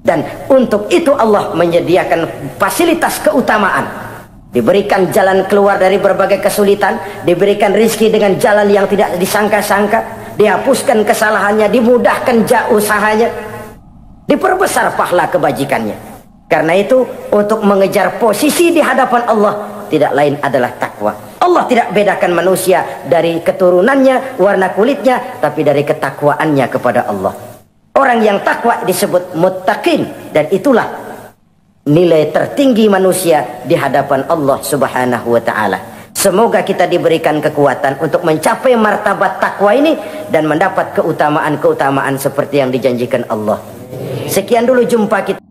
Dan untuk itu Allah menyediakan fasilitas keutamaan. Diberikan jalan keluar dari berbagai kesulitan, diberikan rizki dengan jalan yang tidak disangka-sangka, dihapuskan kesalahannya, dimudahkan usahanya, diperbesar pahala kebajikannya. Karena itu untuk mengejar posisi di hadapan Allah tidak lain adalah takwa. Allah tidak bedakan manusia dari keturunannya, warna kulitnya, tapi dari ketakwaannya kepada Allah. Orang yang takwa disebut muttaqin, dan itulah nilai tertinggi manusia di hadapan Allah Subhanahu wa taala. Semoga kita diberikan kekuatan untuk mencapai martabat takwa ini dan mendapat keutamaan-keutamaan seperti yang dijanjikan Allah. Sekian dulu jumpa kita.